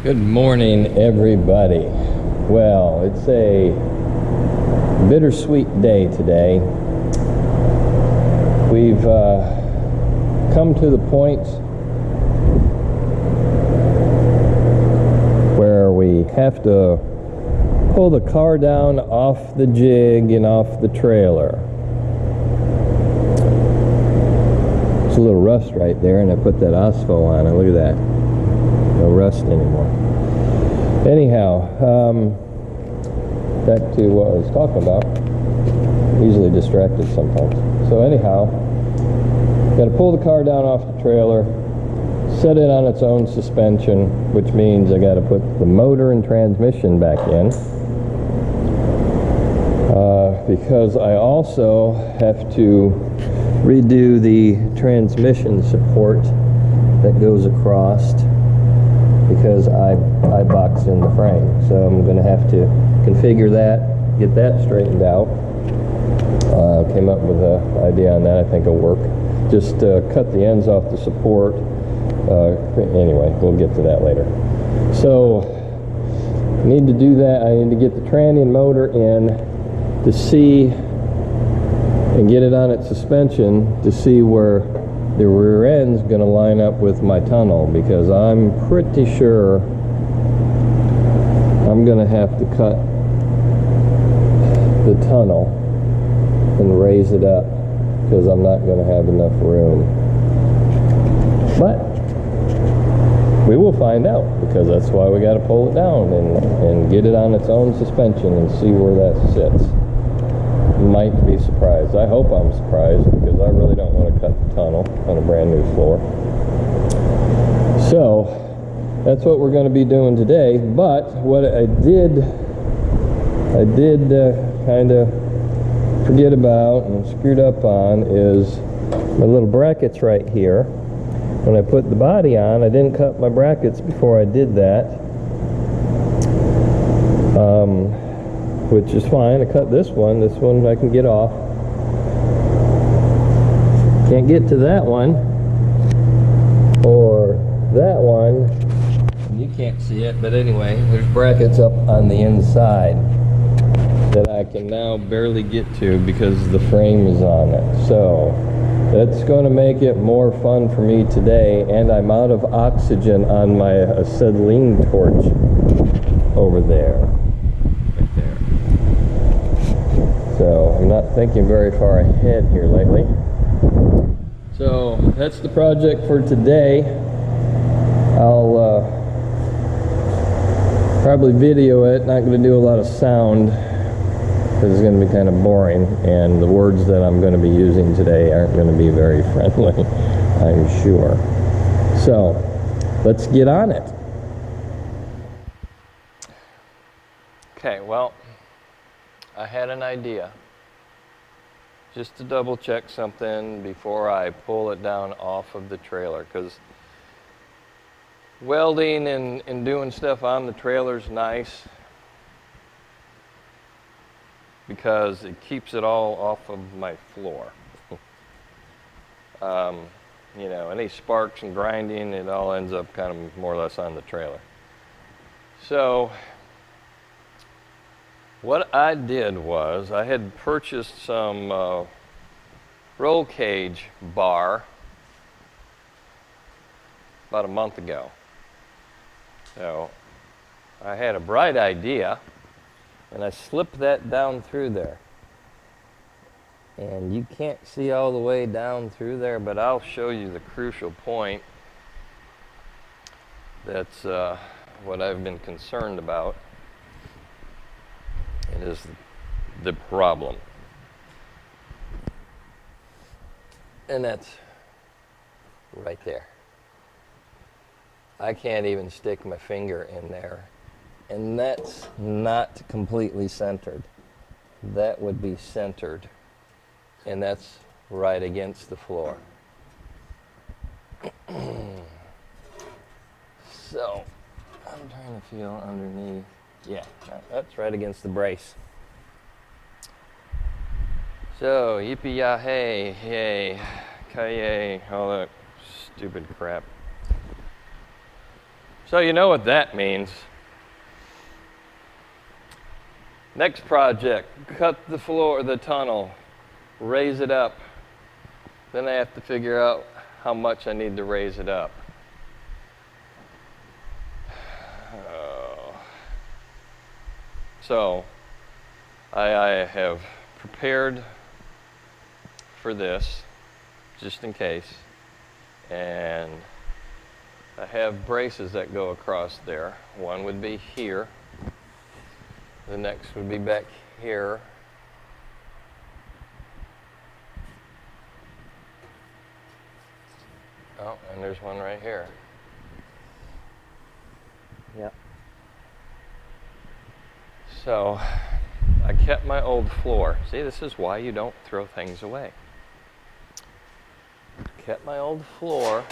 Good morning, everybody. Well, it's a bittersweet day today. We've come to the point where we have to pull the car down off the jig and off the trailer. There's a little rust right there, and I put that Ospo on it. Look at that. No rust anymore. Anyhow, back to what I was talking about. Easily distracted sometimes. So anyhow, got to pull the car down off the trailer, set it on its own suspension, which means I got to put the motor and transmission back in. Because I also have to redo the transmission support that goes across, because I boxed in the frame. So I'm going to have to configure that, get that straightened out. Came up with an idea on that. I think it'll work. Just cut the ends off the support. Anyway, we'll get to that later. So I need to do that. I need to get the tranny and motor in to see and get it on its suspension to see where the rear end's going to line up with my tunnel, because I'm pretty sure I'm going to have to cut the tunnel and raise it up, because I'm not going to have enough room. But we will find out, because that's why we got to pull it down and get it on its own suspension and see where that sits. Might be surprised. I hope I'm surprised, because I really don't want to cut the tunnel on a brand new floor. So that's what we're going to be doing today. But what I did kind of forget about and screwed up on is my little brackets right here. When I put the body on, I didn't cut my brackets before I did that. Which is fine. I cut this one I can get off. Can't get to that one or that one. You can't see it, but anyway, there's brackets up on the inside that I can now barely get to because the frame is on it. So that's going to make it more fun for me today, and I'm out of oxygen on my acetylene torch over there. So I'm not thinking very far ahead here lately. So that's the project for today. I'll probably video it. Not going to do a lot of sound, because it's going to be kind of boring, and the words that I'm going to be using today aren't going to be very friendly, I'm sure. So let's get on it. Okay, well, I had an idea just to double check something before I pull it down off of the trailer, because welding and doing stuff on the trailer is nice because it keeps it all off of my floor. You know, any sparks and grinding, it all ends up kind of more or less on the trailer. So what I did was I had purchased some roll cage bar about a month ago. So I had a bright idea, and I slipped that down through there. And you can't see all the way down through there, but I'll show you the crucial point. That's what I've been concerned about. It is the problem. And that's right there. I can't even stick my finger in there. And that's not completely centered. That would be centered. And that's right against the floor. So I'm trying to feel underneath. Yeah, that's right against the brace. So, yippee-yah-hey, yay, ki-yay, all that stupid crap. So you know what that means. Next project, cut the floor, the tunnel, raise it up. Then I have to figure out how much I need to raise it up. So I have prepared for this, just in case, and I have braces that go across there. One would be here, the next would be back here, oh, and there's one right here. Yep. So I kept my old floor. See, this is why you don't throw things away. Kept my old floor.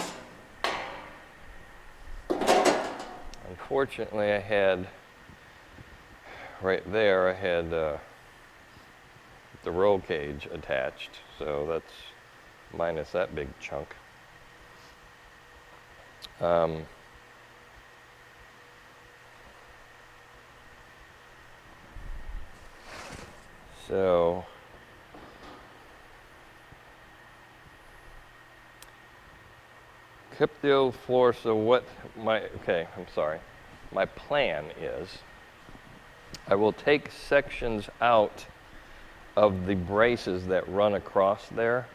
Unfortunately, I had, right there, I had the roll cage attached. So that's minus that big chunk. So kept the old floor. So what my plan is, I will take sections out of the braces that run across there,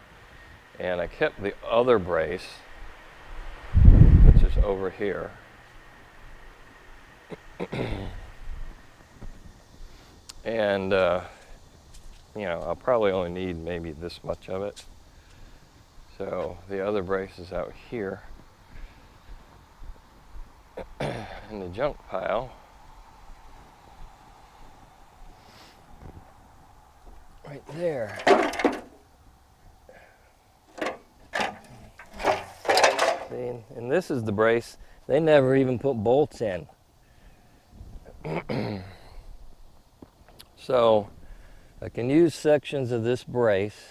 and I kept the other brace, which is over here. And you know, I'll probably only need maybe this much of it. So the other brace is out here in the junk pile. Right there. See, and this is the brace. They never even put bolts in. So I can use sections of this brace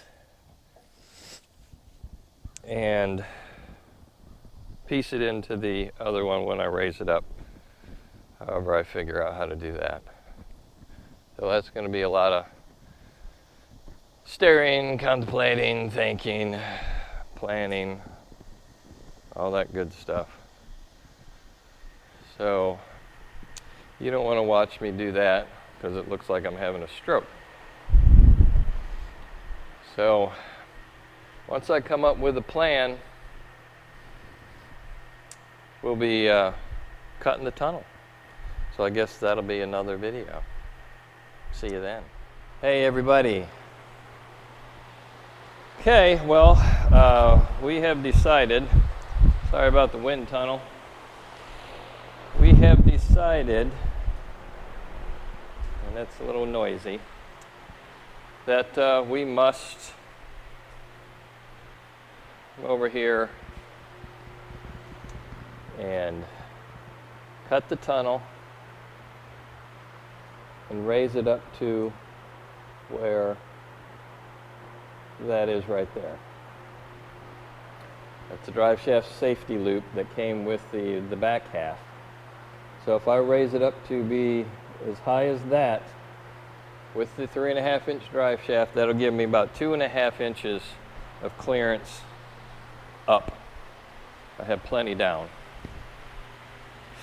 and piece it into the other one when I raise it up, however I figure out how to do that. So that's going to be a lot of staring, contemplating, thinking, planning, all that good stuff. So you don't want to watch me do that because it looks like I'm having a stroke. So once I come up with a plan, we'll be cutting the tunnel. So I guess that'll be another video. See you then. Hey everybody. Okay, well, we have decided, sorry about the wind tunnel, we have decided, and that's a little noisy, that we must come over here and cut the tunnel and raise it up to where that is right there. That's the drive shaft safety loop that came with the back half. So if I raise it up to be as high as that with the 3.5 inch drive shaft, that'll give me about 2.5 inches of clearance up. I have plenty down.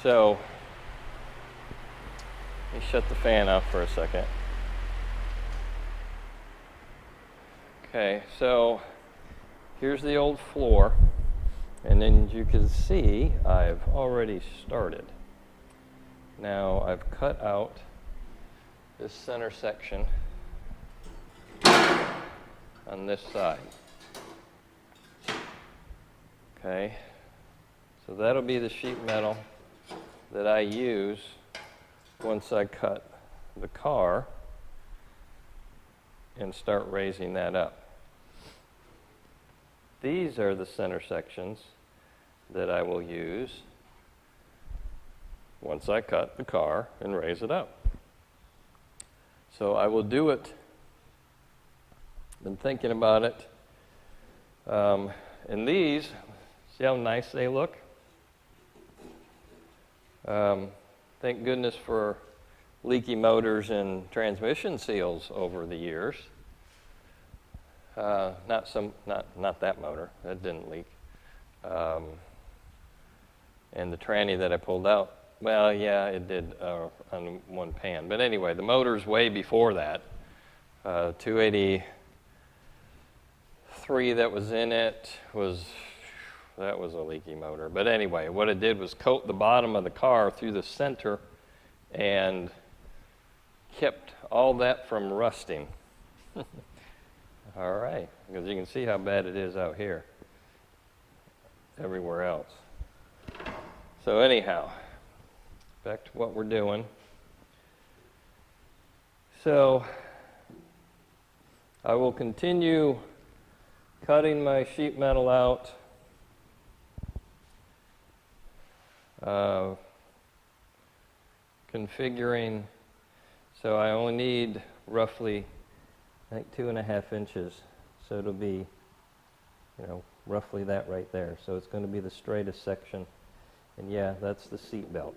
So let me shut the fan off for a second. Okay, so here's the old floor, and then you can see I've already started. Now I've cut out this center section on this side. Okay, so that'll be the sheet metal that I use once I cut the car and start raising that up. These are the center sections that I will use once I cut the car and raise it up. So I will do it, been thinking about it, and these, see how nice they look? Thank goodness for leaky motors and transmission seals over the years. Not that motor, that didn't leak. And the tranny that I pulled out, well, yeah, it did on one pan. But anyway, the motors way before that, 283 that was in it that was a leaky motor. But anyway, what it did was coat the bottom of the car through the center and kept all that from rusting. All right, because you can see how bad it is out here, everywhere else. So anyhow, back to what we're doing. So I will continue cutting my sheet metal out, configuring, so I only need roughly, I think 2.5 inches, so it'll be, roughly that right there. So it's going to be the straightest section, and yeah, that's the seat belt.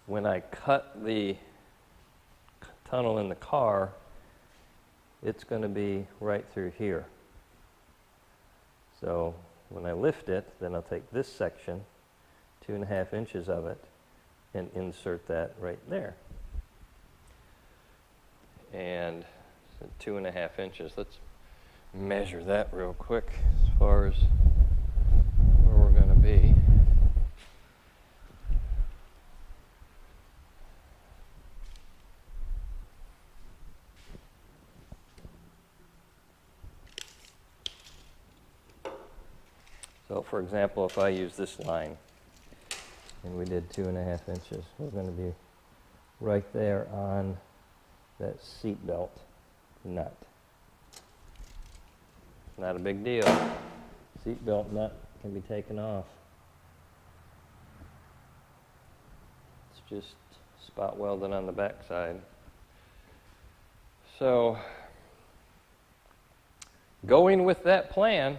When I cut the tunnel in the car, it's going to be right through here. So when I lift it, then I'll take this section, 2.5 inches of it, and insert that right there. And so 2.5 inches. Let's measure that real quick as far as where we're going to be. So for example, if I use this line, and we did 2.5 inches, we're going to be right there on that seat belt nut. Not a big deal. Seat belt nut can be taken off. It's just spot welded on the back side. So, going with that plan,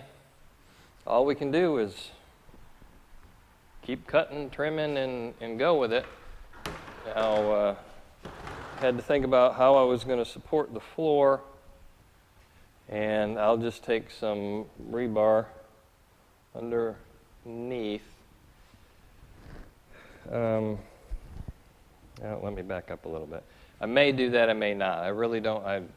all we can do is keep cutting, trimming, and go with it. Now, had to think about how I was going to support the floor, and I'll just take some rebar underneath. Now, let me back up a little bit. I may do that, I may not. I really don't.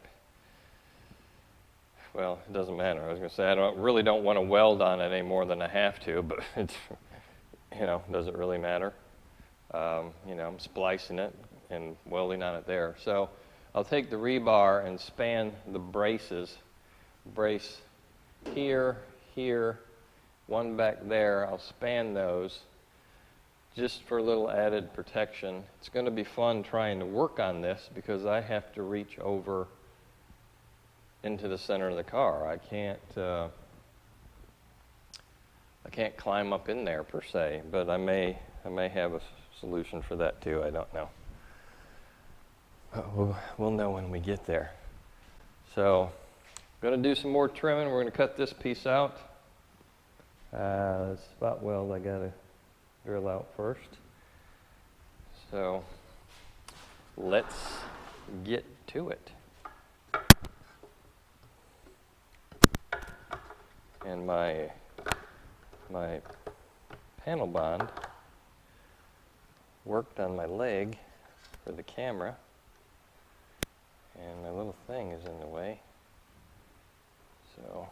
Well, it doesn't matter. I was going to say I really don't want to weld on it any more than I have to, but it's, does it really matter? I'm splicing it and welding on it there. So I'll take the rebar and span the braces. Brace here, here, one back there. I'll span those just for a little added protection. It's going to be fun trying to work on this because I have to reach over into the center of the car. I can't climb up in there per se, but I may have a solution for that too. I don't know. We'll know when we get there. So I'm going to do some more trimming. We're going to cut this piece out. The spot weld I got to drill out first. So let's get to it. And my panel bond worked on my leg for the camera, and my little thing is in the way. So,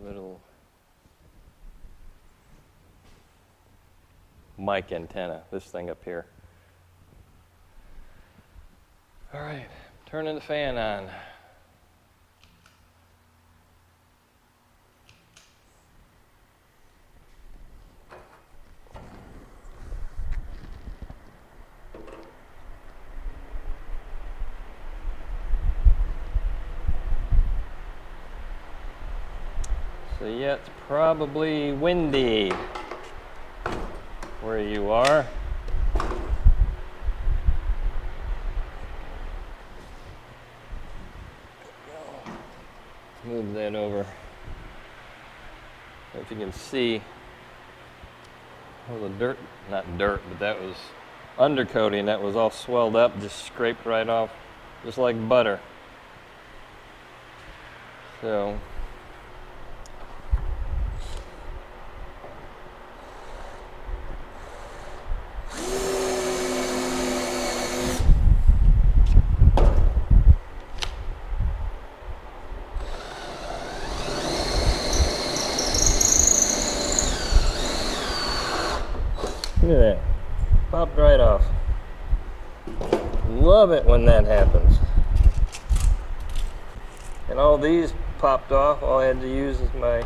a little mic antenna, this thing up here. All right, turning the fan on. So yeah, it's probably windy where you are. Move that over If you can see, all the dirt, not dirt, but that was undercoating that was all swelled up, just scraped right off, just like butter. So look at that, popped right off. Love it when that happens. And all these popped off. All I had to use is my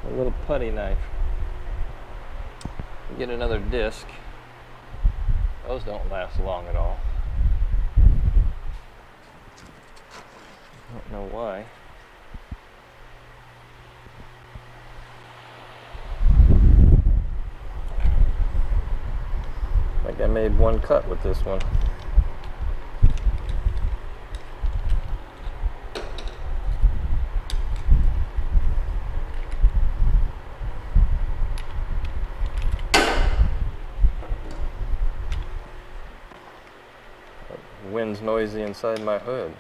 little putty knife. Get another disc. Those don't last long at all. I don't know why. Like I made one cut with this one. The wind's noisy inside my hood.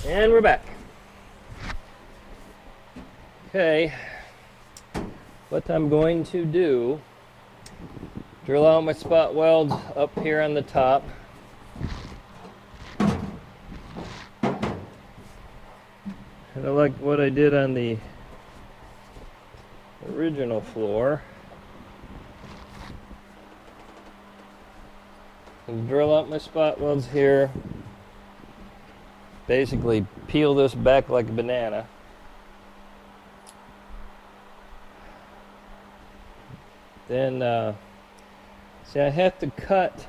And we're back. Okay, what I'm going to do, drill out my spot welds up here on the top. And I like what I did on the original floor. And drill out my spot welds here. Basically peel this back like a banana. Then, see, I have to cut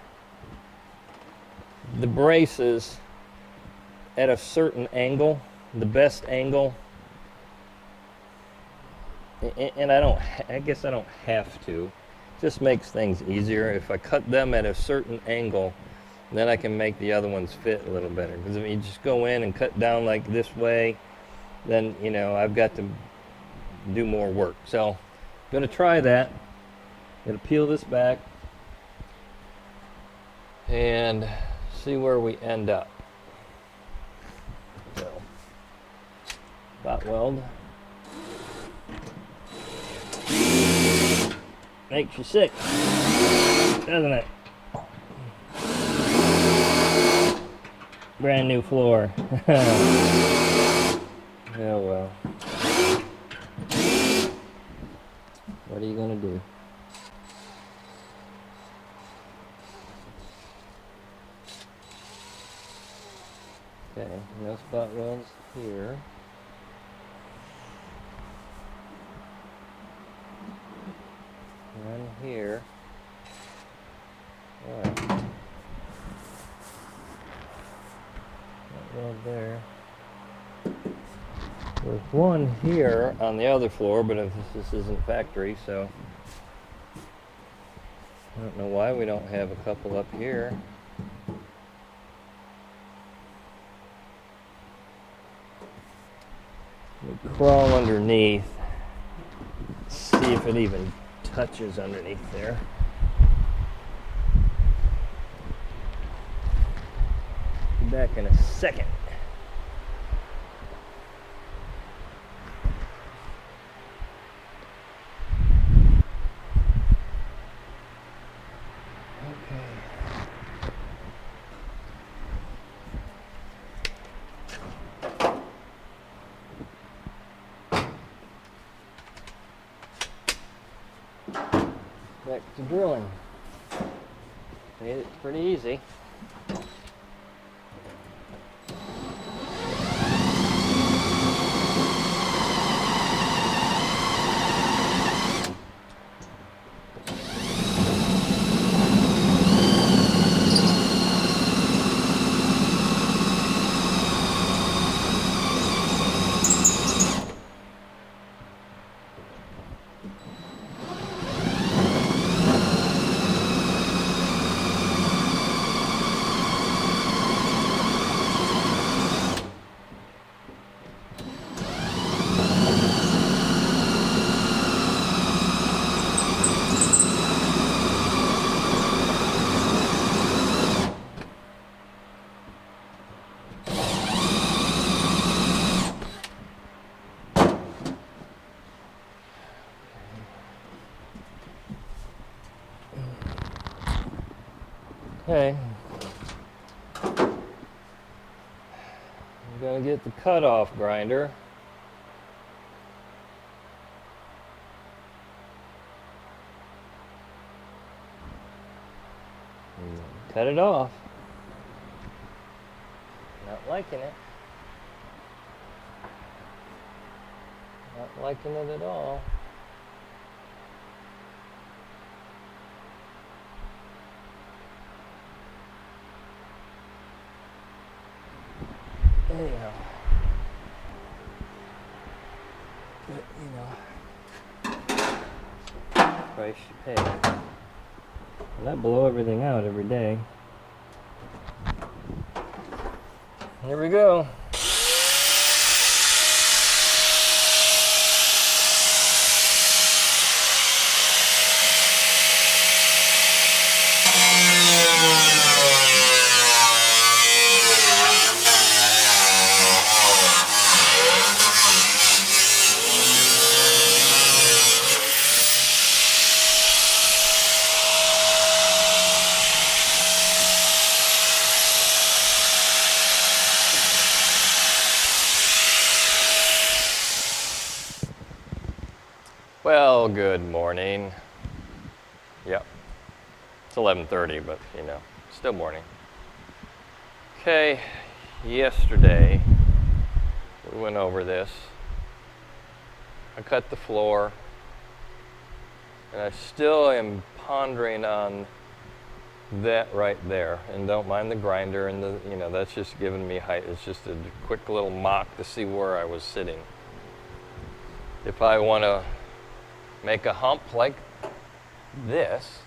the braces at a certain angle, the best angle. And I guess I don't have to. It just makes things easier. If I cut them at a certain angle, then I can make the other ones fit a little better. Because if you just go in and cut down like this way, then, you know, I've got to do more work. So I'm going to try that. I'm going to peel this back and see where we end up. So, spot weld. Makes you sick, doesn't it? Brand new floor. Oh well. What are you gonna do? Okay, no spot welds here. One here. Alright. Weld there. There's one here on the other floor, but if this isn't factory, so I don't know why we don't have a couple up here. We crawl underneath, see if it even touches underneath there. Be back in a second. Back to drilling. Made it pretty easy. Okay. I'm gonna get the cutoff grinder. Cut it off. Not liking it. Not liking it at all. Anyhow. But, price you pay. And I blow everything out every day. Here we go. Well, good morning. Yep. It's 11:30, but still morning. Okay, yesterday we went over this. I cut the floor, and I still am pondering on that right there. And don't mind the grinder, and that's just giving me height. It's just a quick little mock to see where I was sitting. If I want to make a hump like this,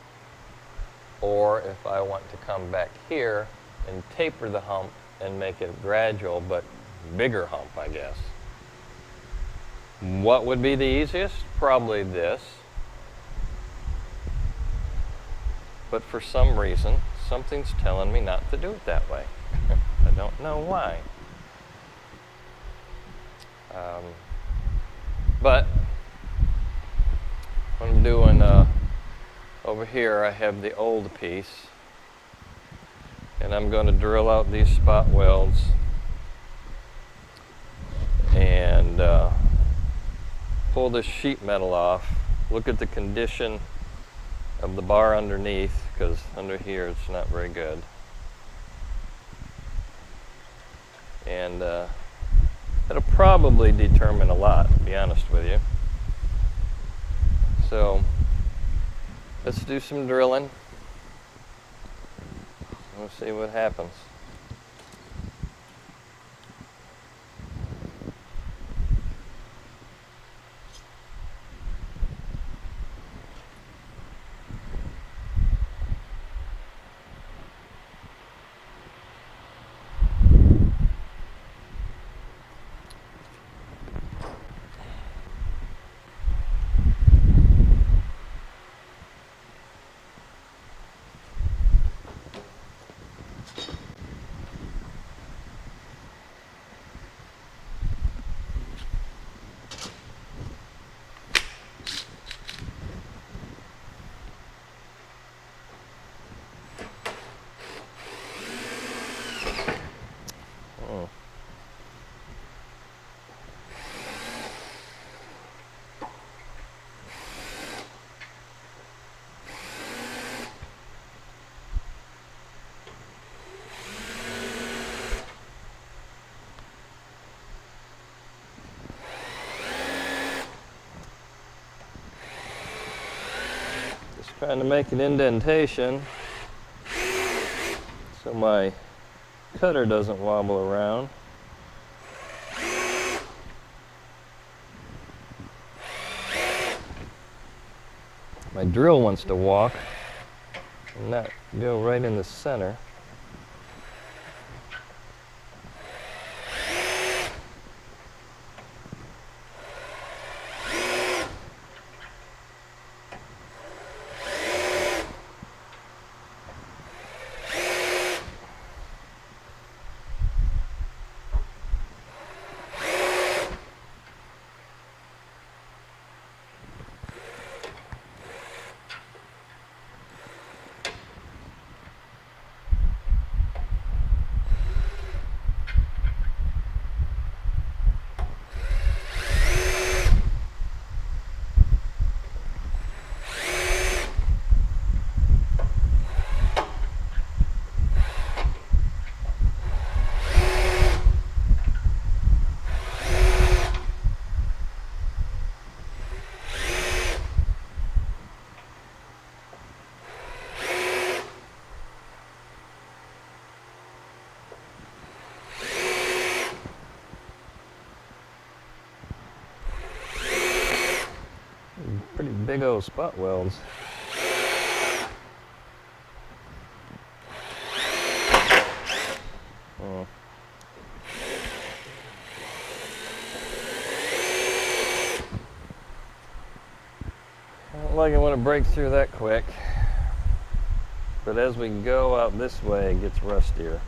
or if I want to come back here and taper the hump and make it gradual but bigger hump, I guess. What would be the easiest? Probably this. But for some reason, something's telling me not to do it that way. I don't know why. But what I'm doing over here, I have the old piece, and I'm going to drill out these spot welds and pull this sheet metal off. Look at the condition of the bar underneath, because under here it's not very good. And that'll probably determine a lot, to be honest with you. So let's do some drilling. We'll see what happens. Trying to make an indentation so my cutter doesn't wobble around. My drill wants to walk and not go right in the center. big old spot welds. Oh. I don't like it when it breaks through that quick, but as we go out this way, it gets rustier.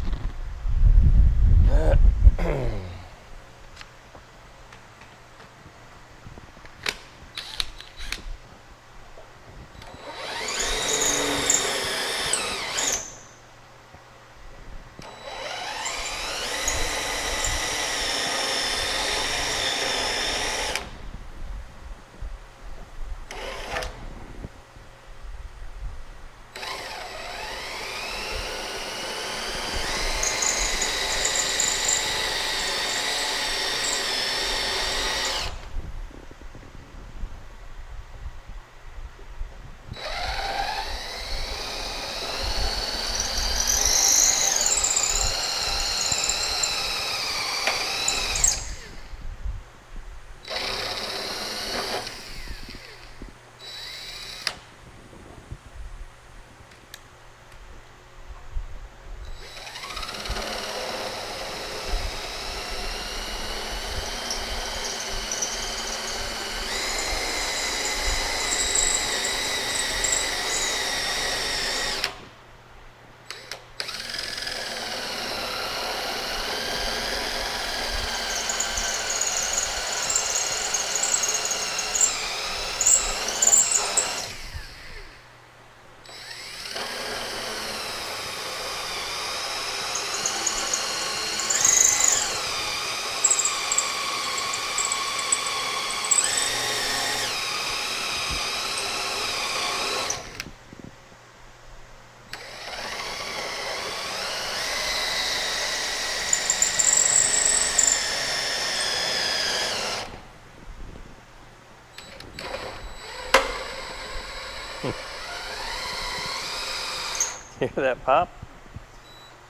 Hear that pop?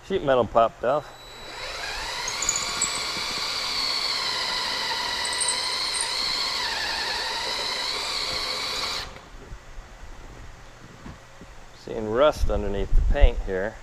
Sheet metal popped off. Seeing rust underneath the paint here.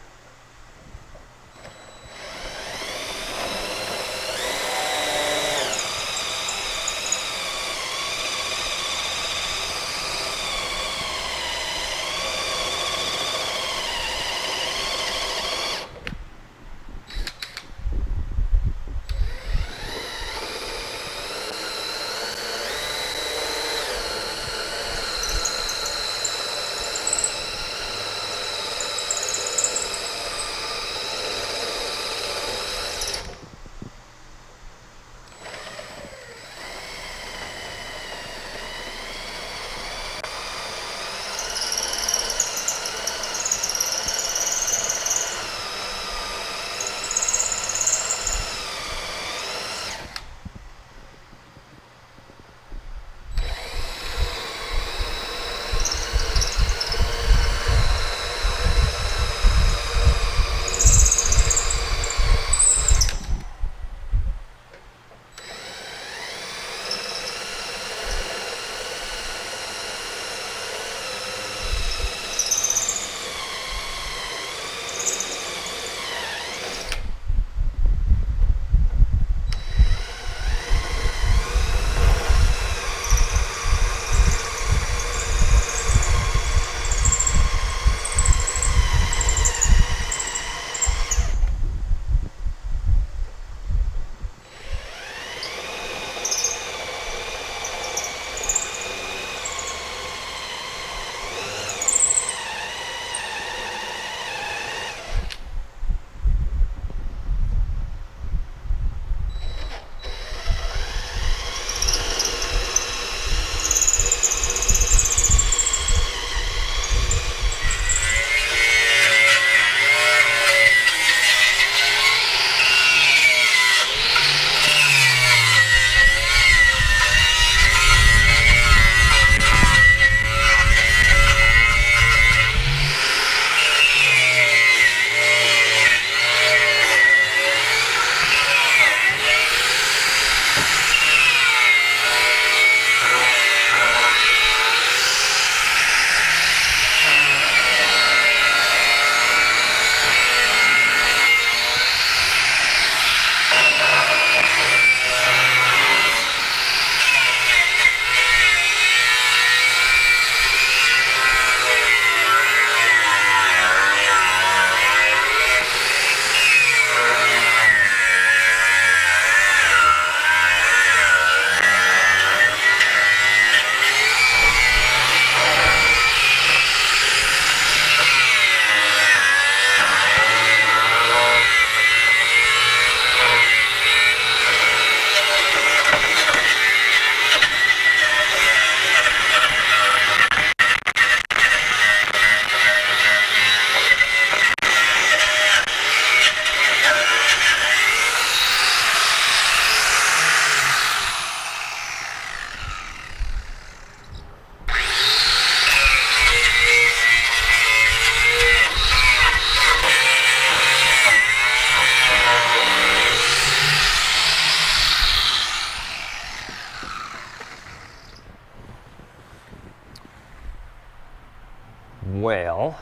Well,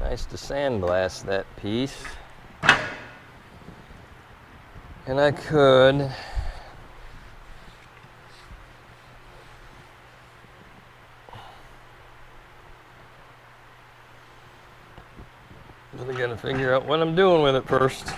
nice to sandblast that piece. And I could but I gotta figure out what I'm doing with it first.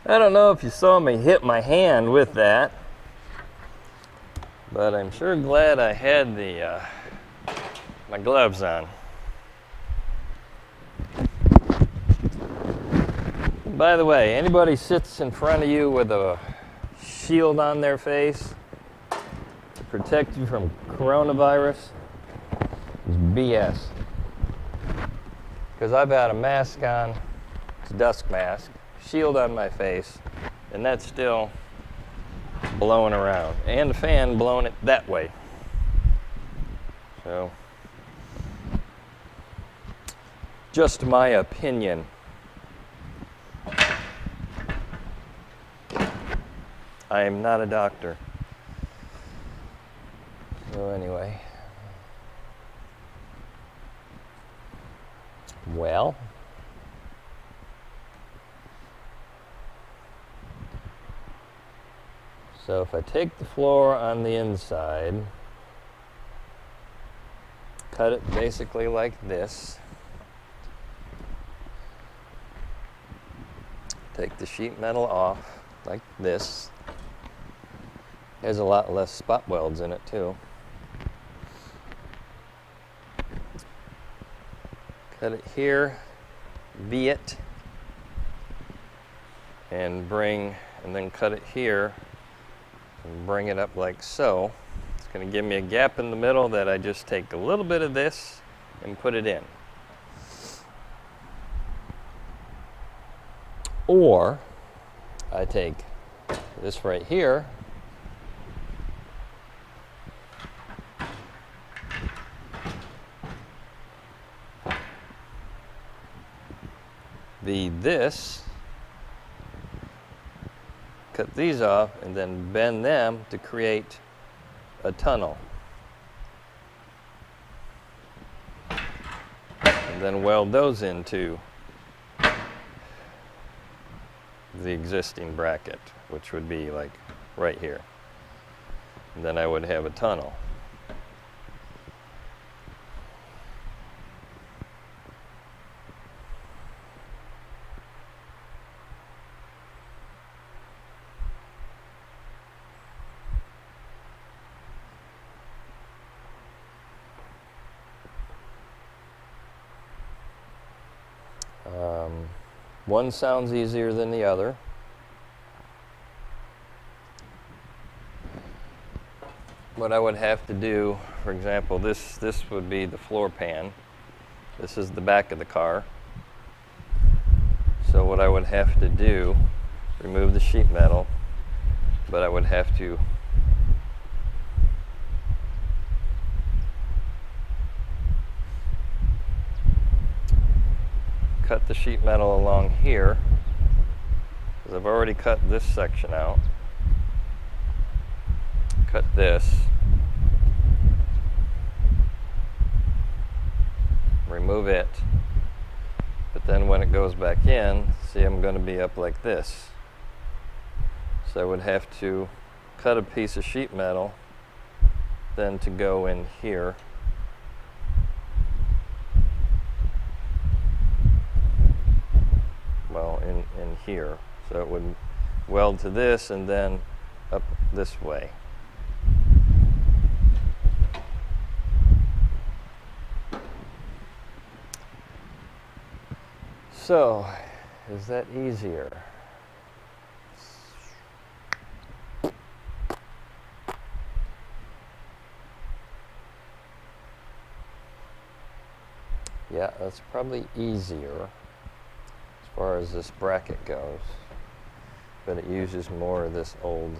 I don't know if you saw me hit my hand with that, but I'm sure glad I had the my gloves on. By the way, anybody sits in front of you with a shield on their face to protect you from coronavirus is BS. Because I've had a mask on, it's a dust mask, shield on my face, and that's still blowing around, and the fan blowing it that way. So, just my opinion. I am not a doctor. So anyway, well, so if I take the floor on the inside, cut it basically like this, take the sheet metal off like this. There's a lot less spot welds in it too. Cut it here, V it, and then cut it here and bring it up like so. It's going to give me a gap in the middle that I just take a little bit of this and put it in. Or I take this right here, this, cut these off, and then bend them to create a tunnel. And then weld those into the existing bracket, which would be like right here. And then I would have a tunnel. One sounds easier than the other. What I would have to do, for example, this would be the floor pan. This is the back of the car. So what I would have to do, remove the sheet metal, but I would have to cut the sheet metal along here, because I've already cut this section out. Cut this, remove it, but then when it goes back in, see, I'm going to be up like this. So I would have to cut a piece of sheet metal then to go in here. Well, in here. So it would weld to this and then up this way. So, is that easier? Yeah, that's probably easier as far as this bracket goes, but it uses more of this old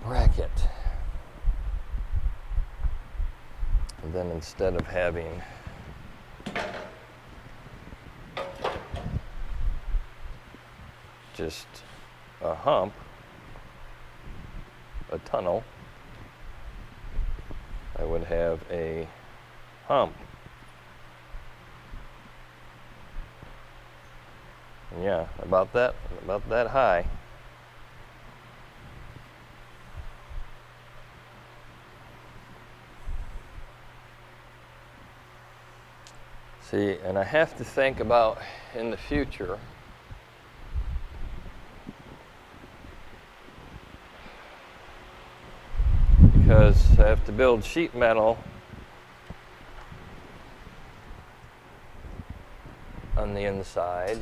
bracket. And then instead of having just a hump, a tunnel, I would have a hump. And yeah, about that high. See, and I have to think about in the future, because I have to build sheet metal on the inside.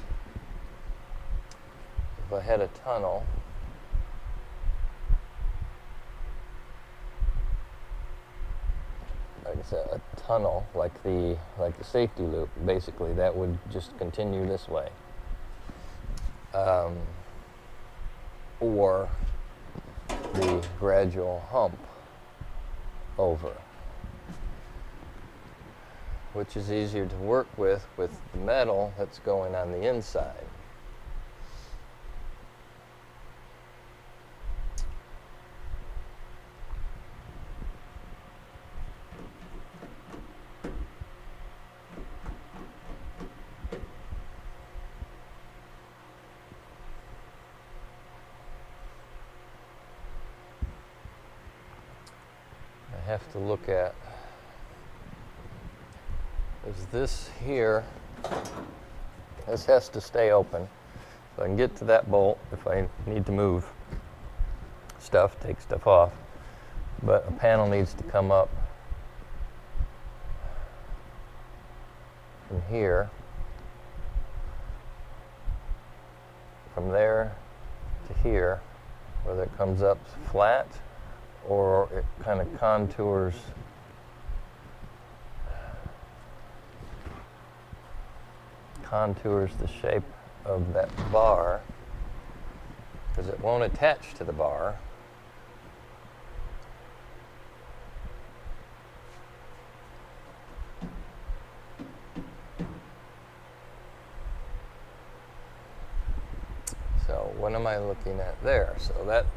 If I had a tunnel, like I said, a tunnel like the safety loop, basically that would just continue this way, or the gradual hump over, which is easier to work with the metal that's going on the inside. I have to look at, is this here, this has to stay open so I can get to that bolt if I need to move stuff, take stuff off, but a panel needs to come up from here, from there to here, whether it comes up flat or it kind of contours the shape of that bar, because it won't attach to the bar. So what am I looking at there? So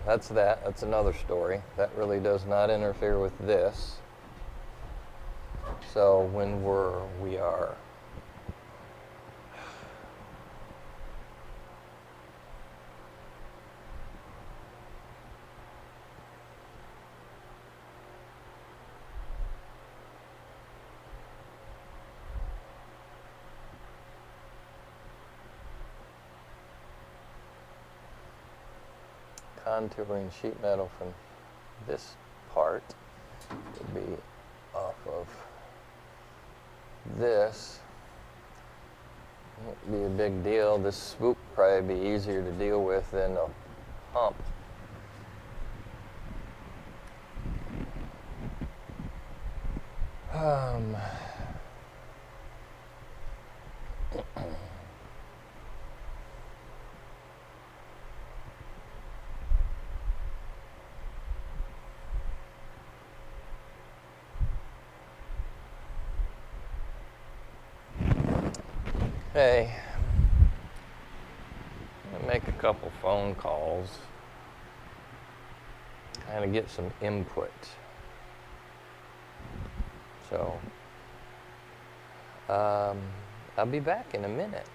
that's another story. That really does not interfere with this. So when we are contouring sheet metal from this part, would be off of this. Won't be a big deal. This swoop probably be easier to deal with than a hump. Okay, I'm gonna make a couple phone calls, kind of get some input. So, I'll be back in a minute.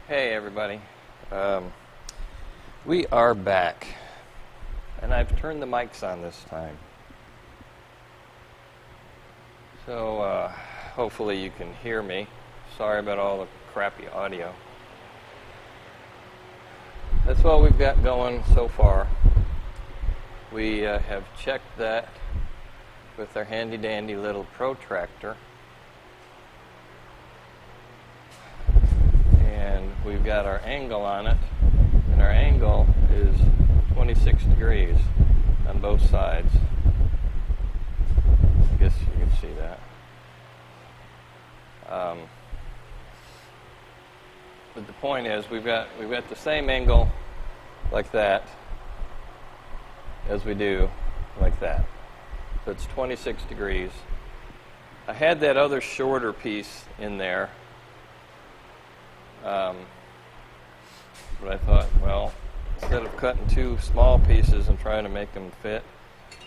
Hey everybody, we are back, and I've turned the mics on this time, so hopefully you can hear me. Sorry about all the crappy audio. That's what we've got going so far. We have checked that with our handy dandy little protractor, and we've got our angle on it, and our angle is 26 degrees on both sides. I guess you can see that. But the point is, we've got the same angle like that as we do like that. So it's 26 degrees. I had that other shorter piece in there, but I thought, well, instead of cutting two small pieces and trying to make them fit,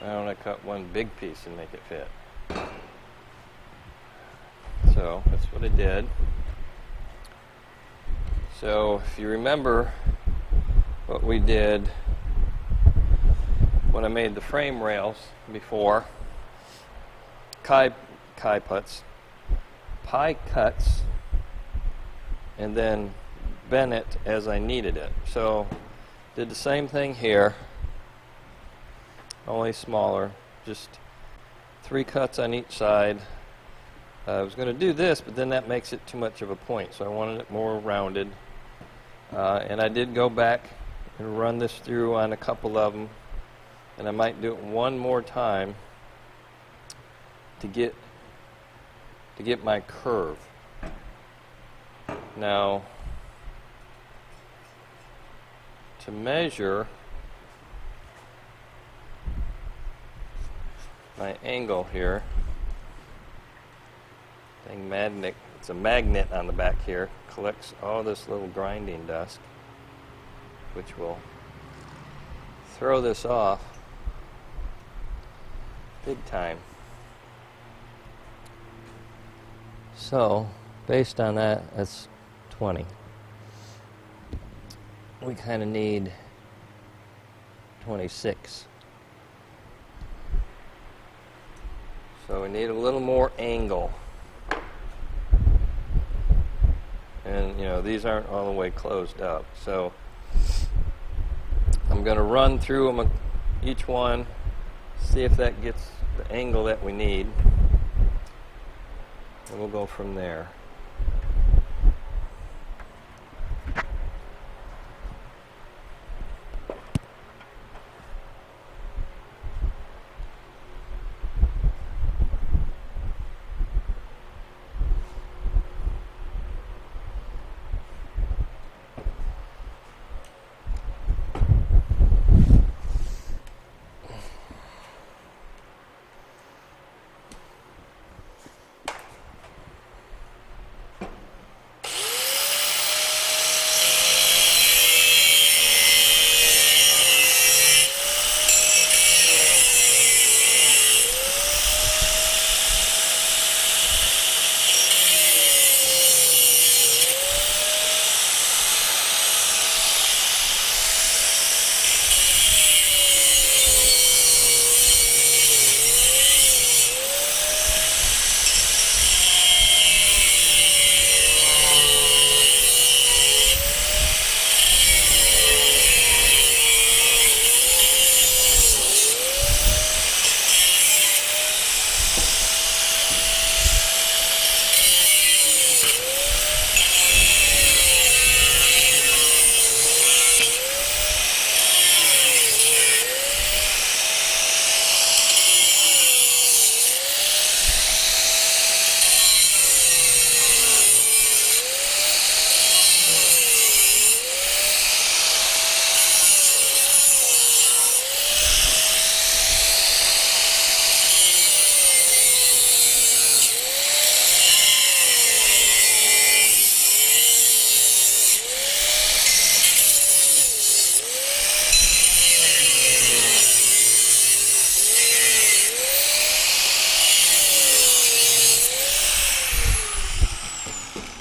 why don't I cut one big piece and make it fit? So that's what I did. So if you remember what we did when I made the frame rails before, pie cuts, and then bend it as I needed it. So did the same thing here, only smaller, just 3 cuts on each side. I was going to do this, but then that makes it too much of a point, so I wanted it more rounded. And I did go back and run this through on a couple of them, and I might do it one more time to get my curve. Now, to measure my angle here, it's a magnet on the back here, collects all this little grinding dust, which will throw this off big time. So, based on that, that's 20. We kind of need 26. So we need a little more angle. And these aren't all the way closed up, so I'm going to run through them each one, see if that gets the angle that we need, and we'll go from there.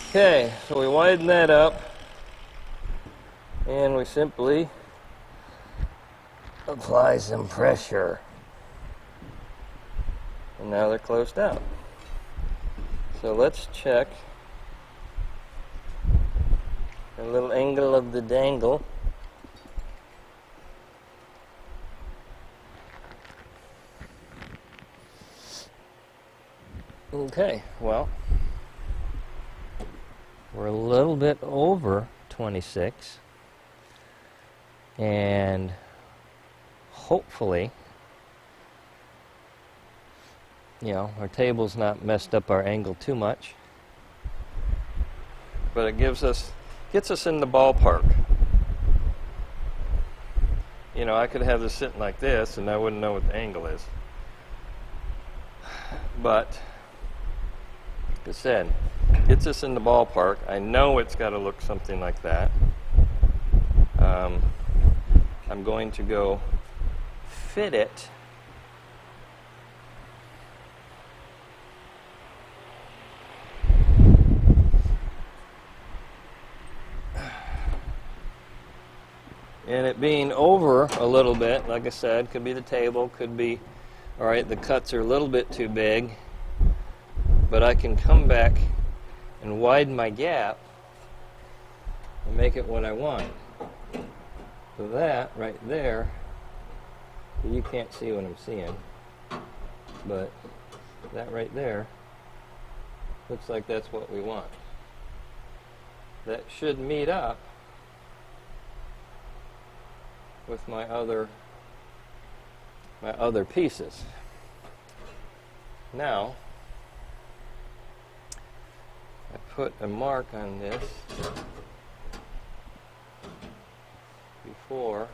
Okay, so we widen that up, and we simply apply some pressure. And now they're closed out. So let's check a little angle of the dangle. Okay, well, we're a little bit over 26, and hopefully, you know, our table's not messed up our angle too much, but it gets us in the ballpark. You know, I could have this sitting like this and I wouldn't know what the angle is. But, like I said, gets us in the ballpark. I know it's got to look something like that. I'm going to go fit it and it being over a little bit, like I said, could be the table, could be, all right, the cuts are a little bit too big, but I can come back and widen my gap and make it what I want. So that right there, you can't see what I'm seeing, but that right there looks like that's what we want. That should meet up with my other pieces. Now, I put a mark on this before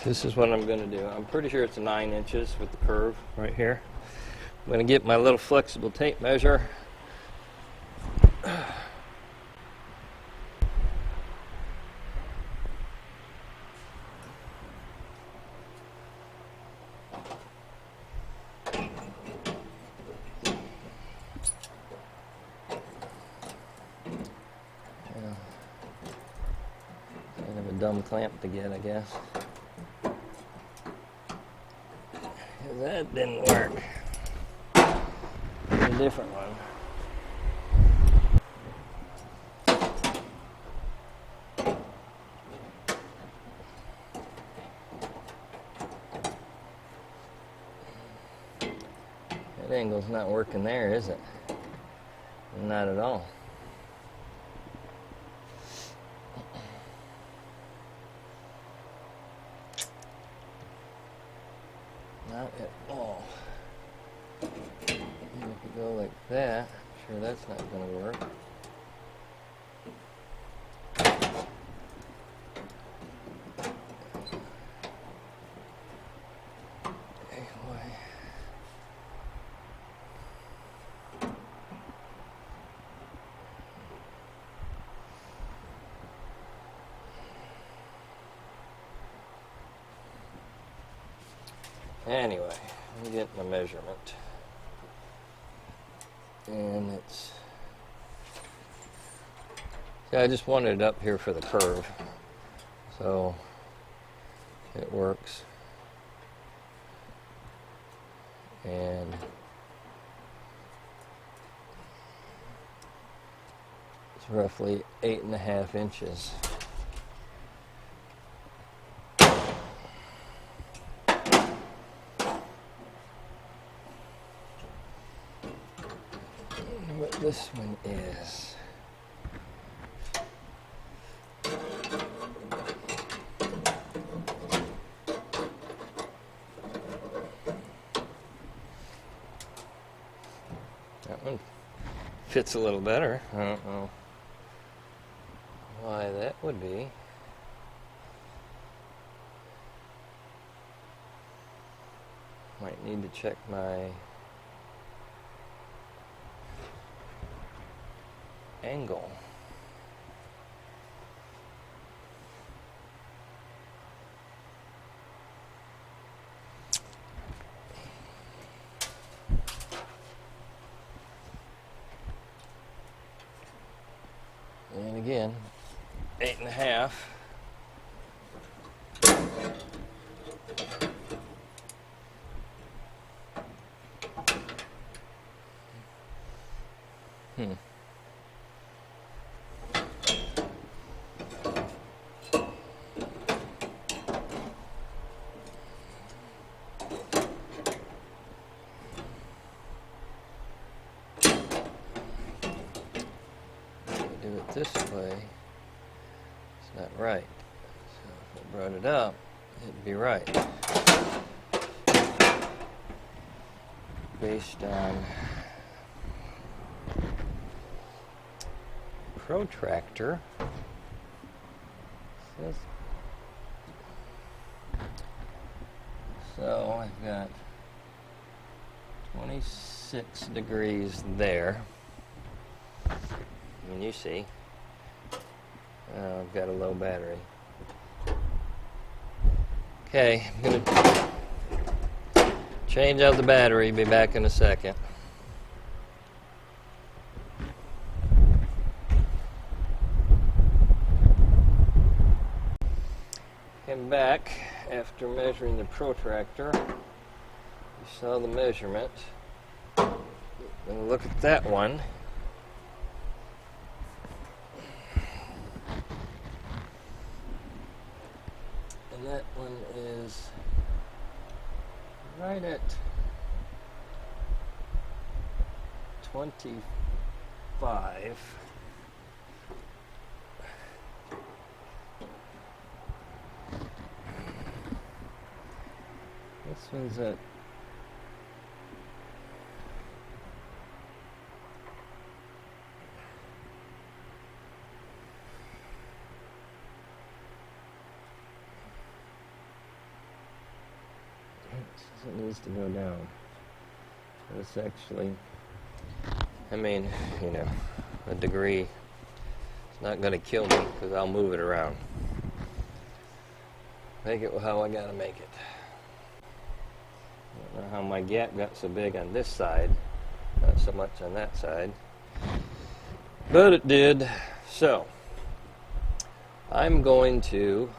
this is what I'm going to do. I'm pretty sure it's 9 inches with the curve right here. I'm going to get my little flexible tape measure. Kind of a dumb clamp to get, I guess. That didn't work. A different one. That angle's not working there, is it? Not at all. Not at all. And if you go like that, sure that's not going to work. Anyway. Anyway, I'm getting a measurement. And it's... See, I just wanted it up here for the curve. So, it works. And... it's roughly 8.5 inches. What this one is. That one fits a little better. I don't know why that would be. Might need to check my angle. again, 8.5. Do it this way, it's not right. So if I brought it up, it'd be right. Based on protractor. So I've got 26 degrees there. And you see, I've got a low battery. Okay, I'm going to change out the battery, be back in a second. Came back after measuring the protractor. You saw the measurement. And look at that one. And that one is right at 25. This one's at it needs to go down. It's actually, I mean, you know, a degree. It's not going to kill me because I'll move it around. Make it how I got to make it. I don't know how my gap got so big on this side, not so much on that side, but it did. So, I'm going to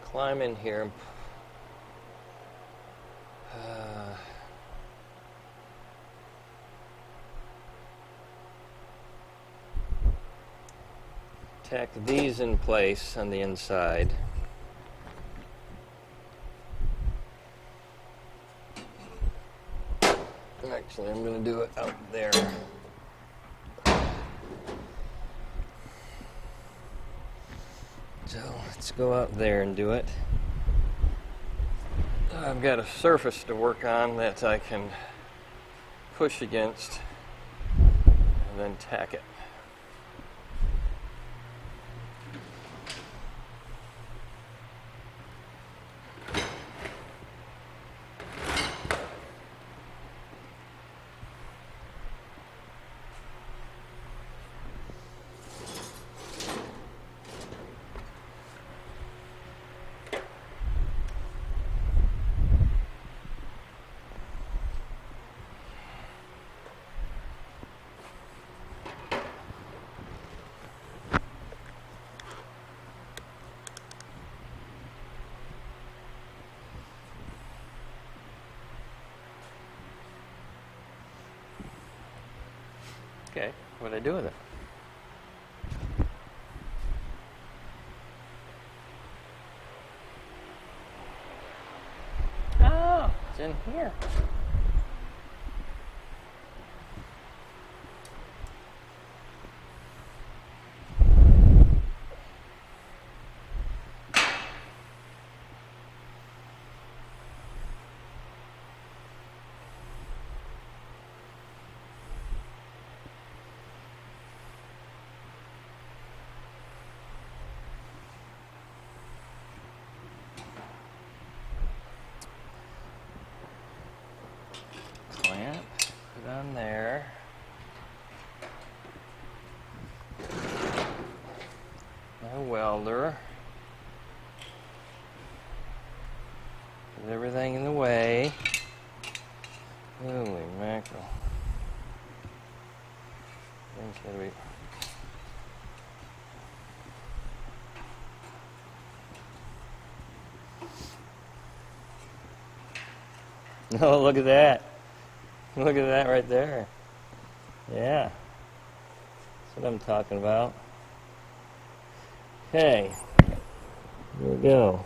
climb in here and tack these in place on the inside. Actually, I'm going to do it out there. So let's go out there and do it. I've got a surface to work on that I can push against and then tack it. Okay, what do I do with it? Oh, it's in here. Clamp, put on there. My welder. Get everything in the way. Holy mackerel. Things gotta be... Oh, look at that. Look at that right there. Yeah. That's what I'm talking about. Okay. Here we go.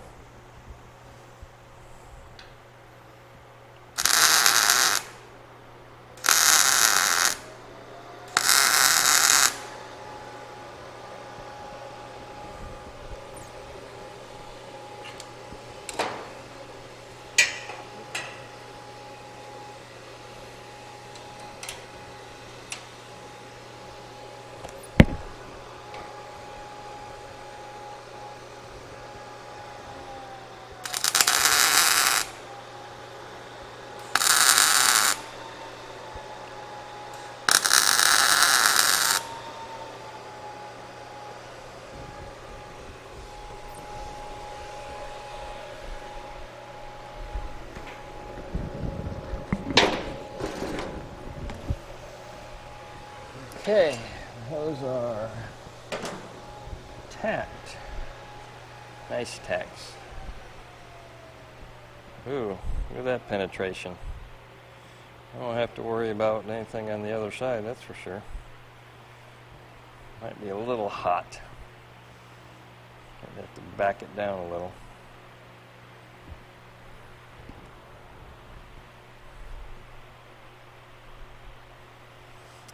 Okay, those are tacked. Nice tacks. Ooh, look at that penetration. I don't have to worry about anything on the other side, that's for sure. Might be a little hot. I'd have to back it down a little.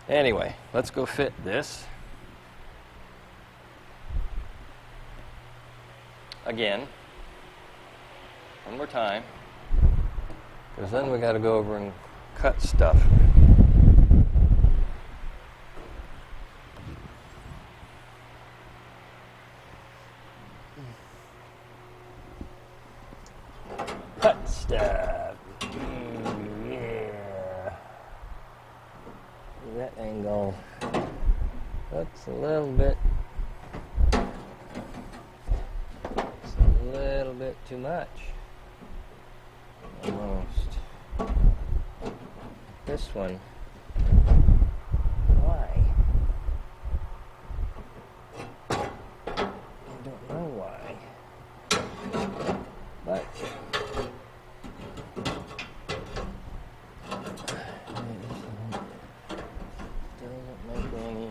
Anyway, let's go fit this. Again. One more time. Because then we got to go over and cut stuff. Cut stuff. Yeah. That angle. That's a little bit. It's a little bit too much. Almost. This one. Why? I don't know why. But doesn't make any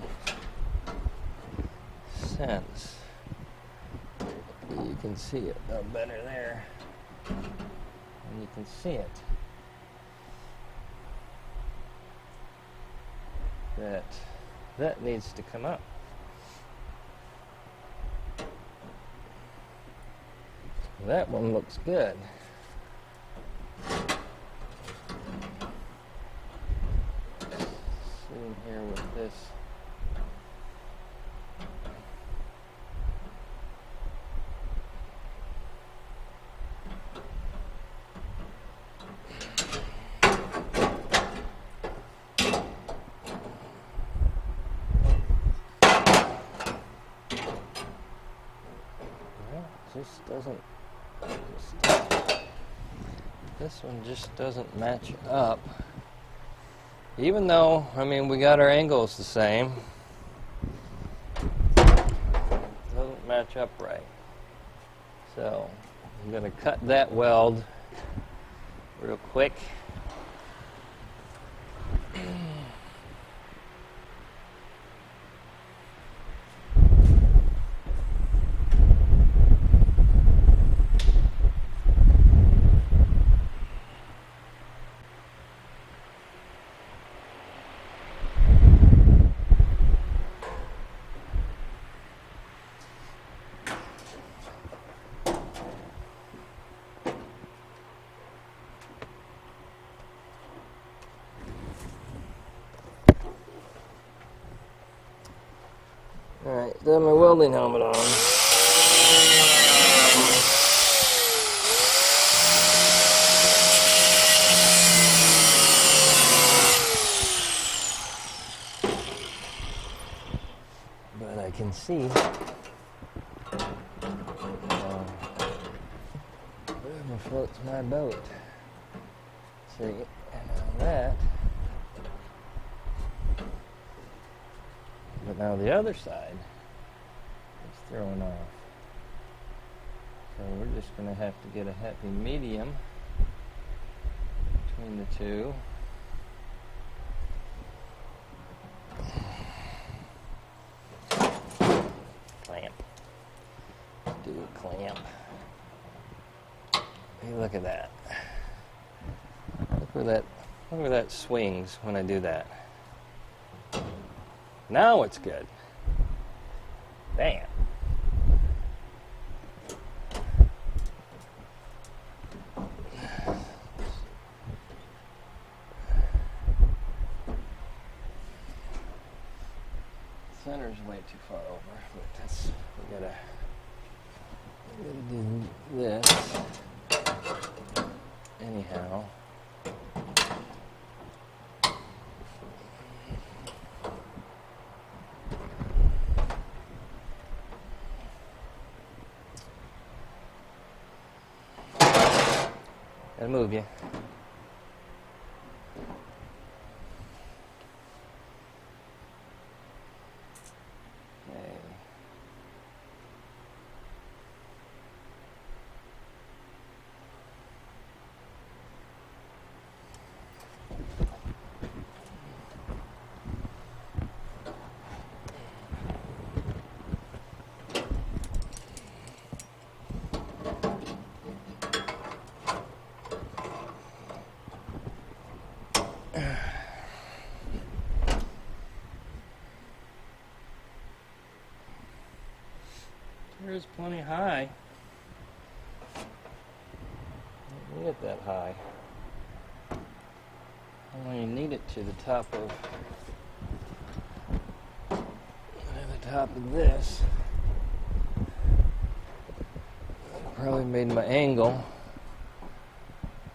sense. You can see it no better there. And you can see it. That needs to come up. That one looks good. Sitting here with this. Just doesn't. This one just doesn't match up. Even though, I mean, we got our angles the same. Doesn't match up right. So I'm going to cut that weld real quick. Alright, got my welding helmet on. But I can see floats my boat. See, and now that. But now the other side is thrown off. So we're just going to have to get a happy medium between the two. Clamp. Do a clamp. Hey, look at that. Look where that swings when I do that. Now it's good. Bam. Center's way too far over, but that's, we gotta do this anyhow. Gotta move you. It's plenty high. Don't need it that high. I only need it to the top of this. Probably made my angle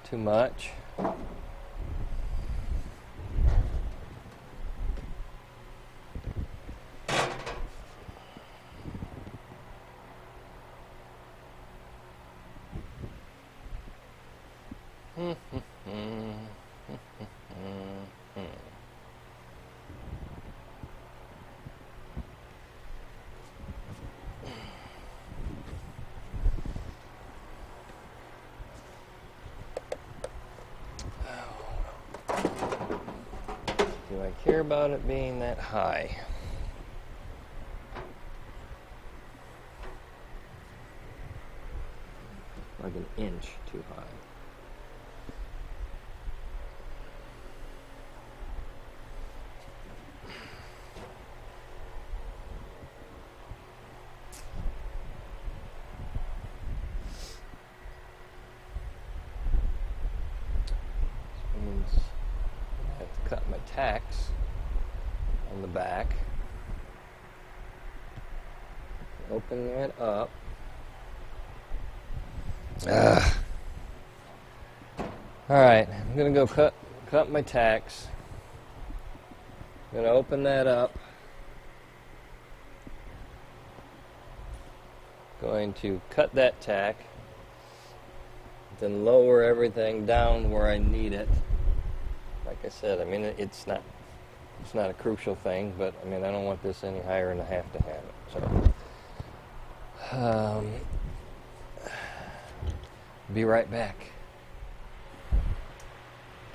too much. Do I care about it being that high? Like an inch too high. Cut my tacks on the back, open that up. Alright, I'm gonna go cut my tacks. I'm gonna open that up. Going to cut that tack, then lower everything down where I need it. Like I said, I mean, it's not a crucial thing, but I mean, I don't want this any higher than I have to have it. So, be right back.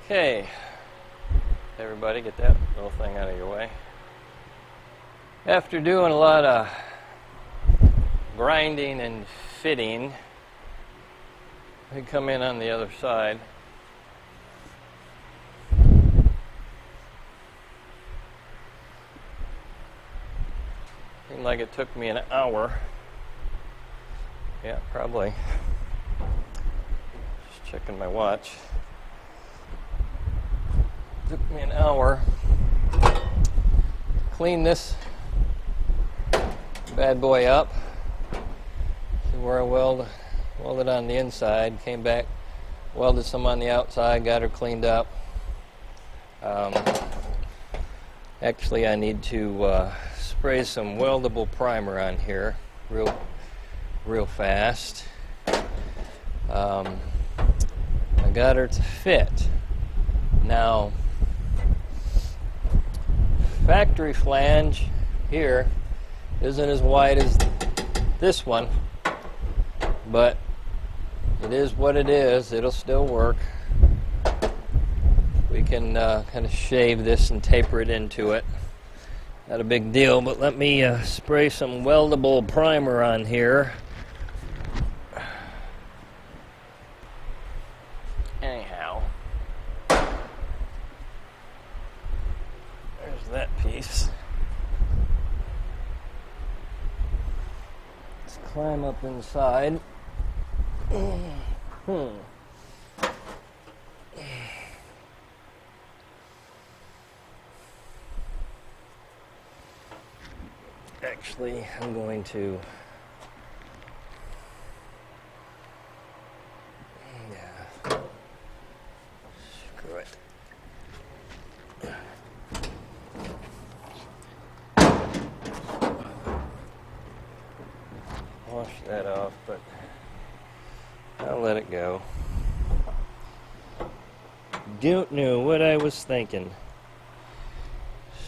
Okay, everybody, get that little thing out of your way. After doing a lot of grinding and fitting, we come in on the other side. Seemed like it took me an hour. Yeah, probably. Just checking my watch. Took me an hour. Clean this bad boy up. See where I welded on the inside. Came back, welded some on the outside, got her cleaned up. Actually, I need to spray some weldable primer on here real fast. got her to fit. Now, factory flange here isn't as wide as this one, but it is what it is. It'll still work. We can kind of shave this and taper it into it. Not a big deal, but let me spray some weldable primer on here. Anyhow, there's that piece. Let's climb up inside. Actually, I'm going to screw it. Wash that off, but I'll let it go. Don't know what I was thinking.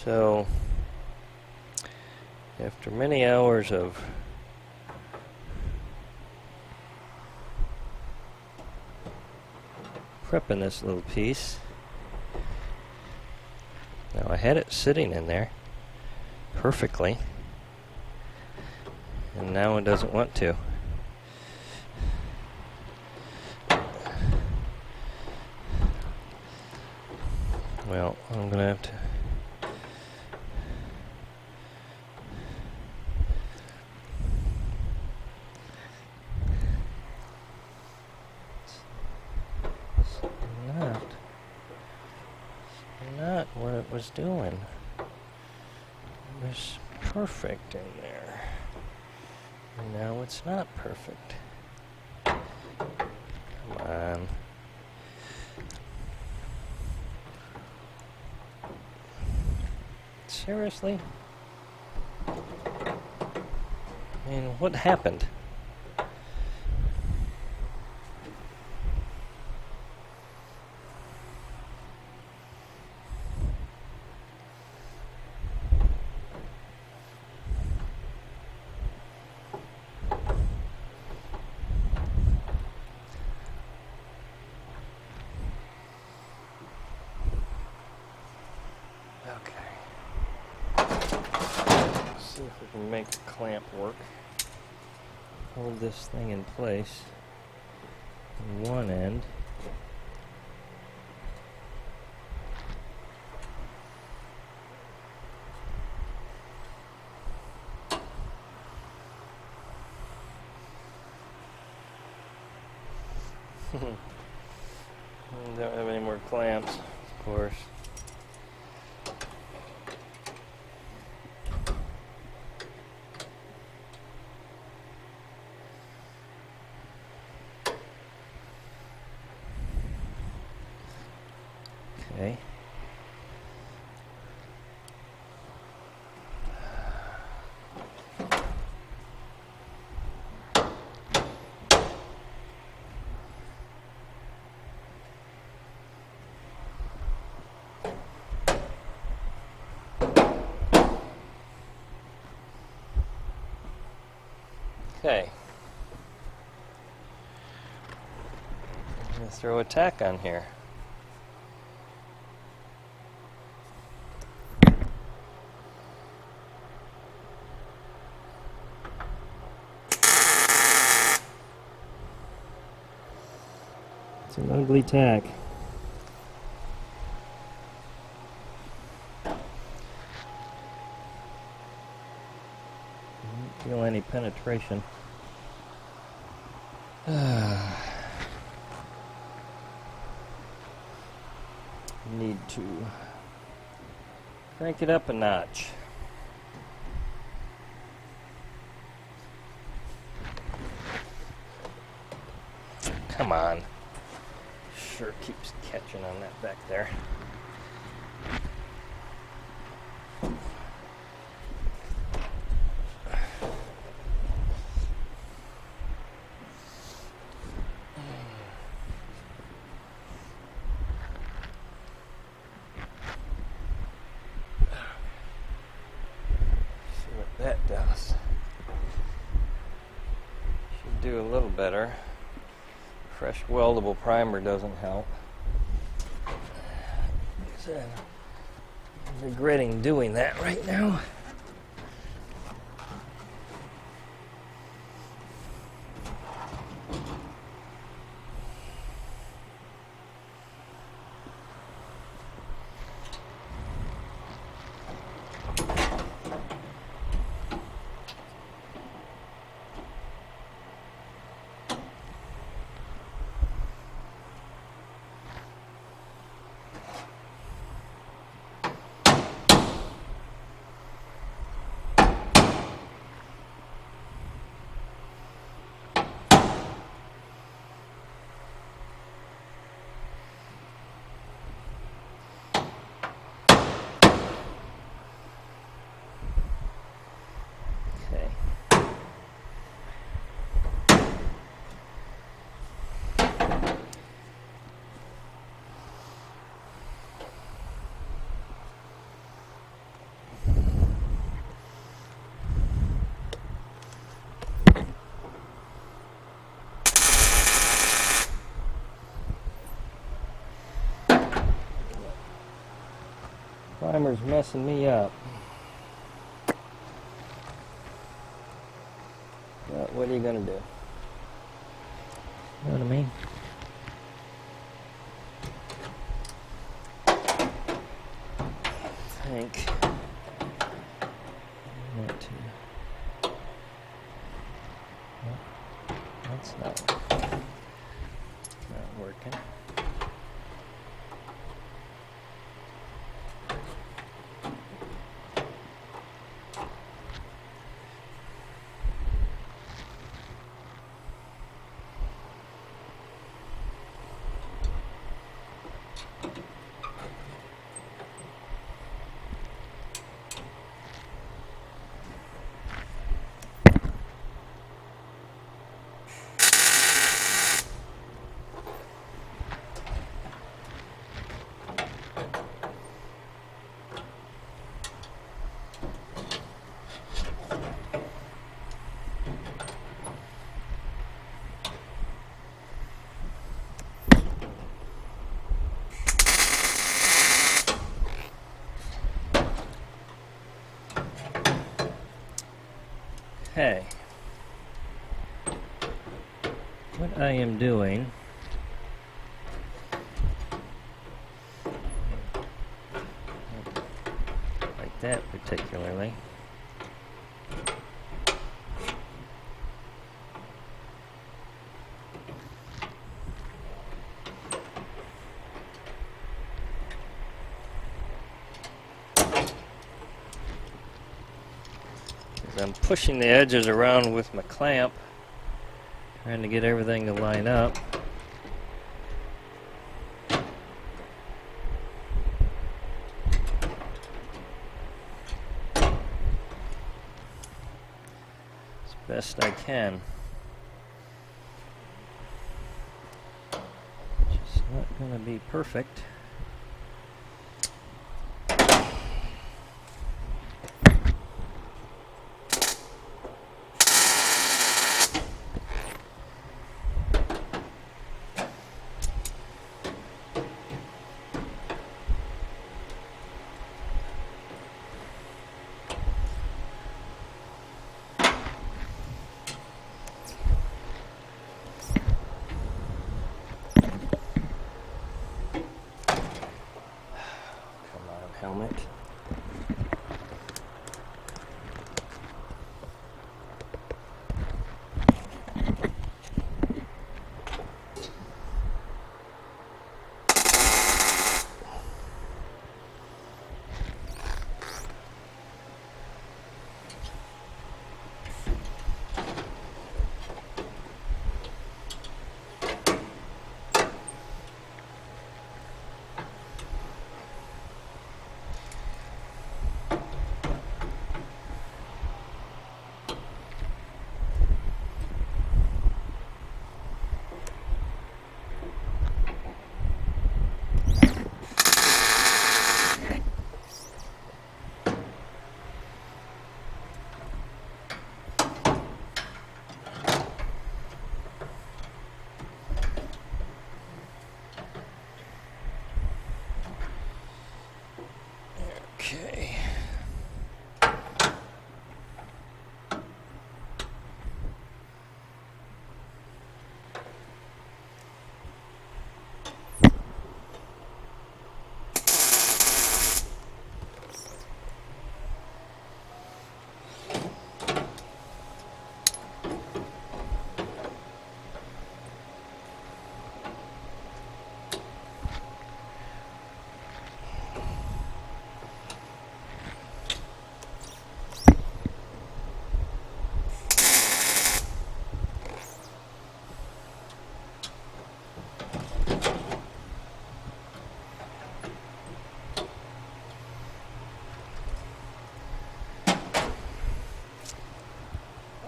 So, after many hours of prepping this little piece, now I had it sitting in there perfectly, and now it doesn't want to. Well, I'm gonna have to not what it was doing. It was perfect in there. And now it's not perfect. Come on. Seriously? I mean, what happened? See if we can make a clamp work. Hold this thing in place on one end. Don't have any more clamps, of course. Okay. Okay. I'm going to throw a tack on here. It's an ugly tack. Don't feel any penetration. Need to crank it up a notch. Come on. Sure keeps catching on that back there. do a little better. Fresh weldable primer doesn't help. I'm regretting doing that right now. Primer's messing me up. But what are you gonna do? You know what I mean? I think I want to. Well, that's not working. Okay, what I am doing, like that particularly, I'm pushing the edges around with my clamp, trying to get everything to line up. As best I can. Just not going to be perfect. Helmet. Okay.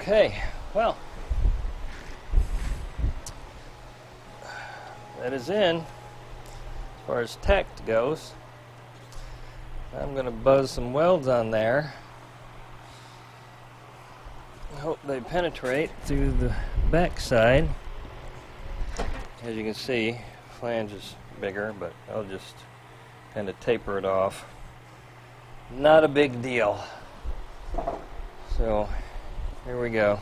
Okay, well, that is in as far as tact goes. I'm going to buzz some welds on there. I hope they penetrate through the back side. As you can see, flange is bigger, but I'll just kind of taper it off. Not a big deal. So here we go.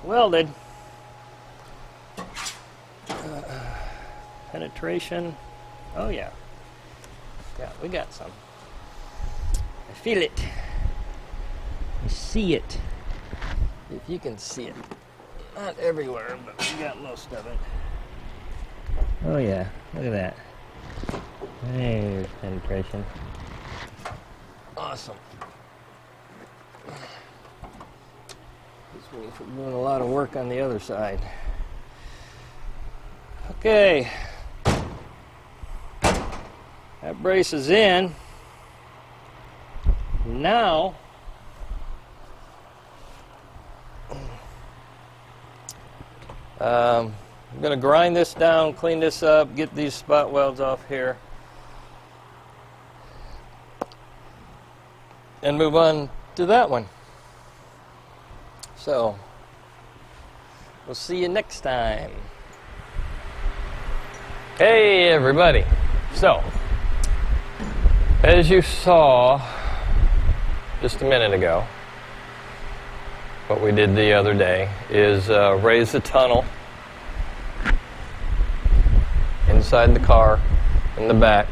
Welded. Penetration. Oh yeah. Yeah, we got some. I feel it. I see it. If you can see it. Not everywhere, but we got most of it. Oh yeah, look at that. There's penetration. Awesome. This means we're doing a lot of work on the other side. Okay. That brace is in. Now, I'm going to grind this down, clean this up, get these spot welds off here, and move on to that one. So, we'll see you next time. Hey everybody. So, as you saw just a minute ago, what we did the other day is raise the tunnel inside the car in the back,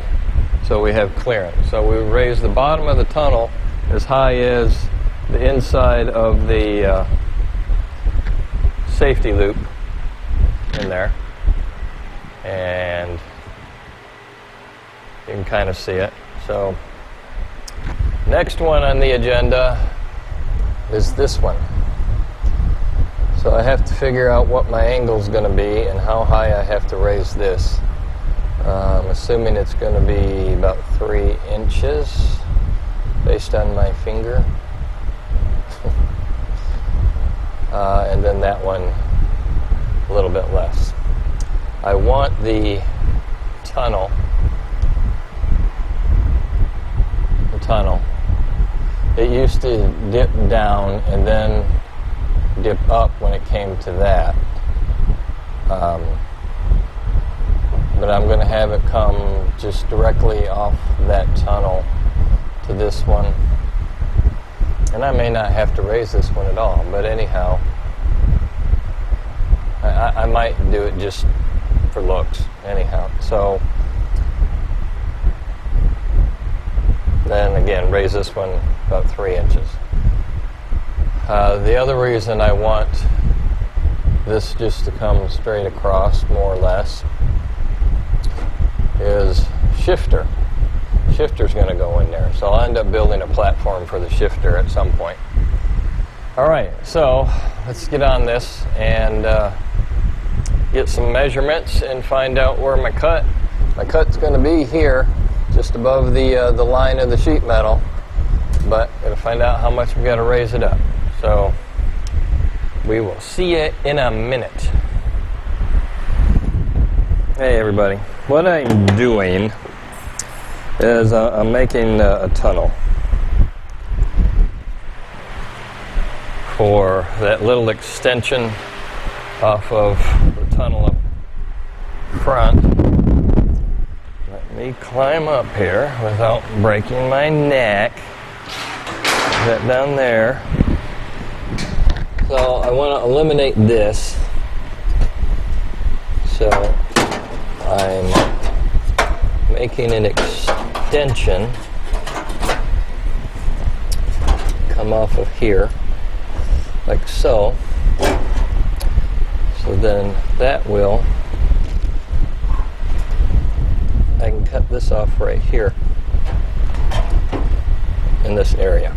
so we have clearance. So we raise the bottom of the tunnel as high as the inside of the safety loop in there, and you can kind of see it. So next one on the agenda is this one. So I have to figure out what my angle is going to be and how high I have to raise this. I'm assuming it's going to be about 3 inches based on my finger. And then that one a little bit less. I want the tunnel. It used to dip down and then dip up when it came to that. But I'm going to have it come just directly off that tunnel to this one. And I may not have to raise this one at all, but anyhow, I might do it just for looks, anyhow. So then again, raise this one about 3 inches. The other reason I want this just to come straight across, more or less, is shifter. Shifter's going to go in there, so I'll end up building a platform for the shifter at some point. Alright, so let's get on this and get some measurements and find out where my cut's going to be here, just above the line of the sheet metal, but I'm going to find out how much we've got to raise it up. So we will see you in a minute. Hey everybody, what I'm doing is I'm making a tunnel for that little extension off of the tunnel up front. Let me climb up here without breaking my neck. That down there. So I want to eliminate this. So I'm making an extension come off of here, like so. So then that will, I can cut this off right here in this area.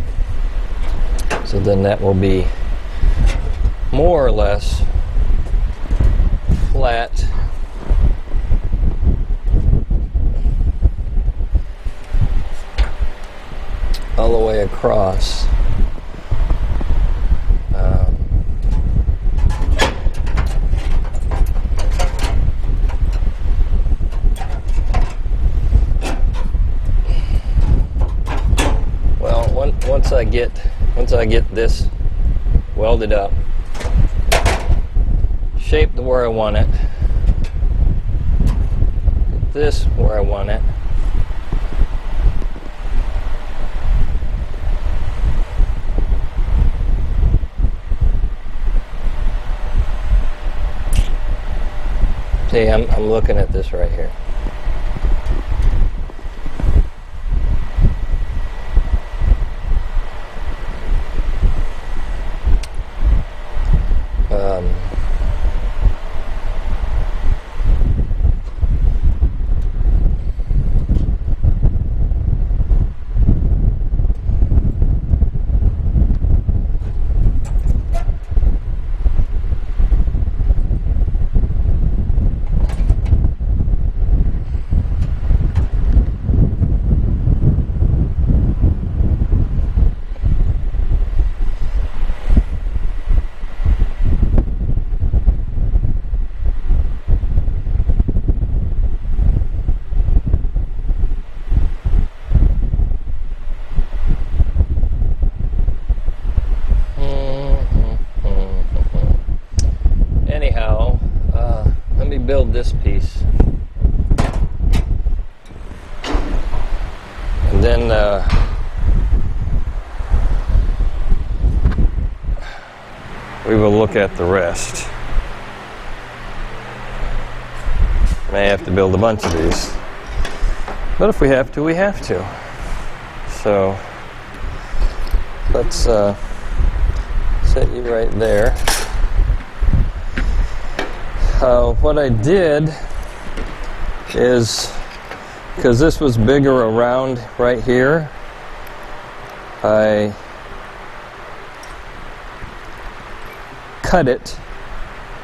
So then that will be more or less flat all the way across. Once I get this welded up, shaped to where I want it, get this where I want it, see, I'm looking at this right here. Build this piece, and then we will look at the rest May have to build a bunch of these. But if we have to, we have to. So let's set you right there. What I did is, because this was bigger around right here, I cut it,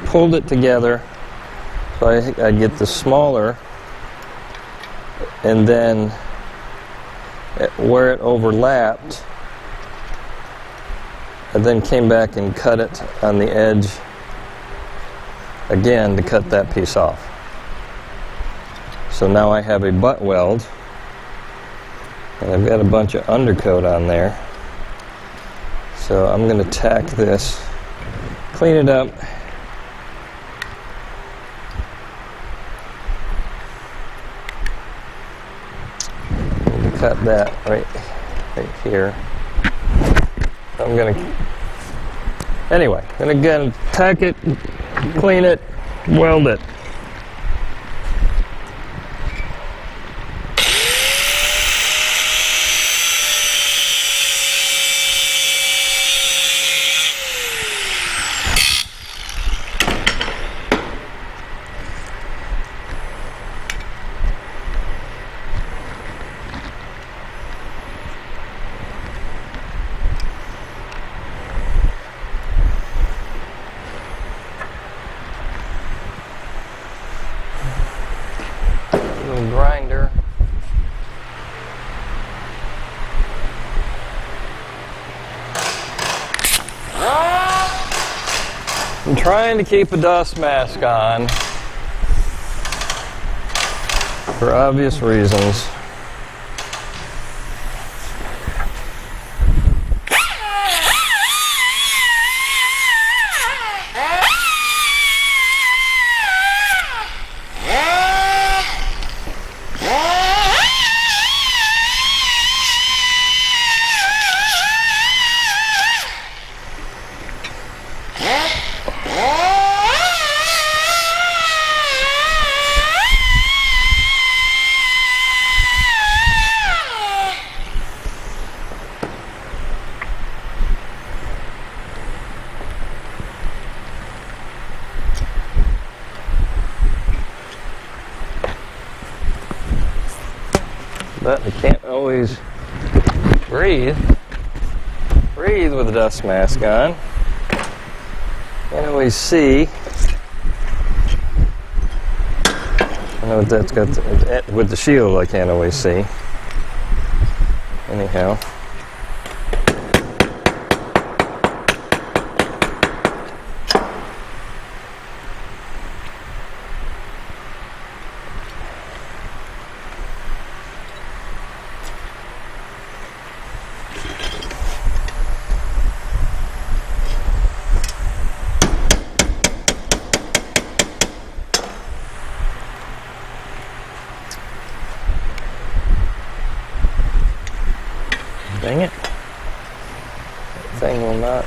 pulled it together, so I get the smaller, and then where it overlapped, I then came back and cut it on the edge again to cut that piece off. So now I have a butt weld, and I've got a bunch of undercoat on there. So I'm going to tack this, clean it up, and cut that right here. I'm going to, anyway, and again, tack it, clean it, weld it. Grinder. I'm trying to keep a dust mask on for obvious reasons. But I can't always breathe with a dust mask on. Can't always see. I know that's got with the shield I can't always see. Anyhow. Dang it. That thing will not.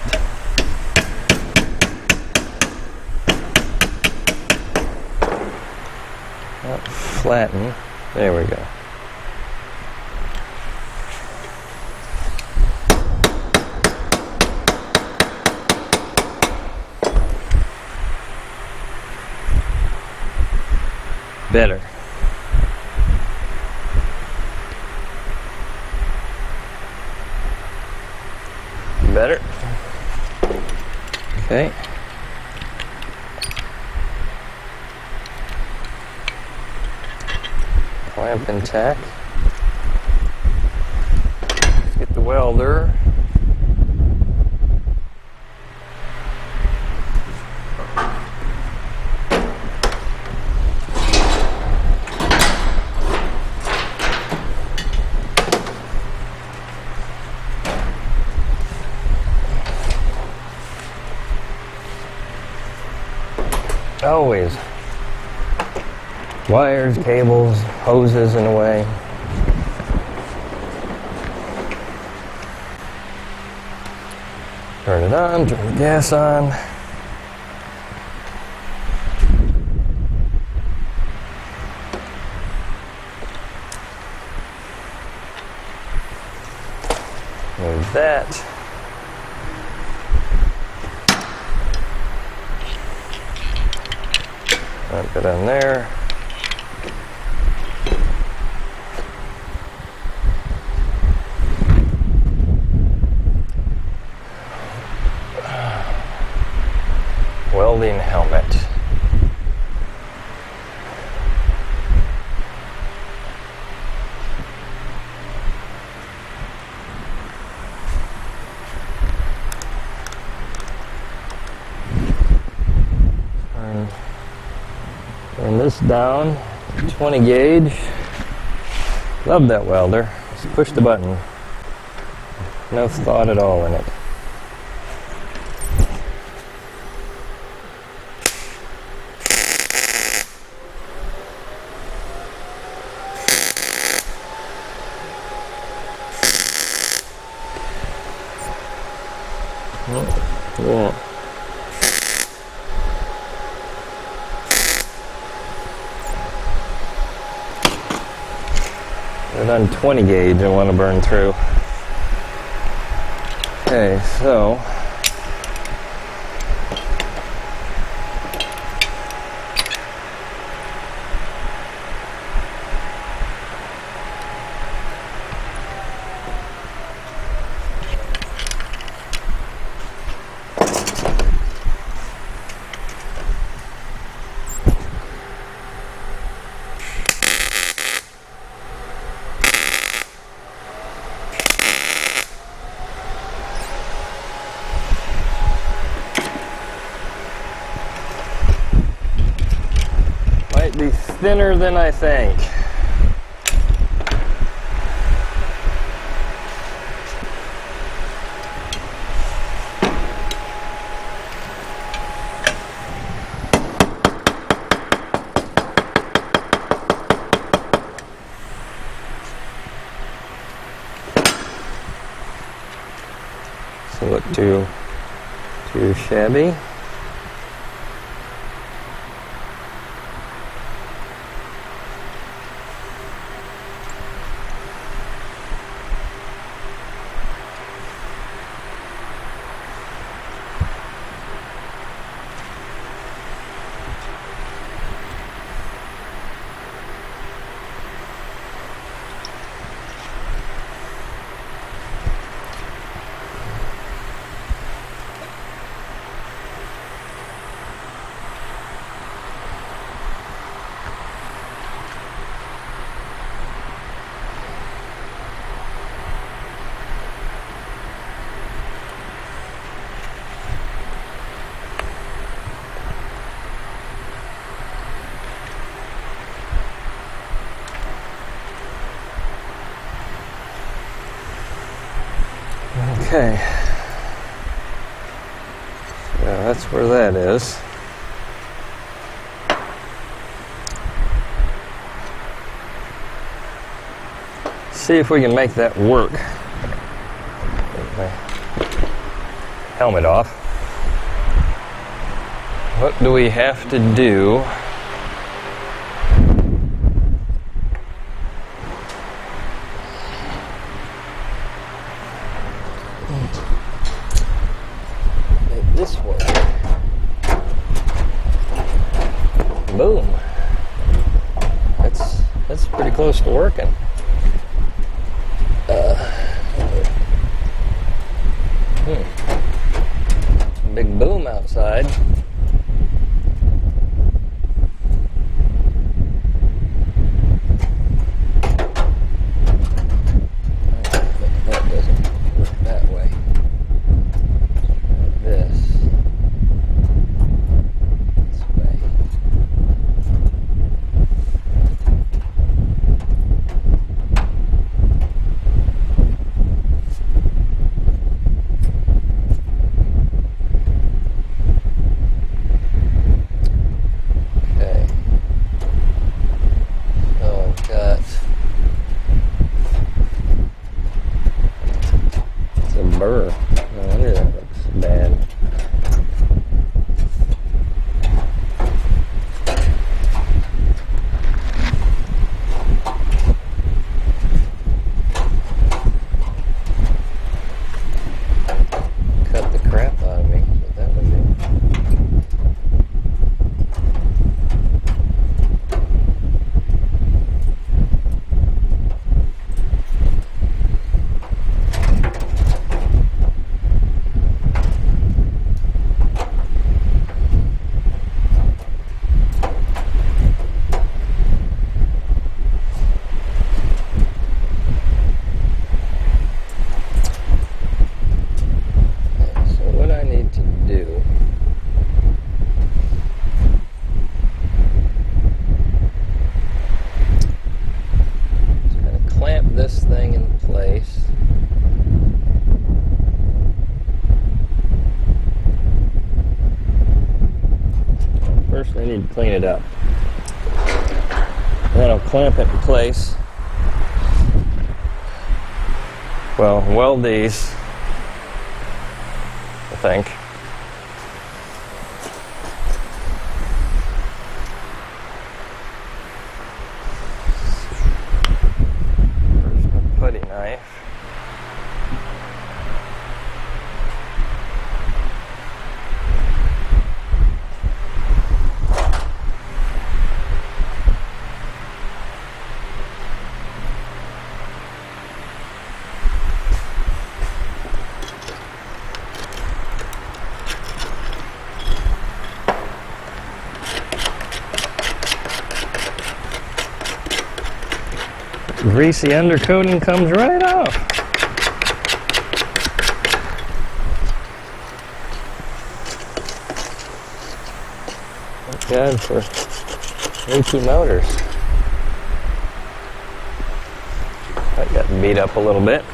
Not flatten. There we go. Better. Better. Okay. Clamp and tack. Let's get the welder. Always. Wires, cables, hoses in the way. Turn it on, turn the gas on. that. That bit on there. Welding helmet. Turn this down, 20 gauge. Love that welder. Just push the button. No thought at all in it. Yeah. And on 20 gauge I want to burn through. Okay, so might be thinner than I think. So look too shabby. Okay, so that's where that is. See if we can make that work. Take my helmet off. What do we have to do? Make this work. Boom. That's pretty close to working. Big boom outside. That doesn't work that way. This way. clean it up. And then I'll clamp it in place. Well, weld these, I think. Where's my putty knife? Greasy undercoating comes right off. Thank God for leaky motors. That got beat up a little bit.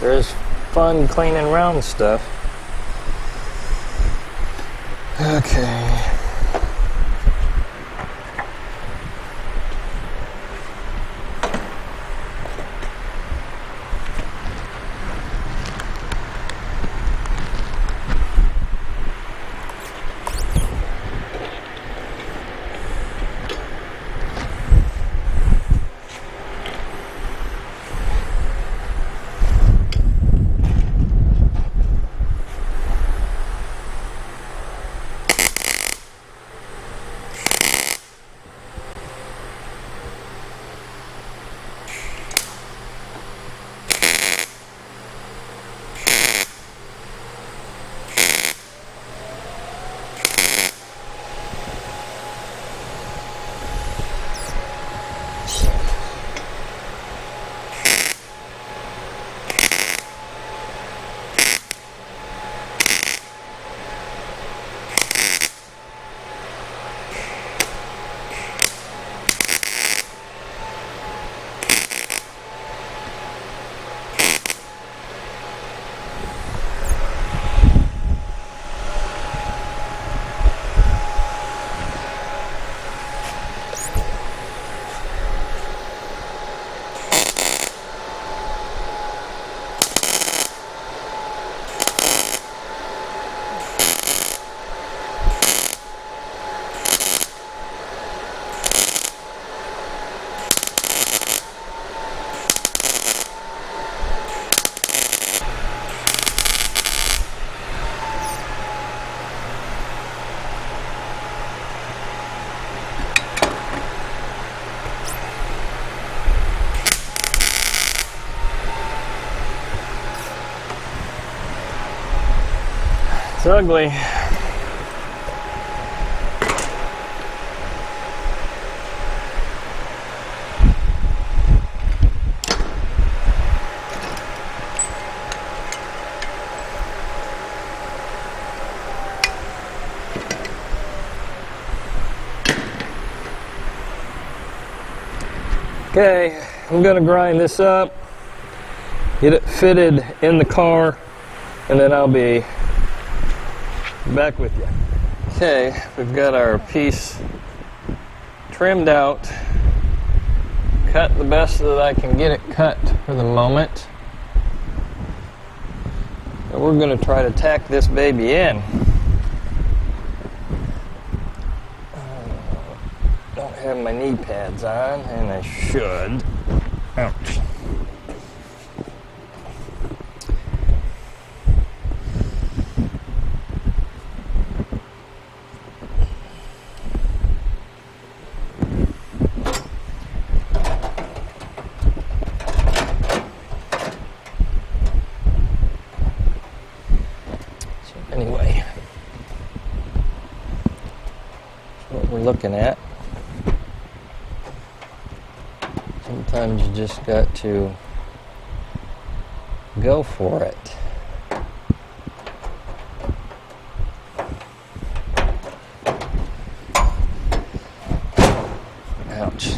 There's fun cleaning round stuff. Okay. It's ugly. Okay, I'm gonna grind this up, get it fitted in the car, and then I'll be back with you. Okay, we've got our piece trimmed out, cut the best that I can get it cut for the moment. And we're gonna try to tack this baby in. Don't have my knee pads on, and I should. Ouch. So anyway, that's what we're looking at. Sometimes you just got to go for it. Ouch.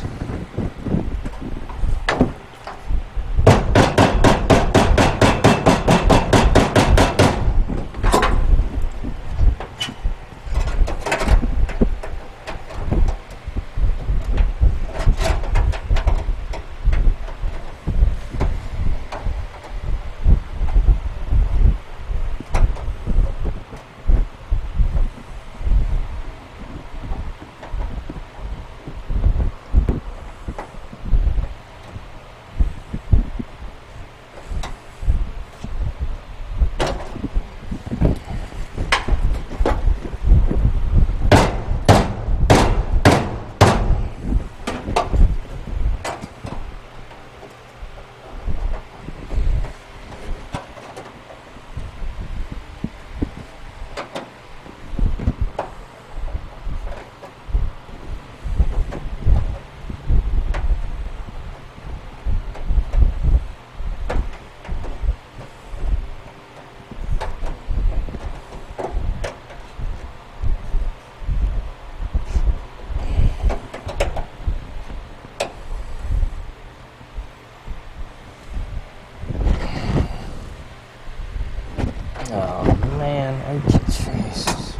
Oh man, Jesus.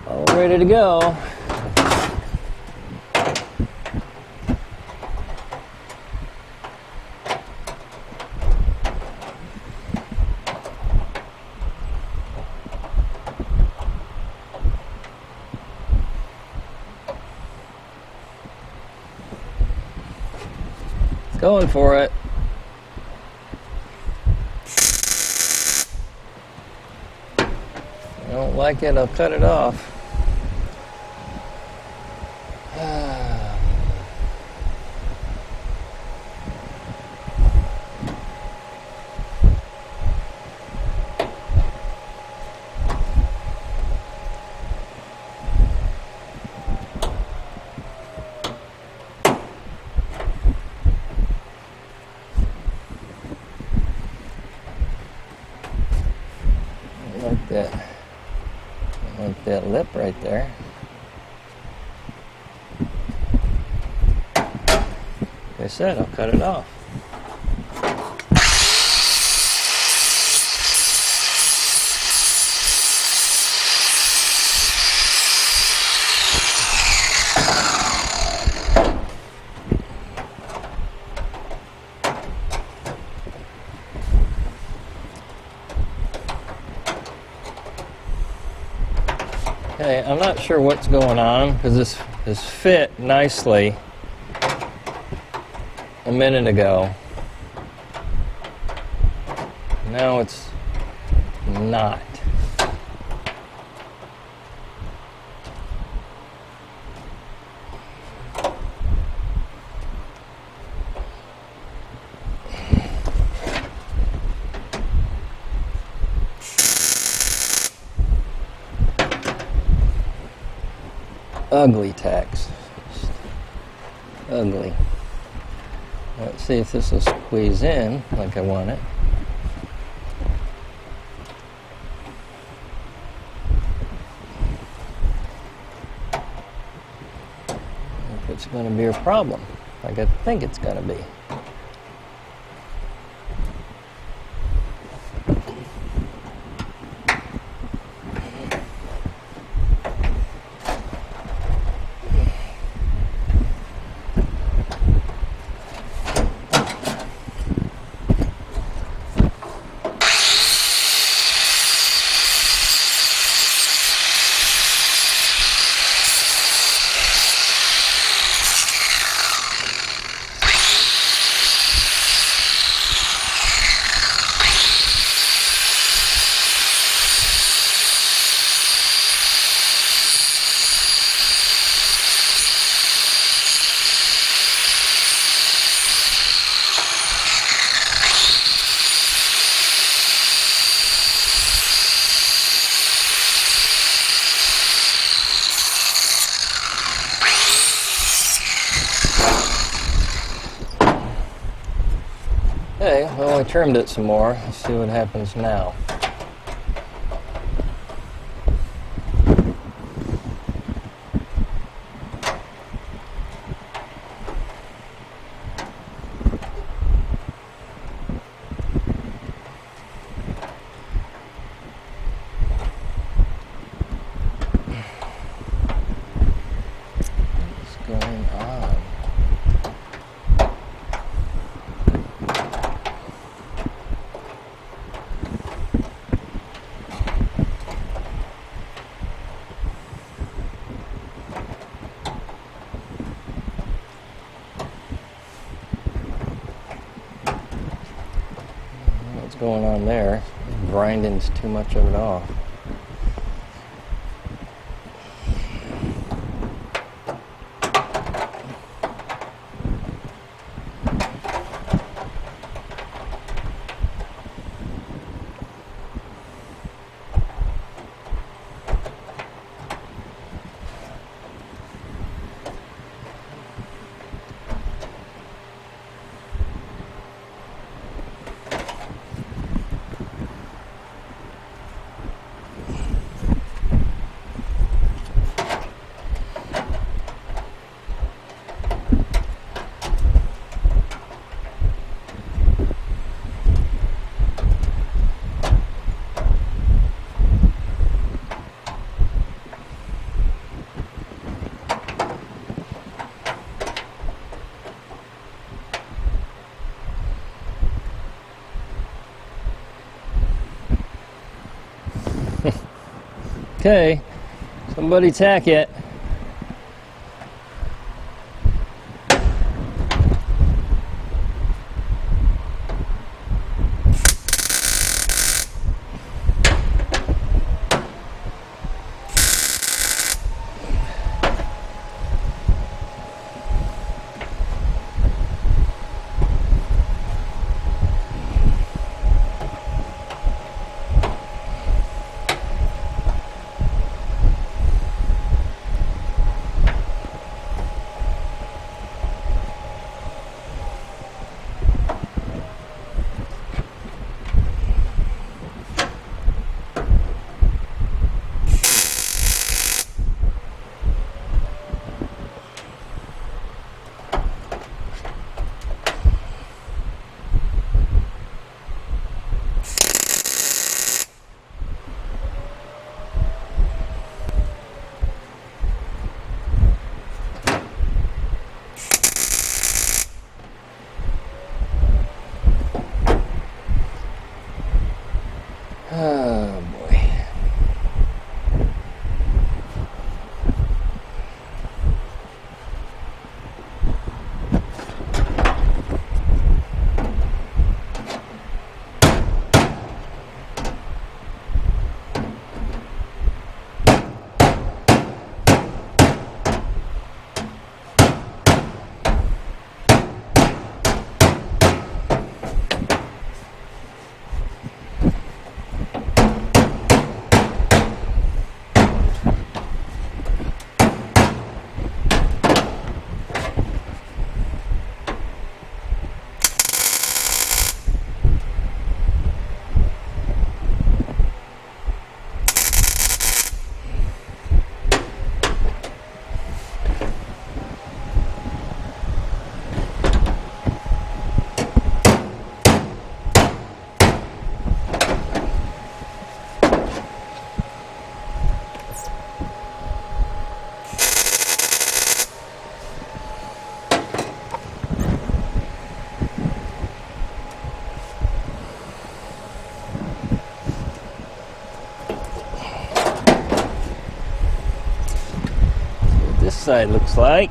All ready to go. Going for it. If I don't like it, I'll cut it off. Like that lip right there. Like I said, I'll cut it off. Okay, I'm not sure what's going on because this fit nicely a minute ago. Now it's not. ugly tacks. Just ugly. Let's see if this will squeeze in like I want it. If it's going to be a problem, like I think it's going to be. Okay, well, I trimmed it some more. Let's see what happens now. What's going on? What's going on there? Grinding's too much of it off. Okay, somebody tack it. side looks like.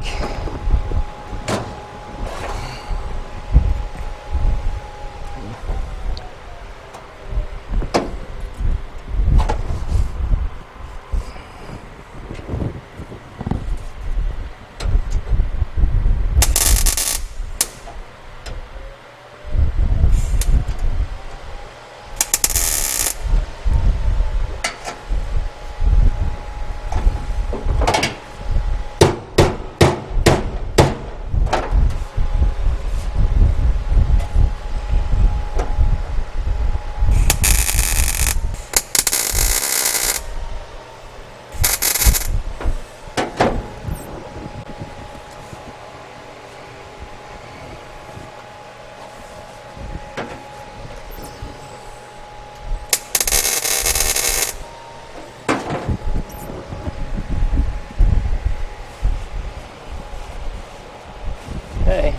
Okay,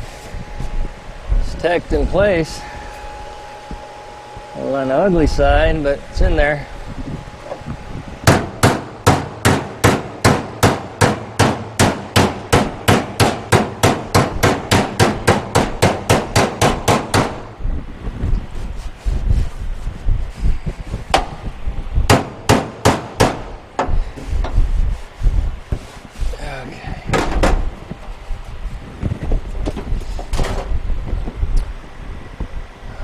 it's tacked in place. A little on the ugly side, but it's in there.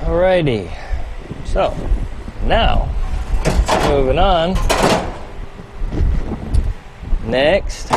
Alrighty, so now moving on. Next,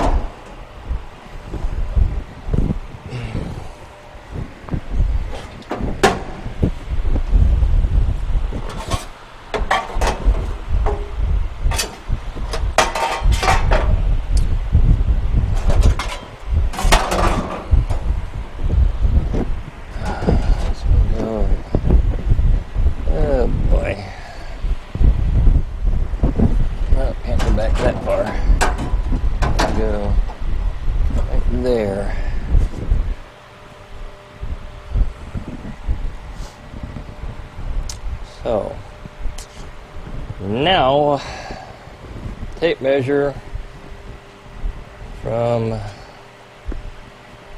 there. So now tape measure from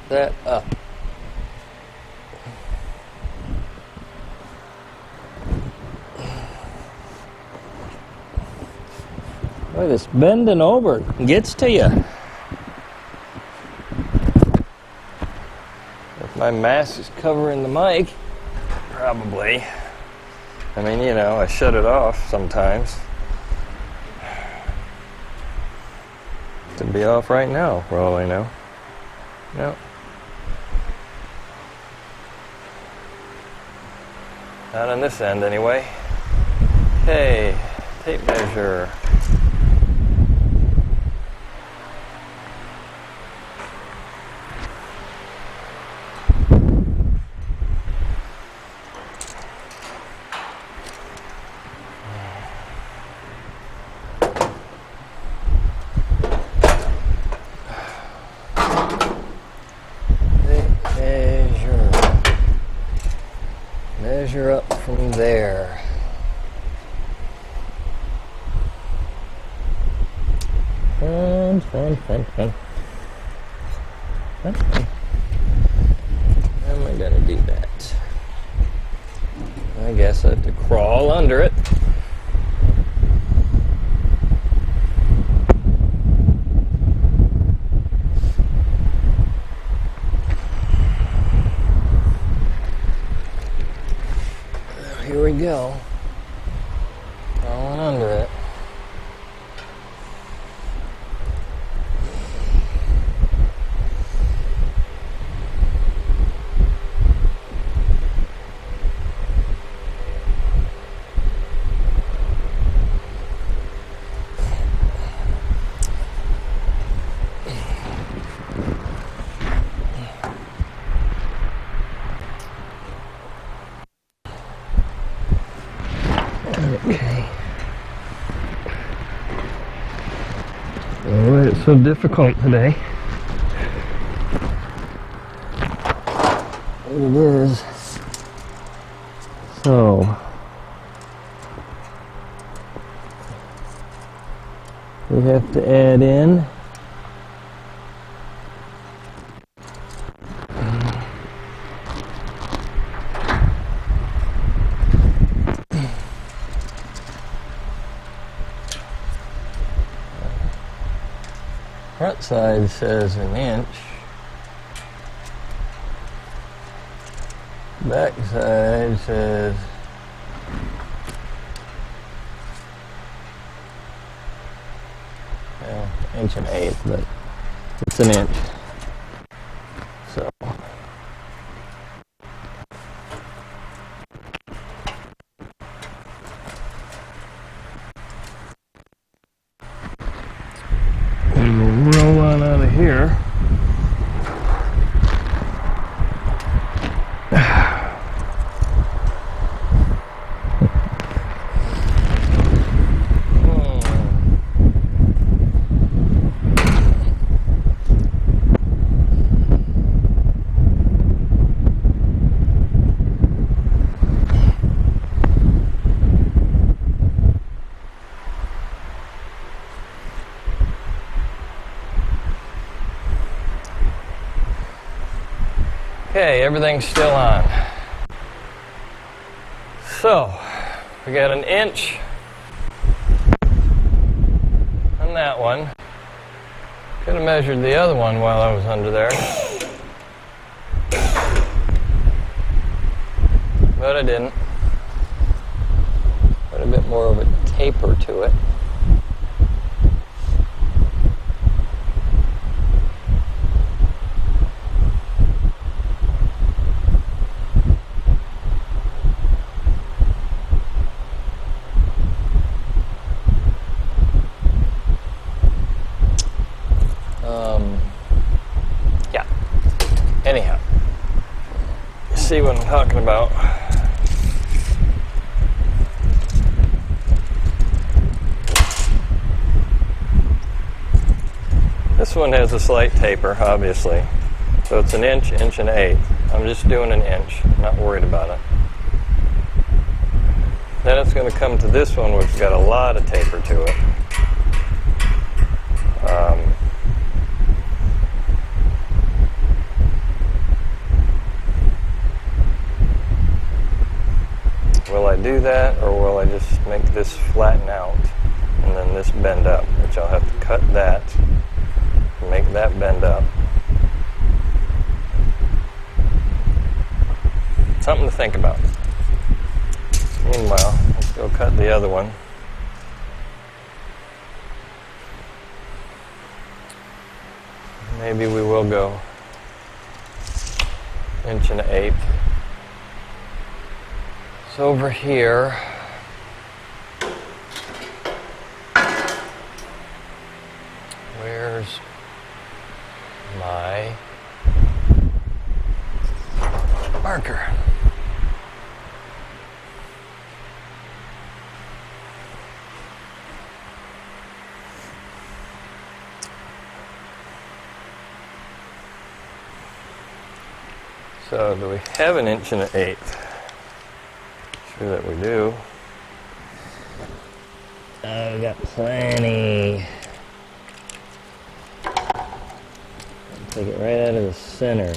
that up. Boy, this bending over gets to you. If my mask is covering the mic, probably. I mean, you know, I shut it off sometimes. Could be off right now, for all I know. No. Not on this end, anyway. Okay, tape measure. Measure up from there. Fun. How am I gonna do that? I guess I have to crawl under it. Here we go. Crawling under it. Okay. Why it's so difficult today? It is. So we have to add in Front side says 1 inch. Back side says 1.1 inches, but it's 1 inch. So we'll roll on out of here. Okay, everything's still on. So, we got 1 inch on that one. Could have measured the other one while I was under there, but I didn't. Put a bit more of a taper to it. Anyhow, you see what I'm talking about. This one has a slight taper, obviously. So it's 1 inch, 1.1 inches. I'm just doing 1 inch, not worried about it. Then it's going to come to this one, which has got a lot of taper to it. Will I do that, or will I just make this flatten out and then this bend up, which I'll have to cut that and make that bend up. Something to think about. Meanwhile, let's go cut the other one. Maybe we will go 1.1 inches. So over here, where's my marker? So do we have 1.1 inches? Sure that we do. Oh, we got plenty. Take it right out of the center.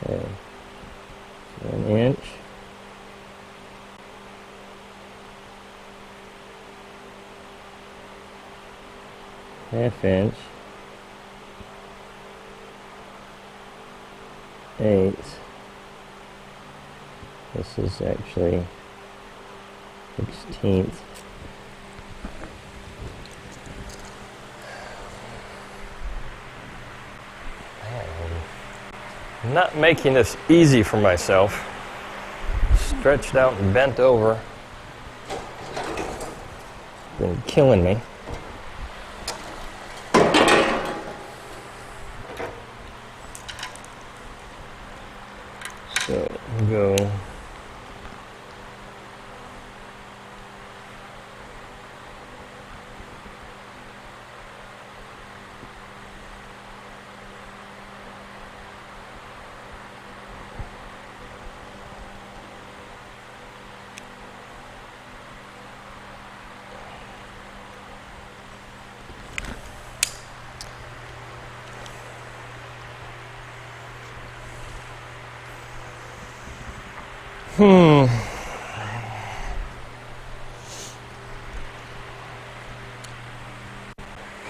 Okay. An inch. Half inch. 1/8. This is actually 1/16. I'm not making this easy for myself. Stretched out and bent over. Been killing me. So we'll go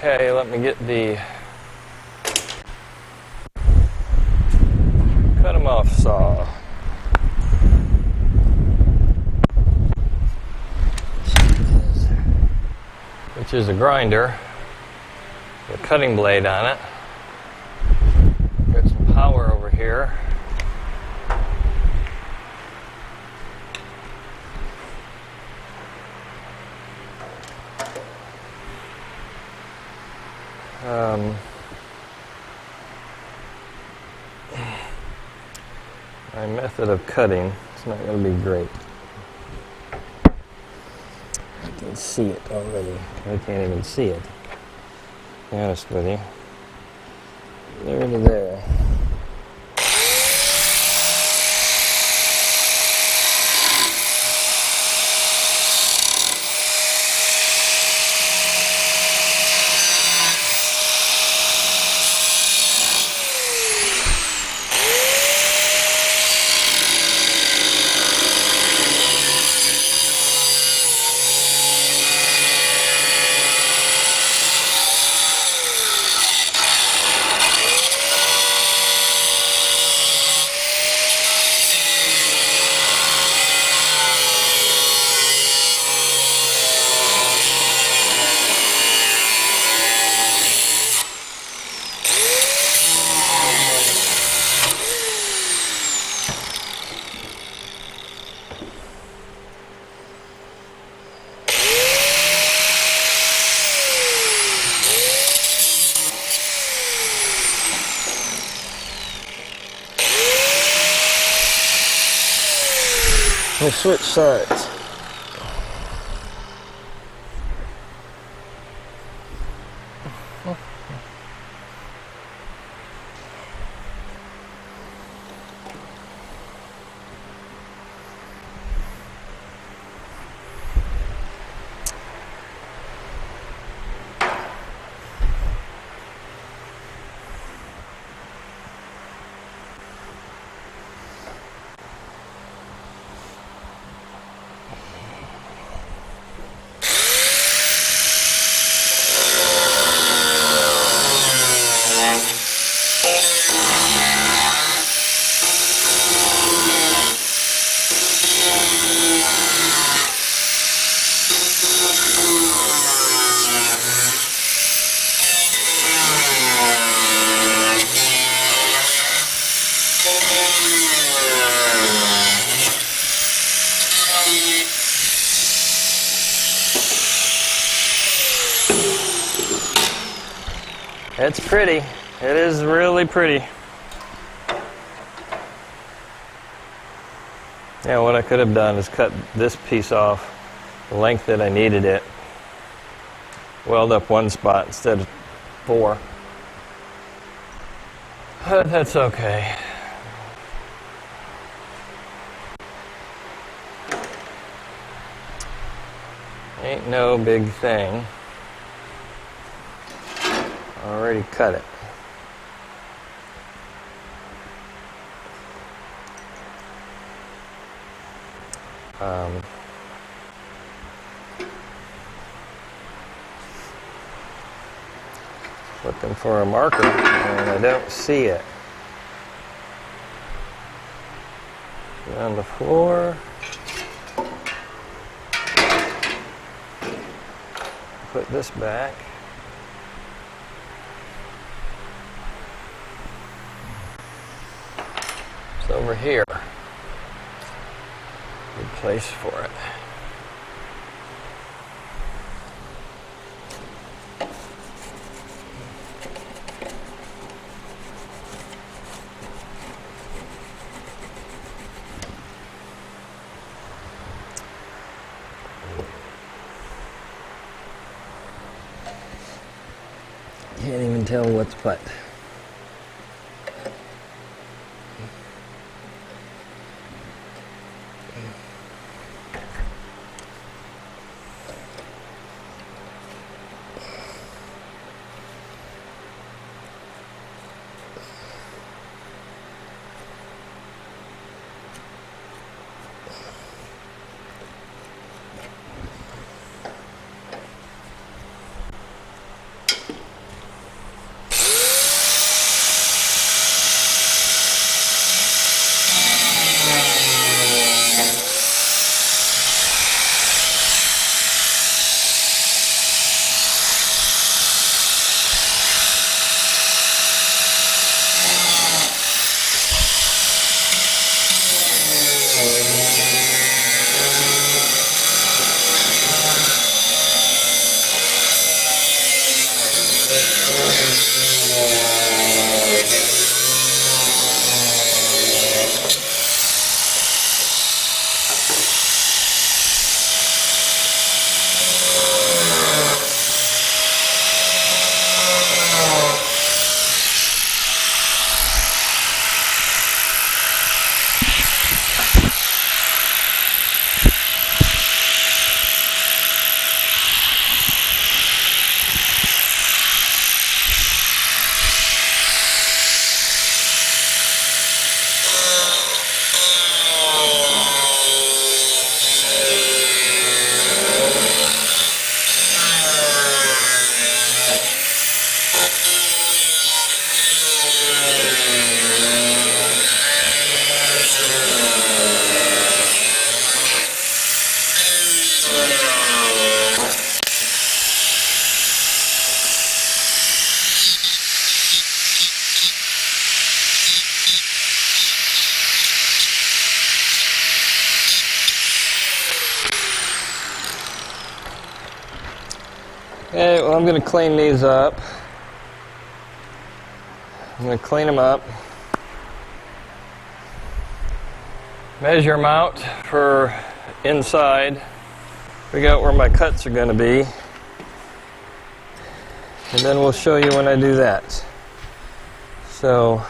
Okay, let me get the cut 'em off saw. Which is a grinder with a cutting blade on it. Got some power over here. My method of cutting, it's not going to be great. I can see it already. I can't even see it, to be honest with you. There to there. We'll switch sides. It's pretty. It is really pretty. Yeah, what I could have done is cut this piece off the length that I needed it. Weld up one spot instead of 4. But that's okay. Ain't no big thing. Already cut it. Looking for a marker and I don't see it. On the floor. Put this back. It's over here. Good place for it. Can't even tell what's what. Okay, well, I'm going to clean these up. I'm going to clean them up. Measure them out for inside. Figure out where my cuts are going to be. And then we'll show you when I do that. So,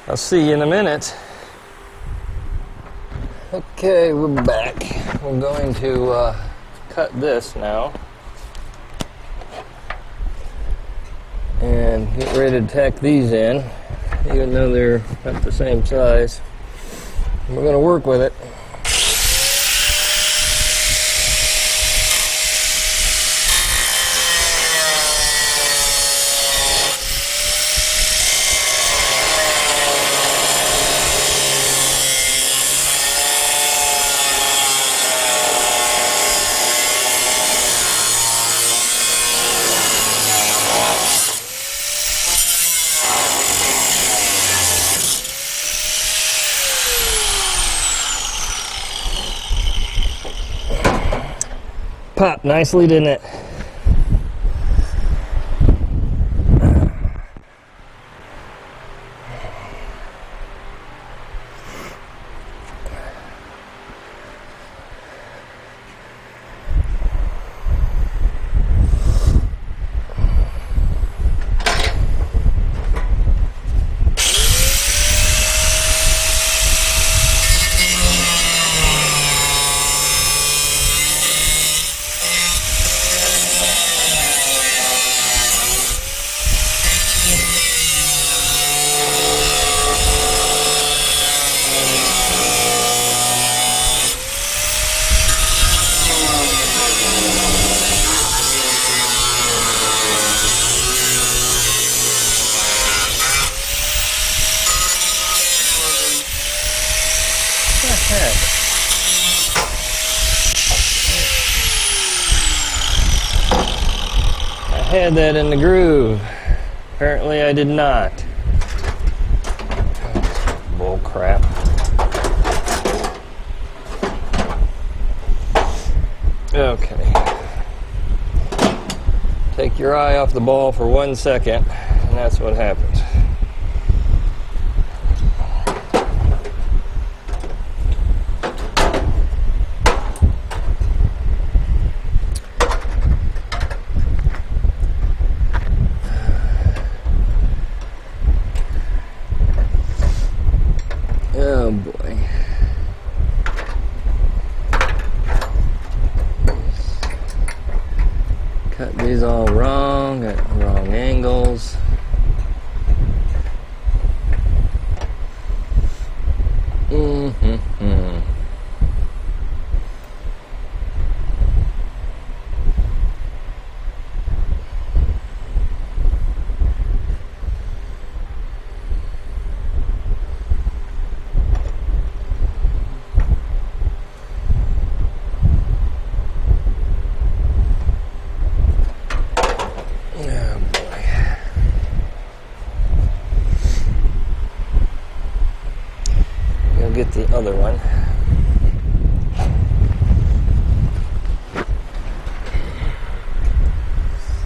I'll see you in a minute. Okay, we're back. We're going to cut this now. And get ready to tack these in, even though they're not the same size. We're going to work with it. Popped nicely, didn't it? heck? I had that in the groove. Apparently I did not. Bull crap. Okay. Take your eye off the ball for 1 second, and that's what happens. Oh boy. Cut these all wrong, at wrong angles. Get the other one.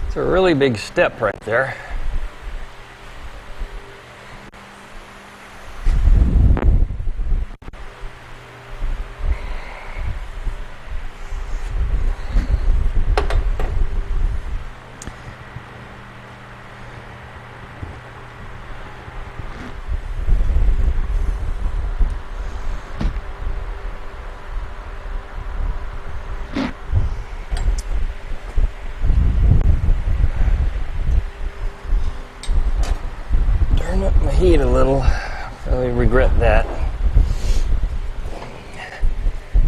It's a really big step right there. Up my heat a little. Really regret that.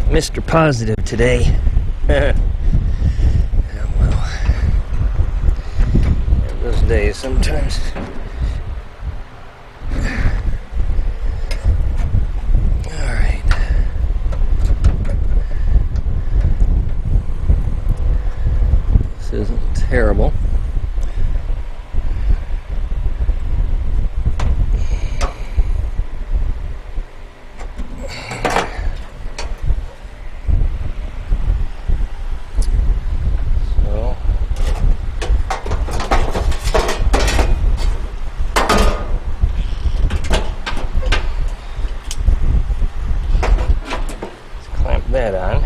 Mr. Positive today. Oh, well. Those days sometimes. Alright. This isn't terrible. That on.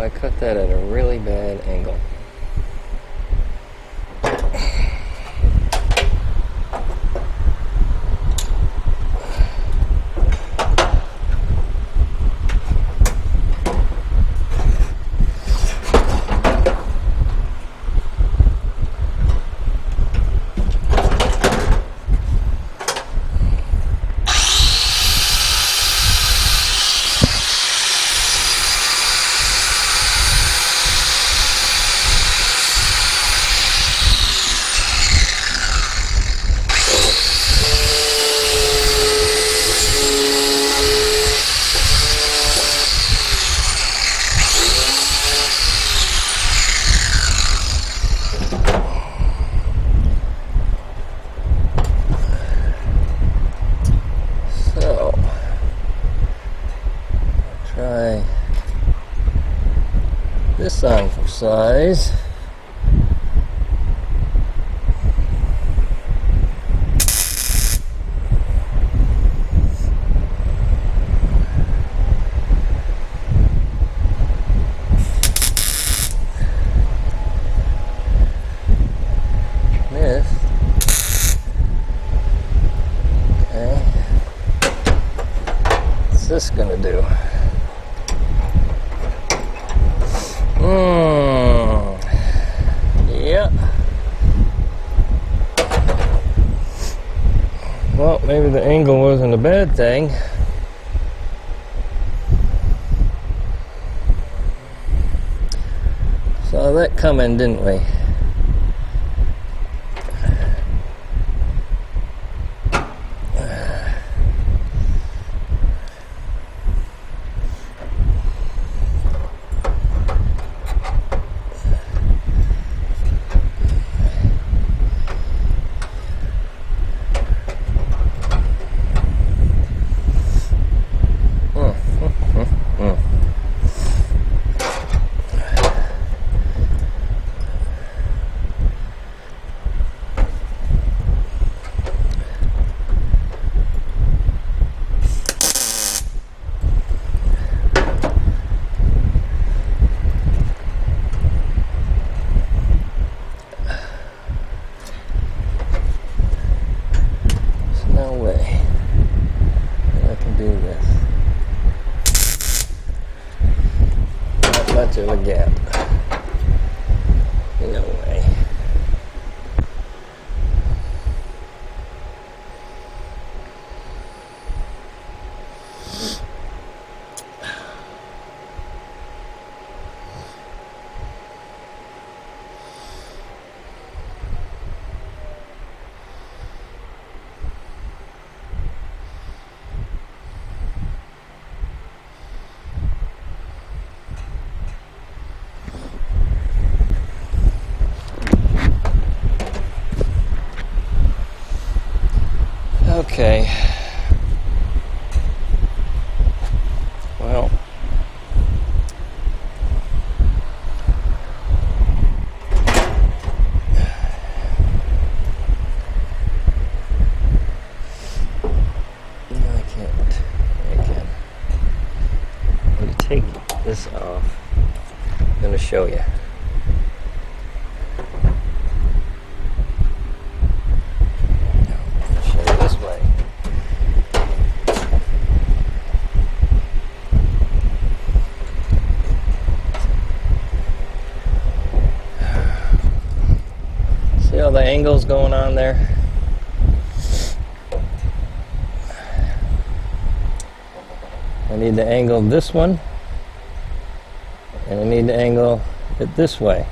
I cut that at a really bad angle. Try this on for size. this gonna do? Yeah. Well, maybe the angle wasn't a bad thing. Saw that coming, didn't we? No way I can do this. Not much of a gap. No way. Okay. Well, no, I can't. I can. I'm going to take this off. I'm going to show you. See all the angles going on there? I need to angle this one, and I need to angle it this way.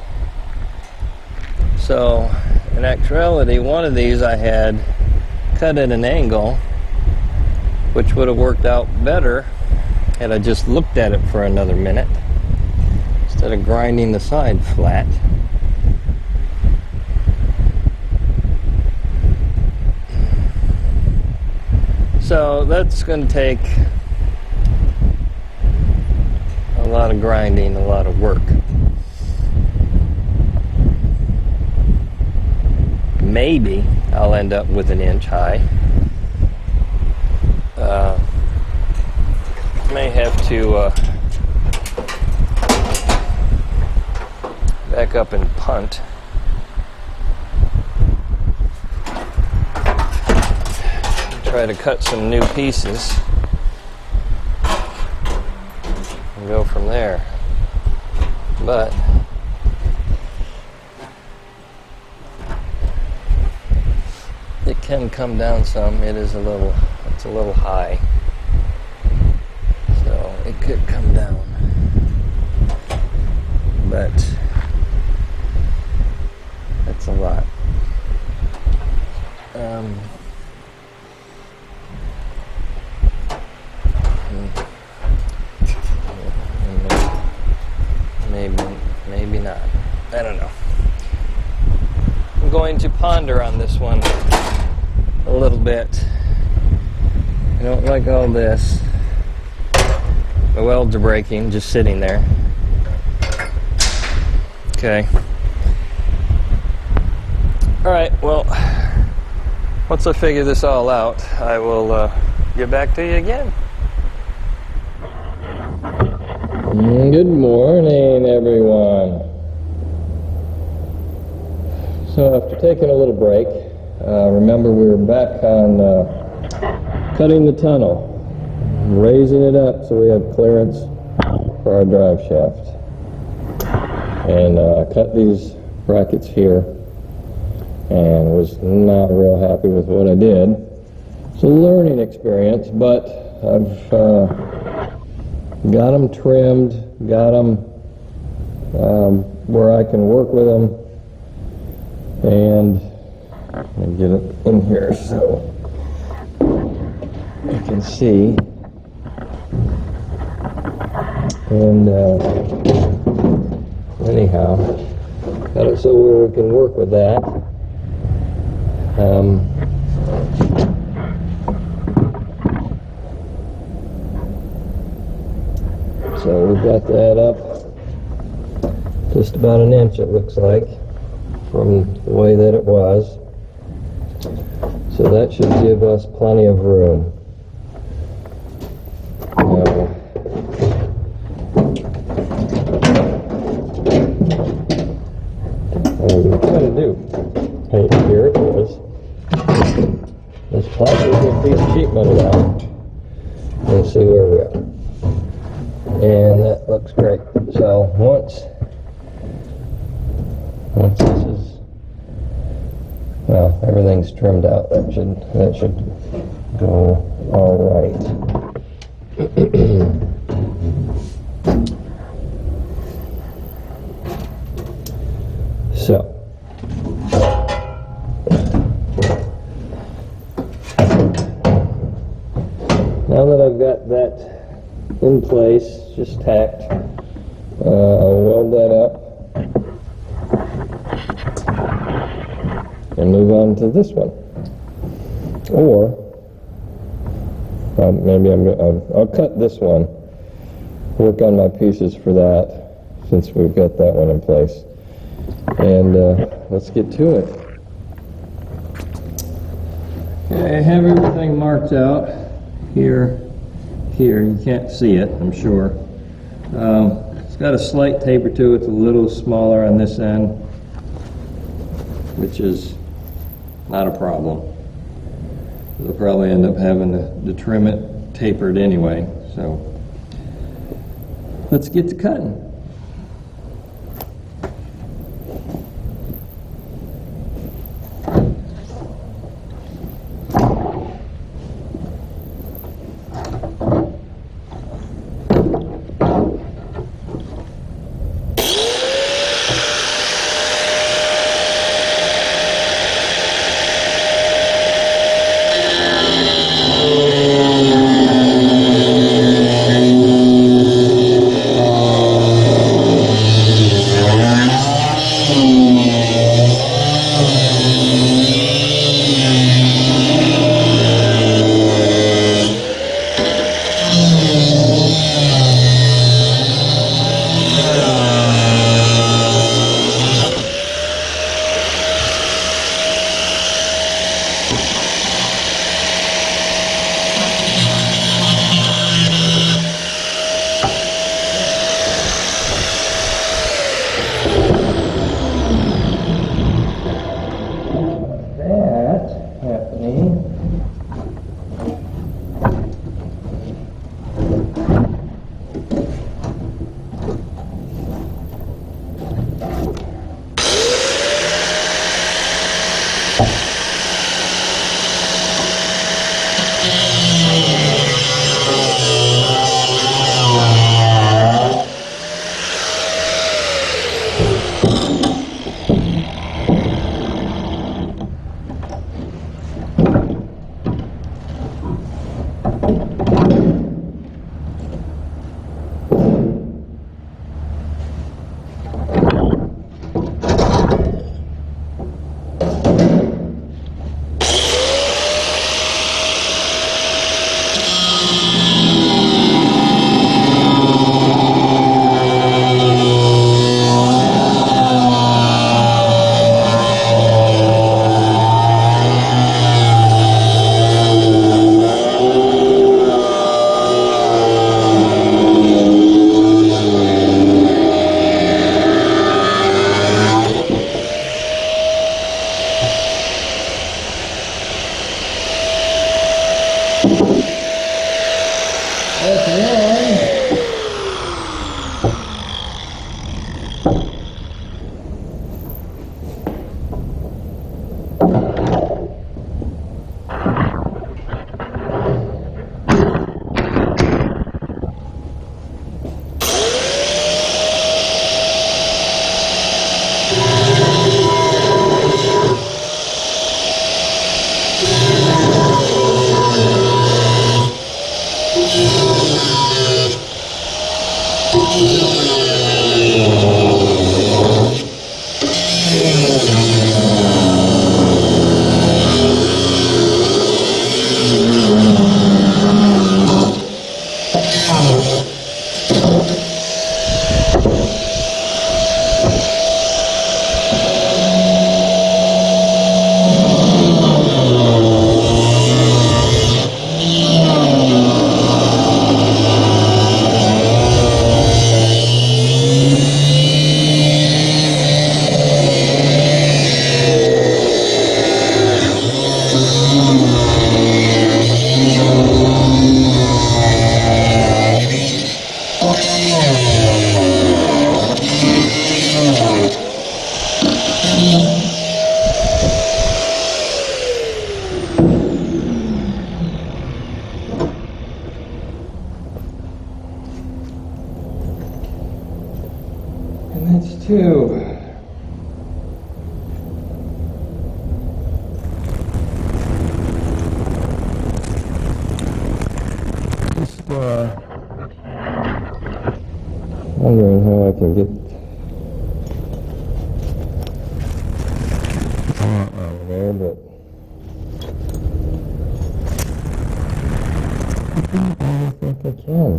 So, in actuality, one of these I had cut at an angle, which would have worked out better had I just looked at it for another minute, instead of grinding the side flat. So that's going to take a lot of grinding, a lot of work. Maybe I'll end up with an inch high. May have to back up and punt. Try to cut some new pieces and go from there. But it can come down some. It's a little high. So it could come down. But that's a lot. Maybe not. I don't know. I'm going to ponder on this one a little bit. I don't like all this. My welds are breaking, just sitting there. Okay. Alright, well, once I figure this all out, I will get back to you again. Good morning, everyone. So after taking a little break, remember we were back on cutting the tunnel. raising it up so we have clearance for our drive shaft. And I cut these brackets here and was not real happy with what I did. It's a learning experience, but I've got them trimmed, got them where I can work with them, and let me get it in here so you can see. And anyhow, got it so where we can work with that. So we've got that up just about an inch, it looks like, from the way that it was. So that should give us plenty of room. Now, what we're trying to do, paint here it is. Let's pop this piece of sheet metal out and see where we are. And that looks great. So once this is, well, everything's trimmed out, that should go all right. So now that I've got that in place, just tacked, I'll weld that up and move on to this one. Or maybe I'll cut this one, work on my pieces for that since we've got that one in place, and let's get to it. Okay, I have everything marked out here. You can't see it, I'm sure. It's got a slight taper to it. It's a little smaller on this end, which is not a problem. We'll probably end up having to trim it tapered anyway. So let's get to cutting. Phew. Just wondering how I can get out of there, but I don't think I can.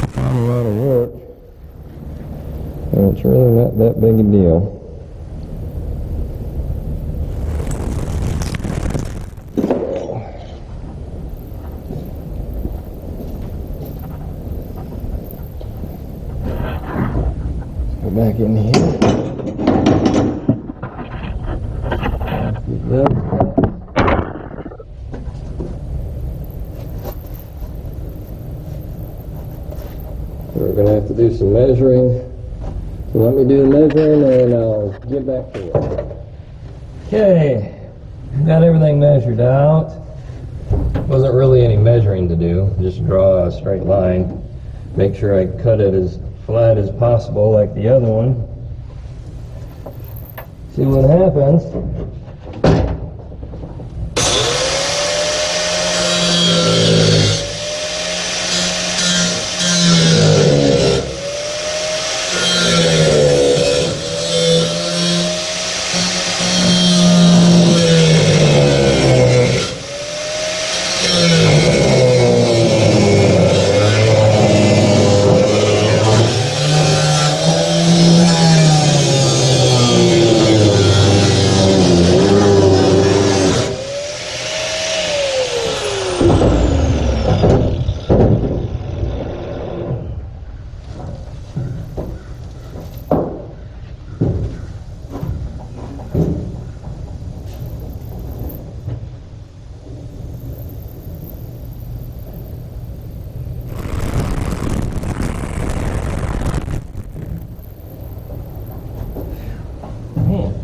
It's not a lot of work, and it's really not that big a deal. Go back in here. We're going to have to do some measuring. So let me do the measuring and I'll get back to you. Okay, got everything measured out. Wasn't really any measuring to do, just draw a straight line. Make sure I cut it as flat as possible like the other one. See what happens.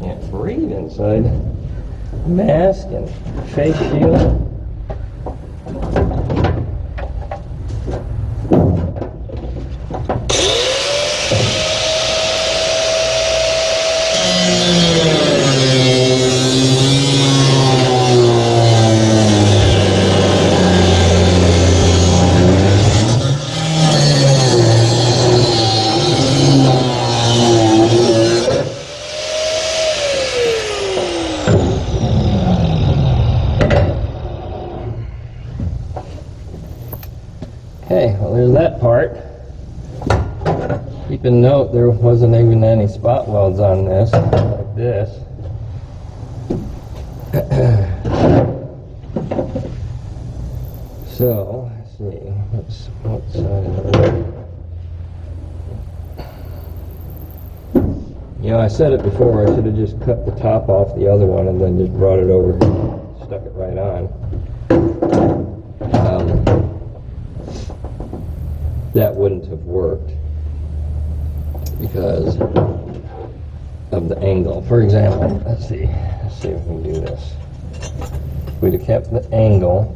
Can't breathe inside. Mask and face shield. Okay, well there's that part. Keep in note there wasn't even any spot welds on this, like this. So, let's see, what side of it? You know, I said it before, I should have just cut the top off the other one and then just brought it over, stuck it right on. That wouldn't have worked because of the angle. For example, let's see if we can do this. If we'd have kept the angle,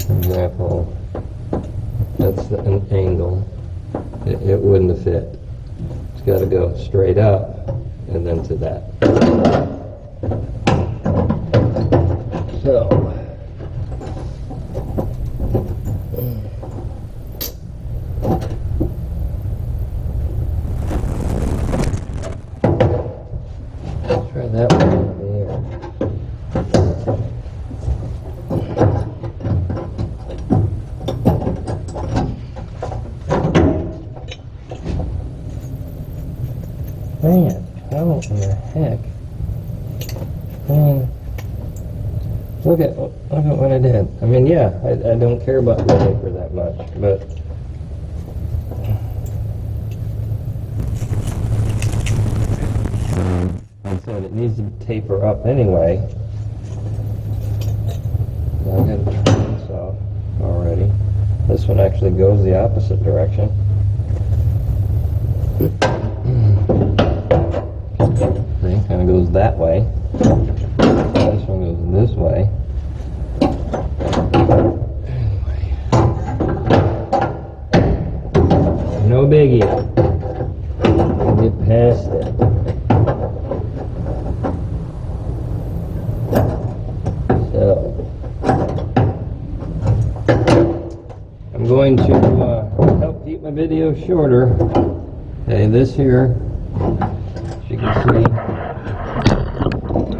for example, that's an angle. It wouldn't have fit. It's got to go straight up and then to that. So, let's try that one over there. Man, how in the heck? Man, look at what I did. I mean, yeah, I don't care about the taper that much, but I said it needs to taper up anyway. I got to turn this off already. This one actually goes the opposite direction. See, kind of goes that way. This one goes this way. No biggie. Get past it. So I'm going to help keep my video shorter. Okay, this here, as you can see,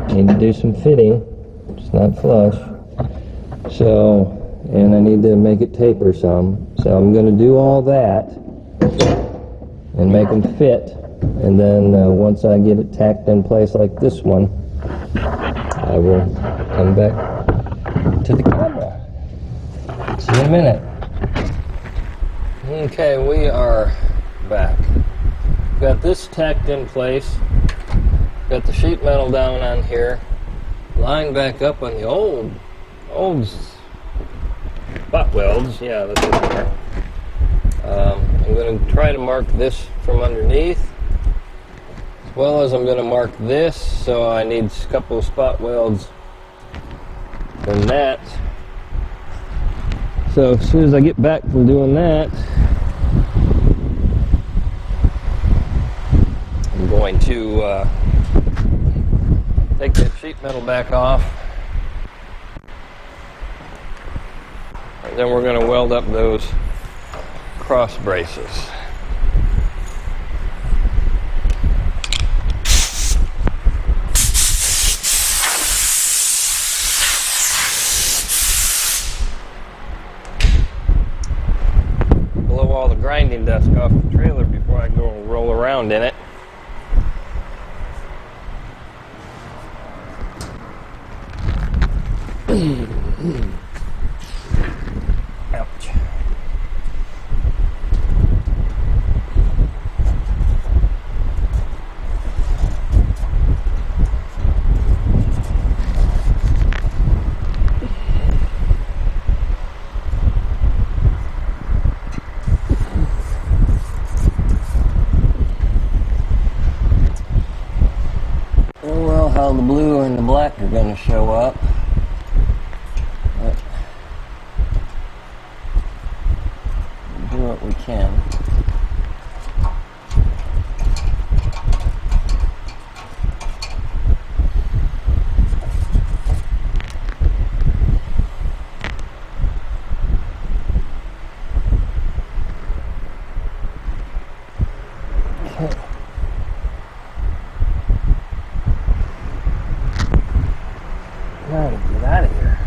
I need to do some fitting. It's not flush. So, and I need to make it taper some. So I'm going to do all that and make them fit, and then once I get it tacked in place like this one, I will come back to the camera. See you in a minute. Okay, we are back. Got this tacked in place, got the sheet metal down on here, lined back up on the old butt welds. Yeah, this is there. I'm going to try to mark this from underneath, as well as I'm going to mark this, so I need a couple of spot welds from that. So as soon as I get back from doing that, I'm going to take that sheet metal back off, and then we're going to weld up those cross braces. Blow all the grinding dust off the trailer before I go and roll around in it. Ouch. Oh well, how the blue and the black are going to show up. But we'll do what we can. Okay. Gotta get out of here.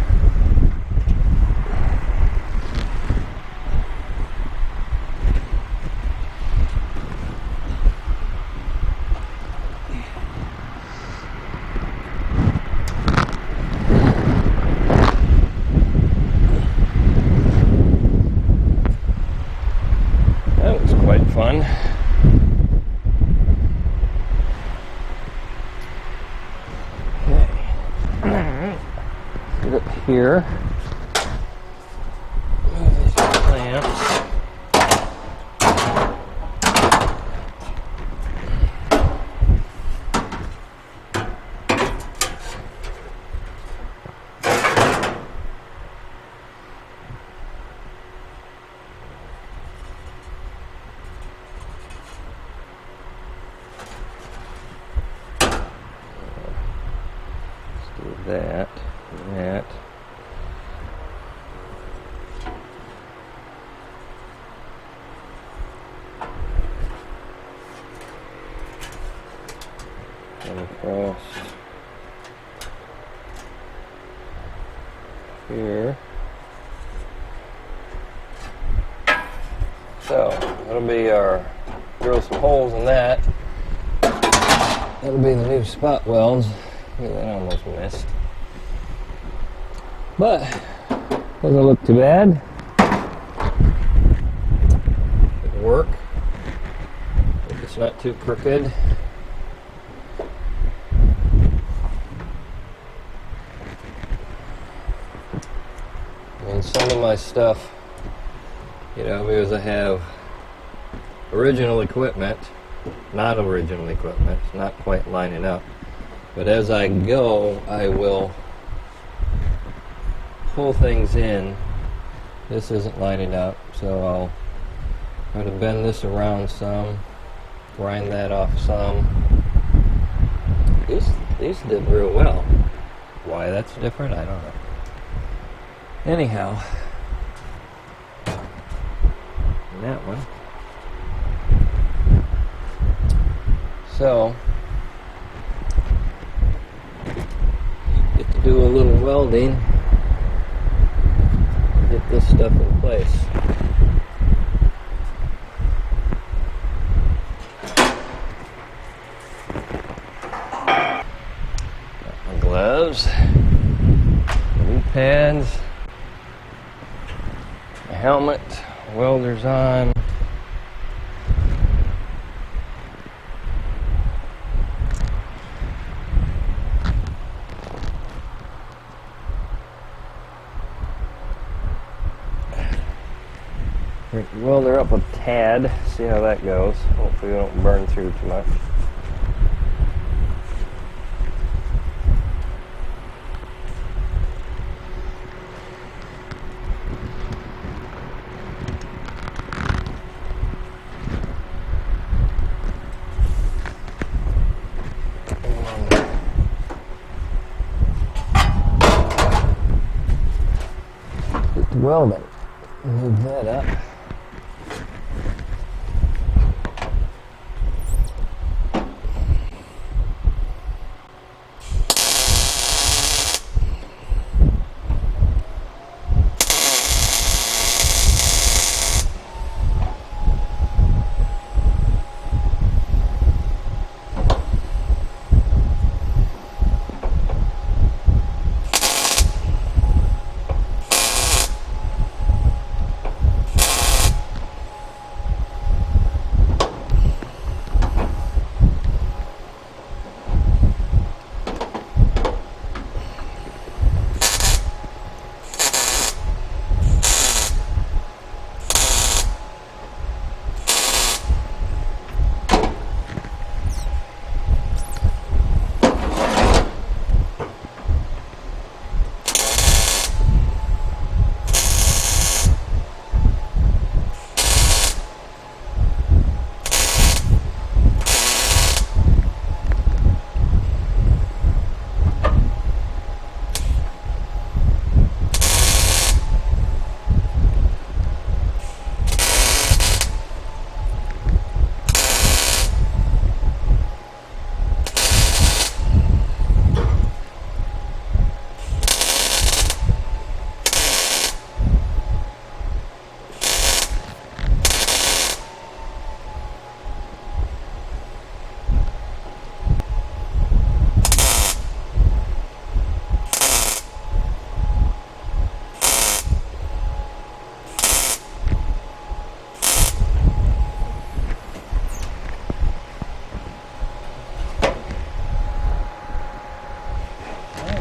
That was quite fun. Get up here. Move these clamps. That, that. And across here. So, that'll be our, drill some holes in that. That'll be the new spot welds. That almost missed. But doesn't look too bad. It'll work. If it's not too crooked. And some of my stuff, you know, because I have original equipment, not original equipment, it's not quite lining up. But as I go, I will pull things in. This isn't lining up, so I'll try to bend this around some, grind that off some. These did real well. Why that's different, I don't know. Anyhow, that one. So, get to do a little welding, get this stuff in place. Got my gloves, knee pads, my helmet, welder's on. Welder up a tad, see how that goes. Hopefully we don't burn through too much. Get the welding. Move that up.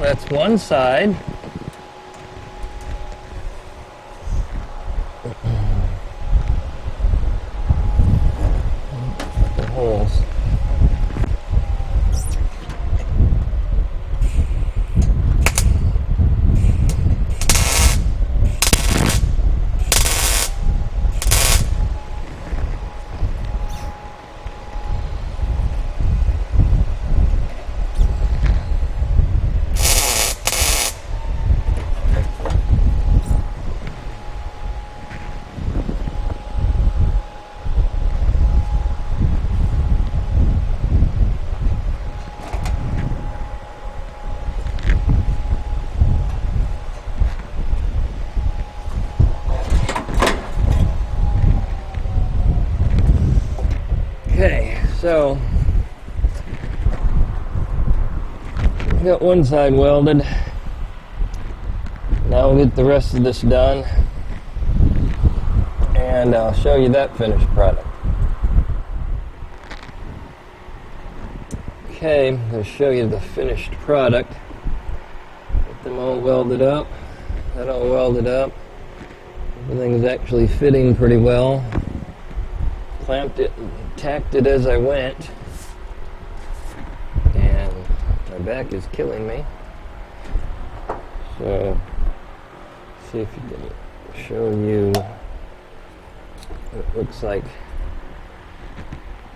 That's one side. The holes. Okay, so got one side welded. Now we'll get the rest of this done, and I'll show you that finished product. Okay, I'm going to show you the finished product. Get them all welded up. That all welded up. Everything's actually fitting pretty well. Clamped it and tacked it as I went. And I back is killing me. So, see if you can show you what it looks like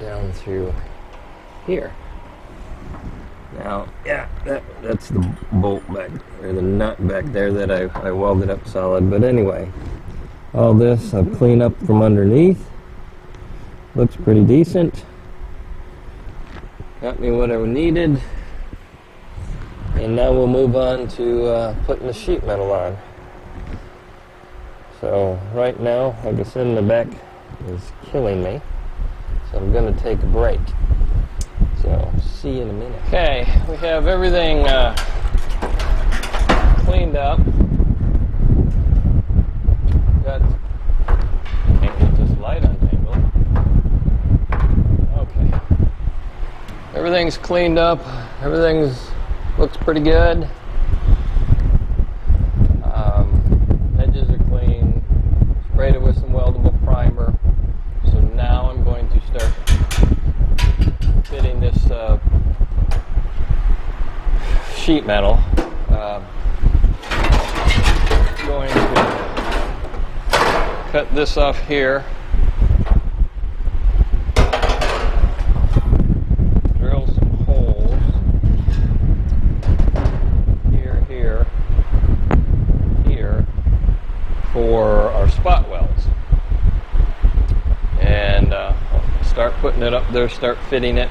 down through here. Now, yeah, that's the bolt back, or the nut back there that I welded up solid. But anyway, all this I've cleaned up from underneath. Looks pretty decent. Got me what I needed. And now we'll move on to putting the sheet metal on. So right now, like I said, in the back is killing me. So I'm going to take a break. So see you in a minute. Okay, we have everything cleaned up. Got, can't get this light untangled. Okay. Everything's cleaned up. Looks pretty good. Edges are clean. Sprayed it with some weldable primer. So now I'm going to start fitting this sheet metal. Going to cut this off here. Drill some holes here for our spot welds. And start putting it up there, start fitting it,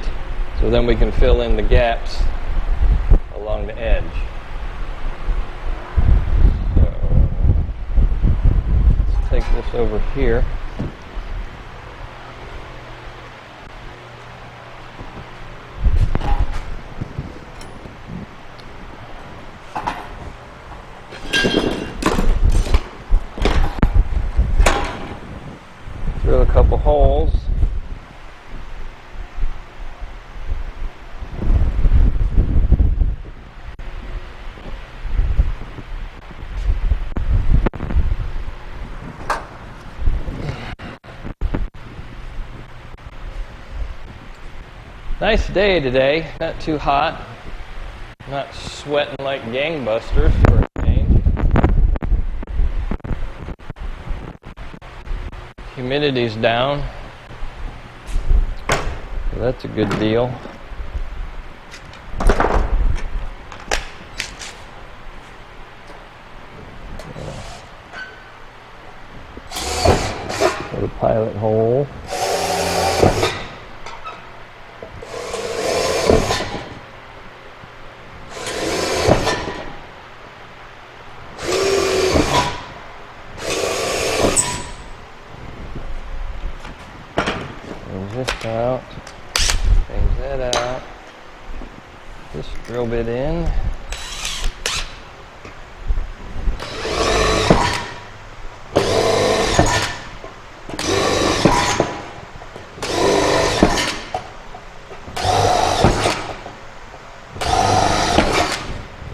so then we can fill in the gaps along the edge. So let's take this over here. Drill a couple holes. Nice day today, not too hot, not sweating like gangbusters for a change. Humidity's down, so that's a good deal. Little pilot hole. This out, change that out, this drill bit in,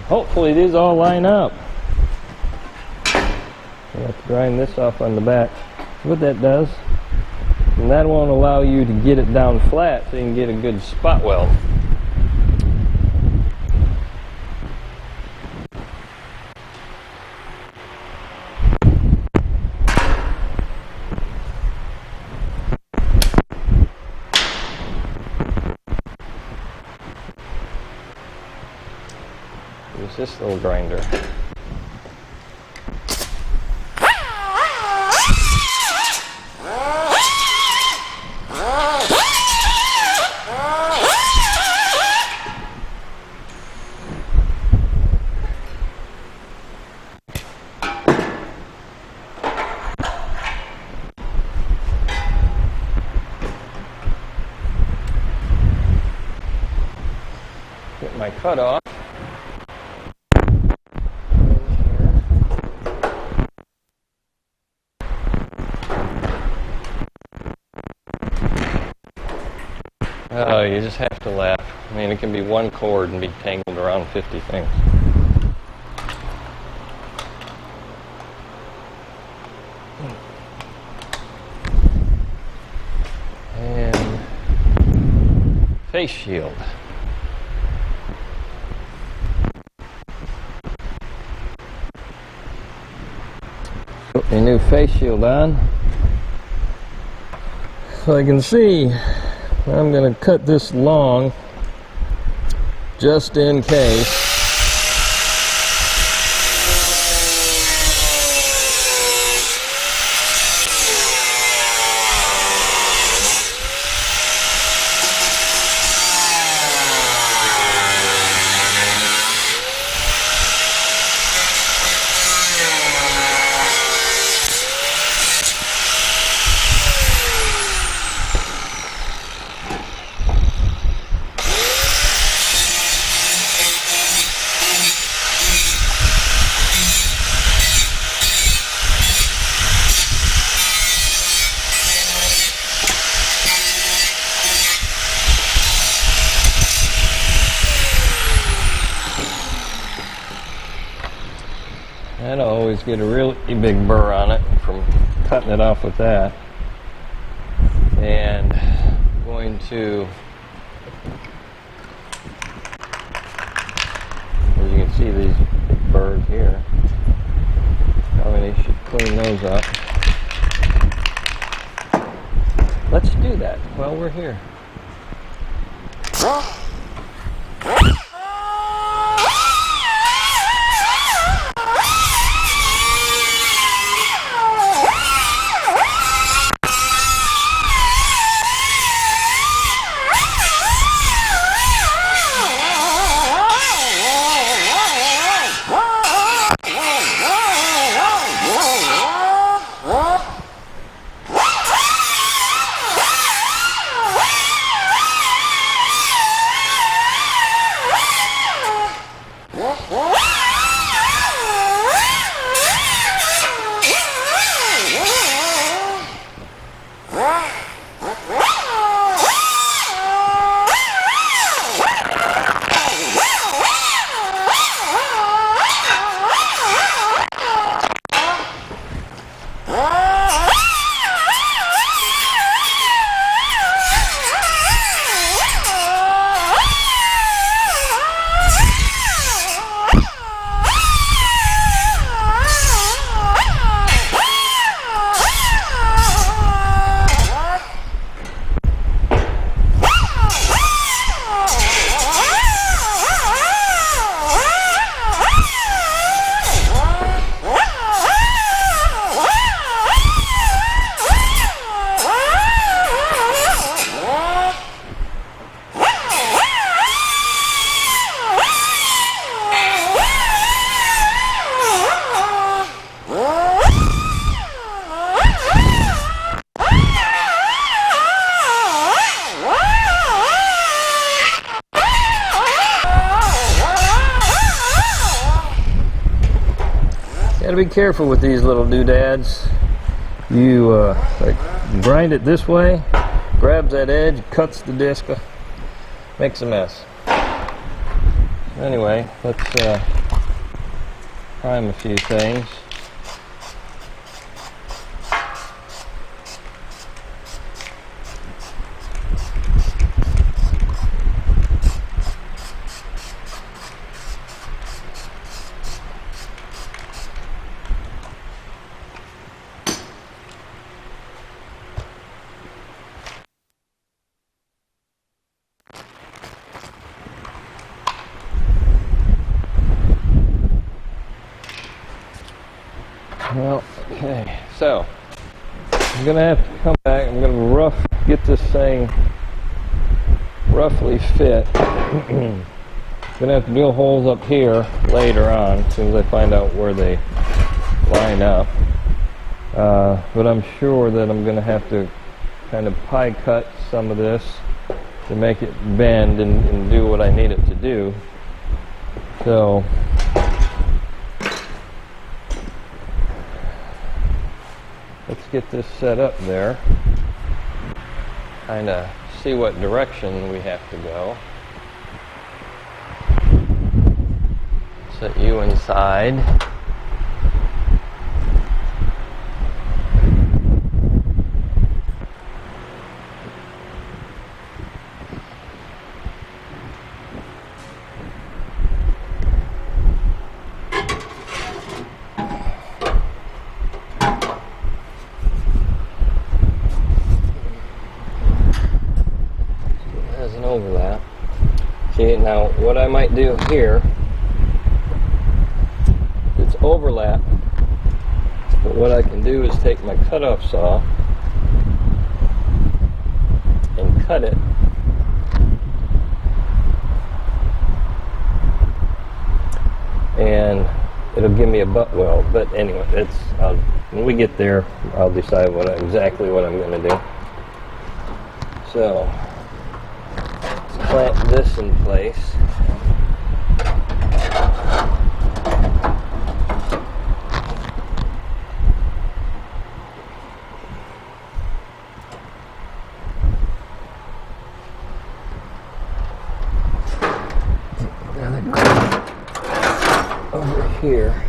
hopefully these all line up. I'll have to grind this off on the back. See what that does? And that won't allow you to get it down flat so you can get a good spot weld. Use this little grinder. Get my cut off. Oh, you just have to laugh. I mean, it can be one cord and be tangled around 50 things. And face shield. my new face shield on. So I can see I'm going to cut this long just in case. I'd always get a really big burr on it from cutting it off with that. And I'm going to, as you can see, these big burrs here. Probably should clean those up. Let's do that while we're here. Gotta be careful with these little doodads. You like grind it this way, grabs that edge, cuts the disc, makes a mess. Anyway, let's prime a few things. Well, okay, so I'm gonna have to come back. I'm gonna get this thing roughly fit. I'm gonna have to drill holes up here later on, as soon as I find out where they line up. But I'm sure that I'm gonna have to kind of pie cut some of this to make it bend and do what I need it to do. So let's get this set up there. Kind of see what direction we have to go. Set you inside. Okay, now what I might do here, it's overlap, but what I can do is take my cutoff saw and cut it and it'll give me a butt weld. But anyway, when we get there, I'll decide exactly what I'm going to do. So let's clamp this in place. Over here.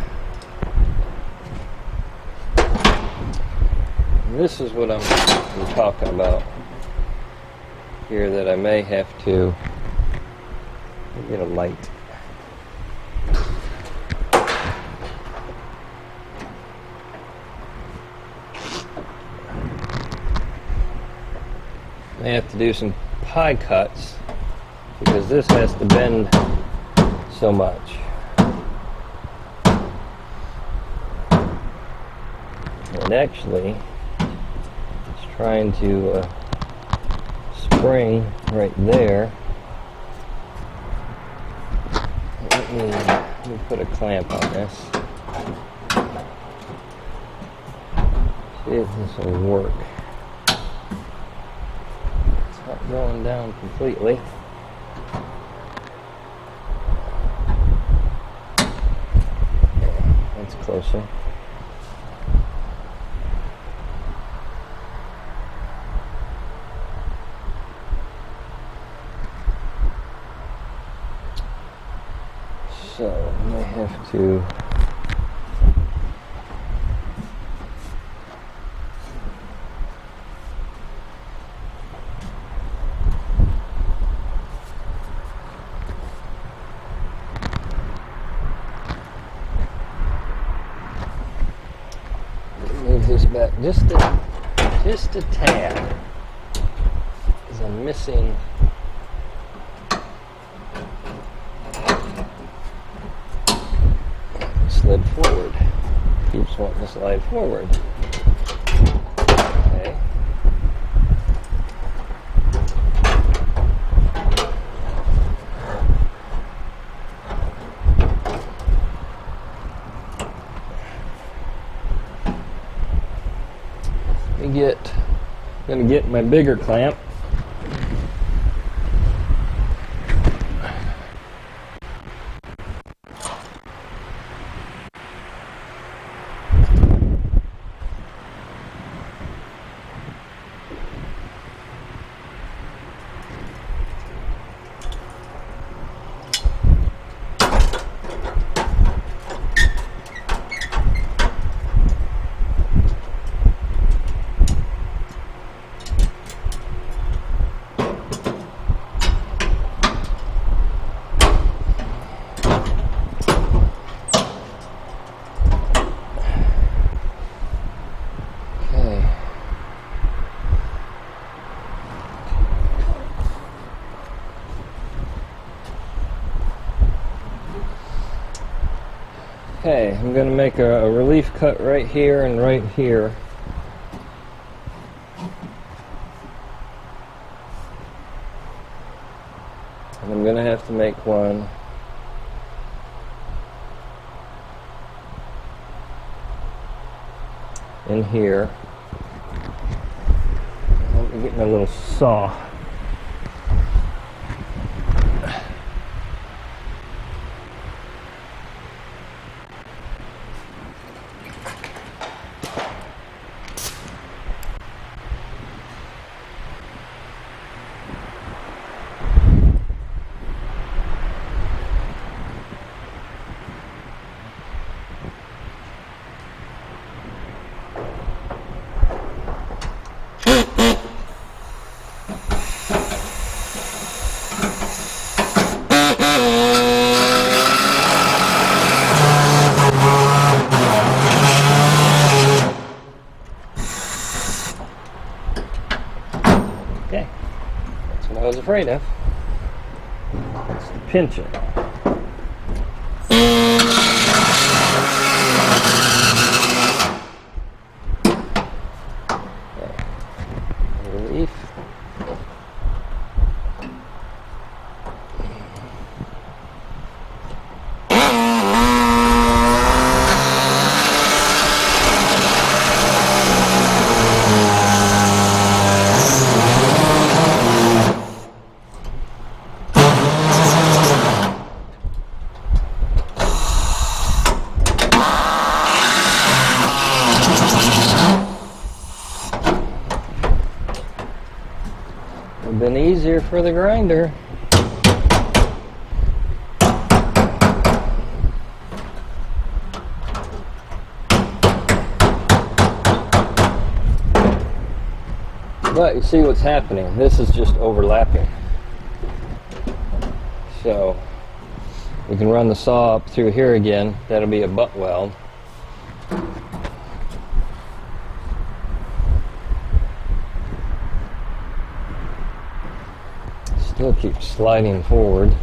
And this is what I'm talking about here, that I may have to get a light. I have to do some pie cuts because this has to bend so much. And actually, it's trying to spring right there. Let me put a clamp on this. See if this will work. It's not going down completely. That's closer. So I may have to move this back just a tad, because I'm missing. Slid forward. Keeps wanting to slide forward. Okay. I'm gonna get my bigger clamp. Okay, I'm going to make a relief cut right here and right here. And I'm going to have to make one in here. Let me get my little saw. Okay, that's what I was afraid of. Let's pinch it. Relief. Been easier for the grinder. But you see what's happening. This is just overlapping. So we can run the saw up through here again. That'll be a butt weld. Still keep sliding forward.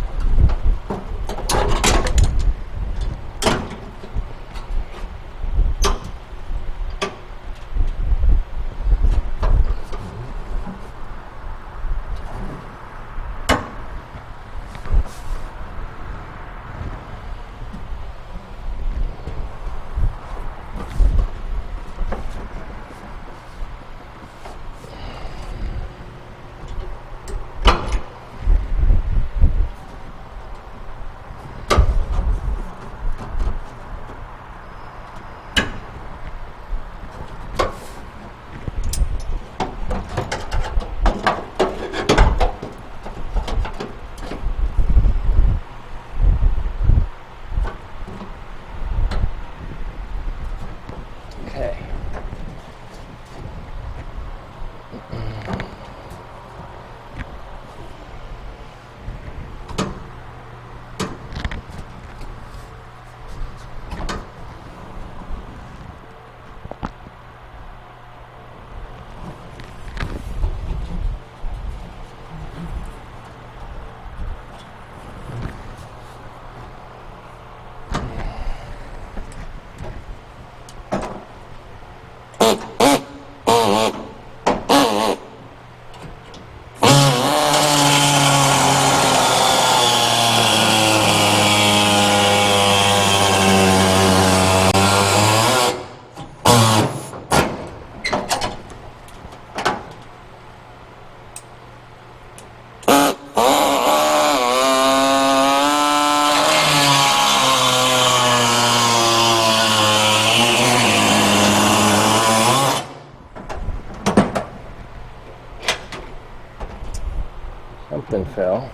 Something fell.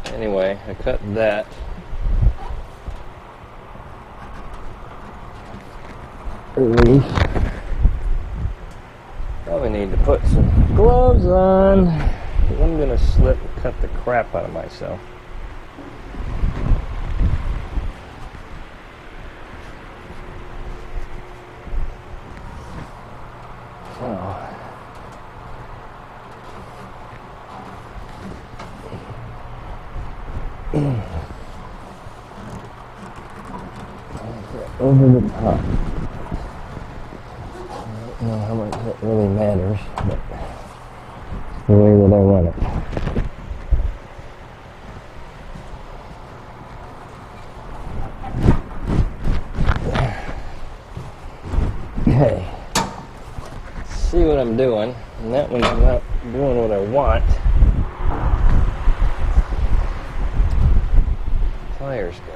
Anyway, I cut that. Release. Probably need to put some gloves on. I'm gonna slip and cut the crap out of myself. Over the top. I don't know how much that really matters, but it's the way that I want it. Okay. Let's see what I'm doing. And that one's not doing what I want. Pliers go.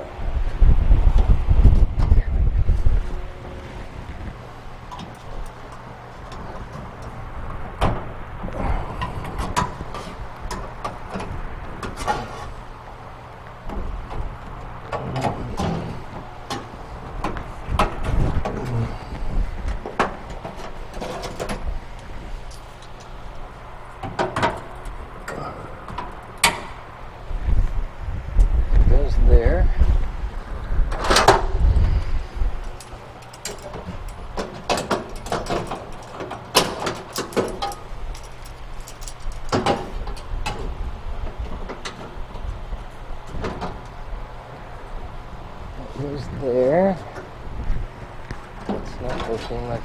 There.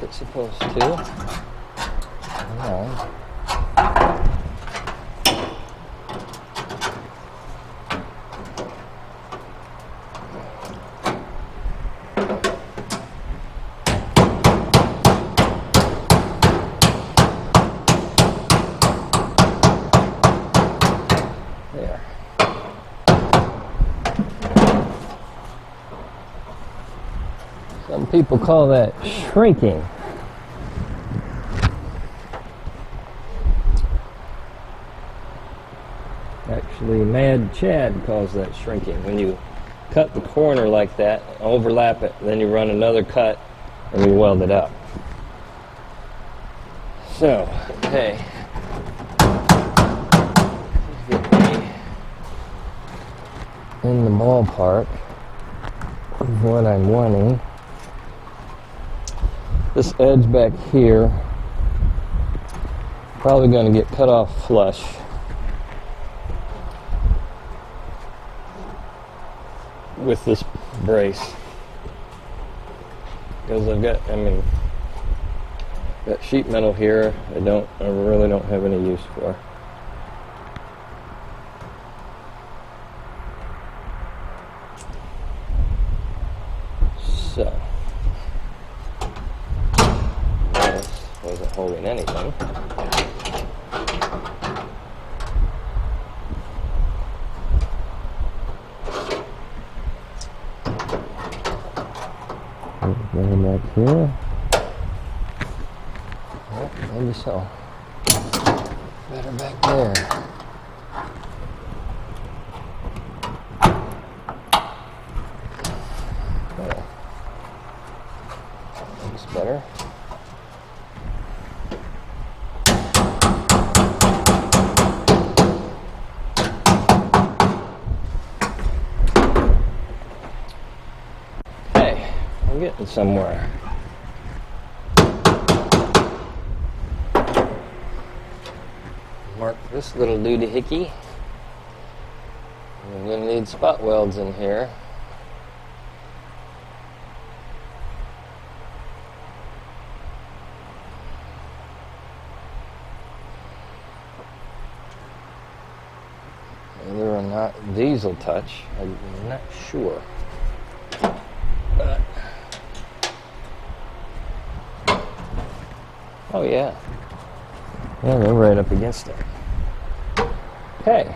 it's supposed to. Alright. There. Some people call that shrinking. Actually, Mad Chad calls that shrinking. When you cut the corner like that, overlap it, then you run another cut, and you weld it up. So, okay. Let's get me in the ballpark of what I'm wanting. This edge back here, probably going to get cut off flush. With this brace, because I've got, got sheet metal here I really don't have any use for. So, this wasn't holding anything. Maybe back here. Oh, maybe so. Better back there. Oh. Looks better. I'm getting somewhere. Mark this little doody hickey. I'm going to need spot welds in here. Whether or not these will touch, I'm not sure. But oh yeah. Yeah, they're right up against it. Okay.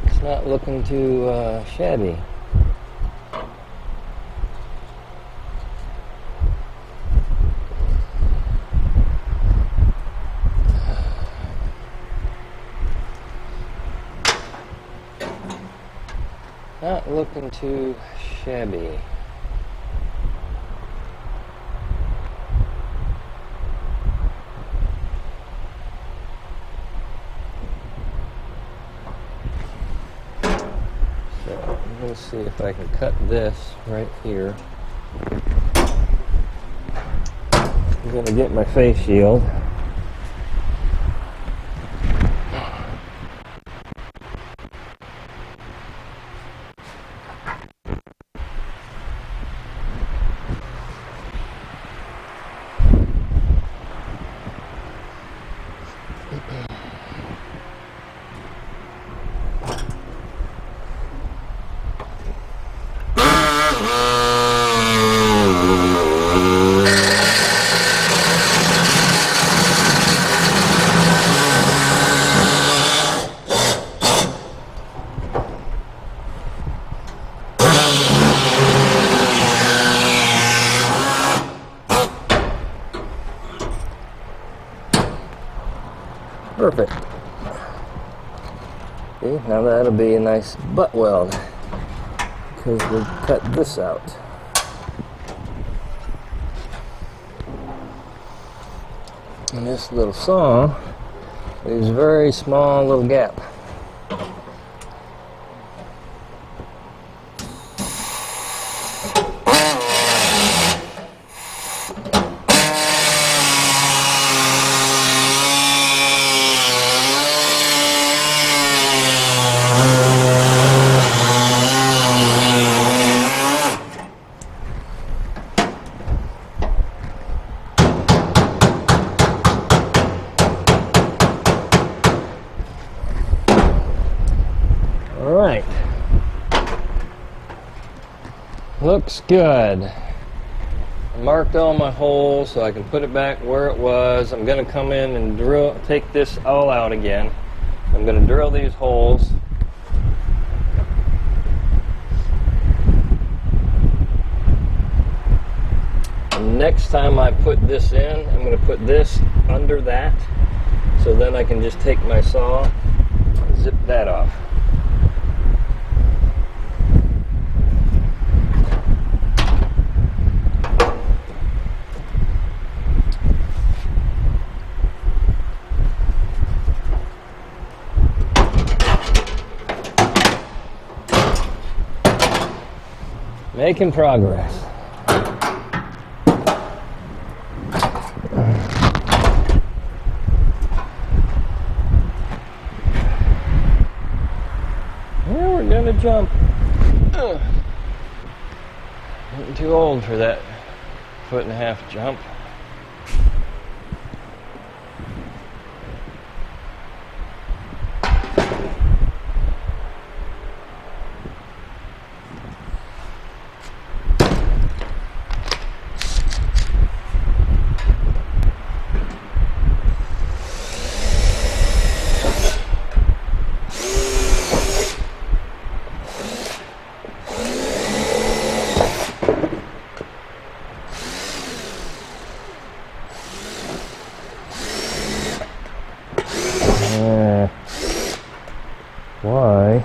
It's not looking too shabby. Not looking too shabby. I'm going to see if I can cut this right here. I'm going to get my face shield. Perfect. Okay, now that'll be a nice butt weld because we'll cut this out. And this little saw leaves a very small little gap. Looks good. I marked all my holes so I can put it back where it was. I'm going to come in and take this all out again. I'm going to drill these holes. And next time I put this in, I'm going to put this under that, so then I can just take my saw and zip that off. Making progress. Yeah, we're gonna jump. Getting too old for that 1.5-foot jump. Why?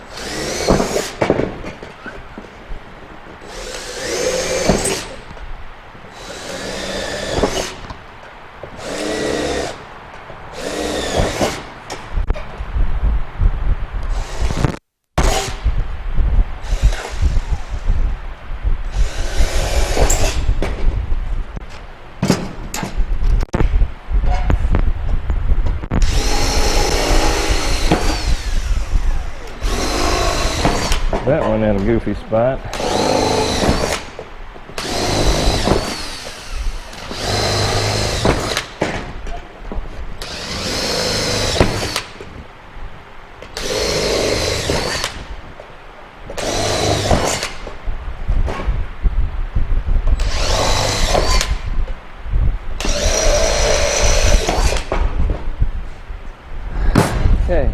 That one in a goofy spot. Okay,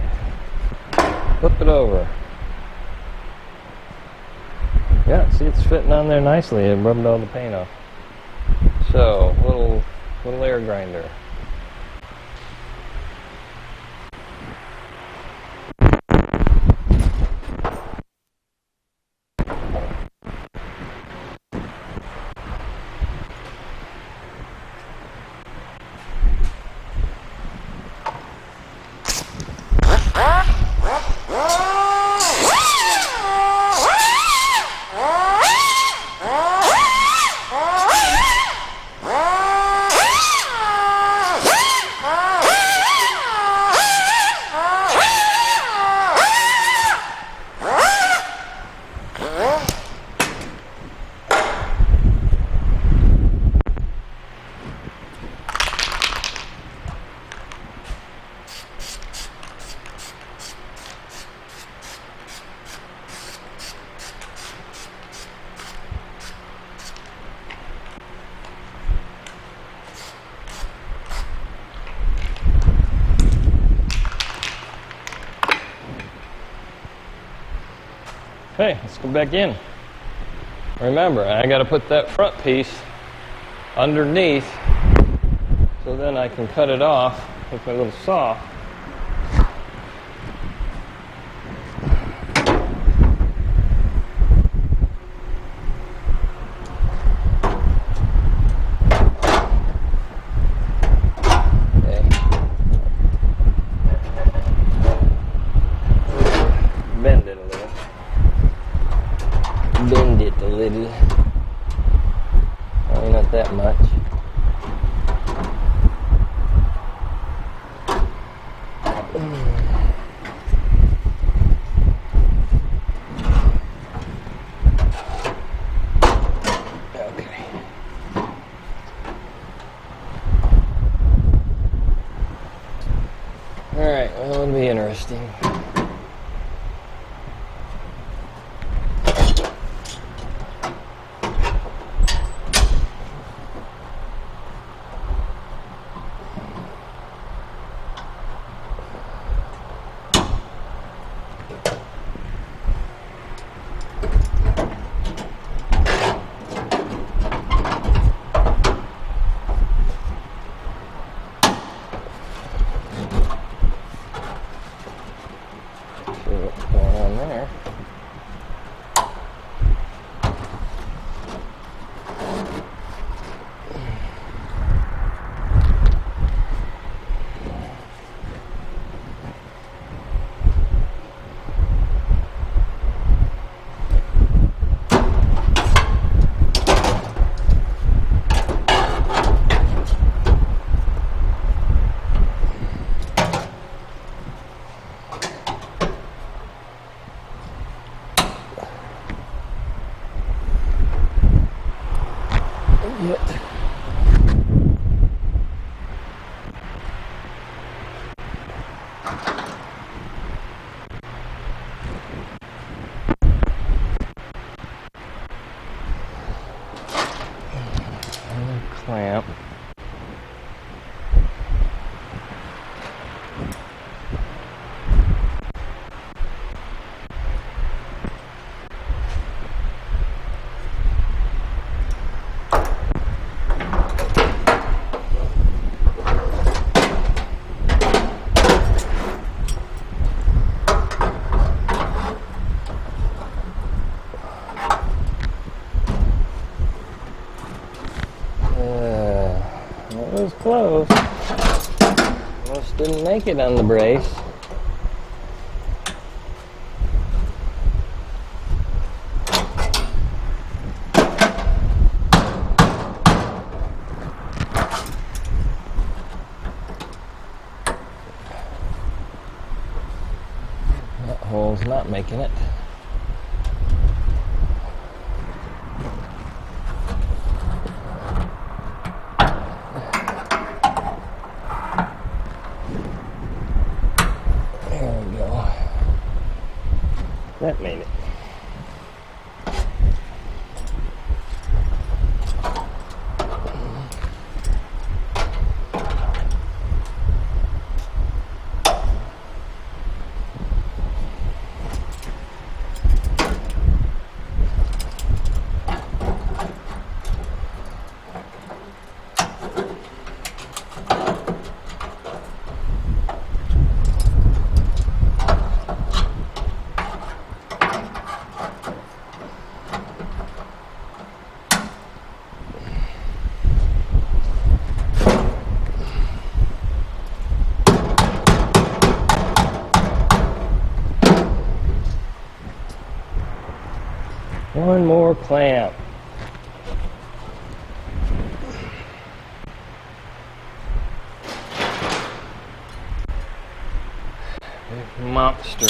flip it over. Yeah, see, it's fitting on there nicely. It rubbed all the paint off. So, little air grinder. Okay, let's go back in. Remember, I got to put that front piece underneath so then I can cut it off with my little saw. Bend it a little. Probably not that much. Okay. Alright, well, it'll be interesting. Clamp. That was close. Almost didn't make it on the brace. That hole's not making it. That made it. One more clamp. Big monster.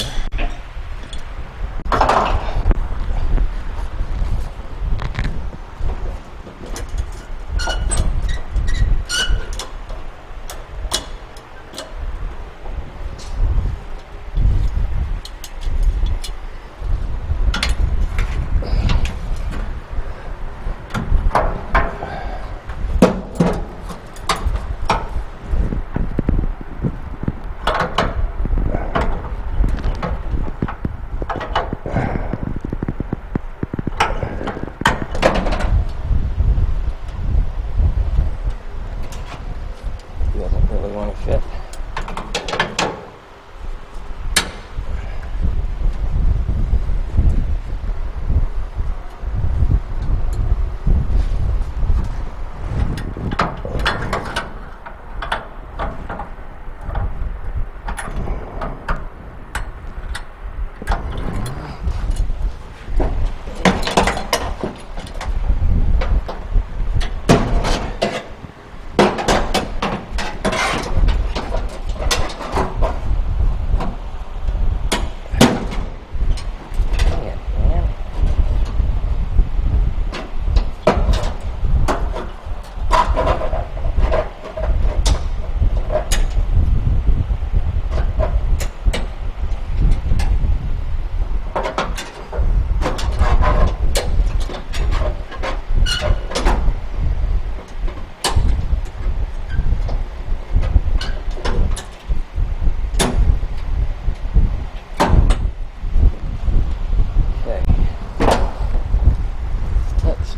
Doesn't really want to fit.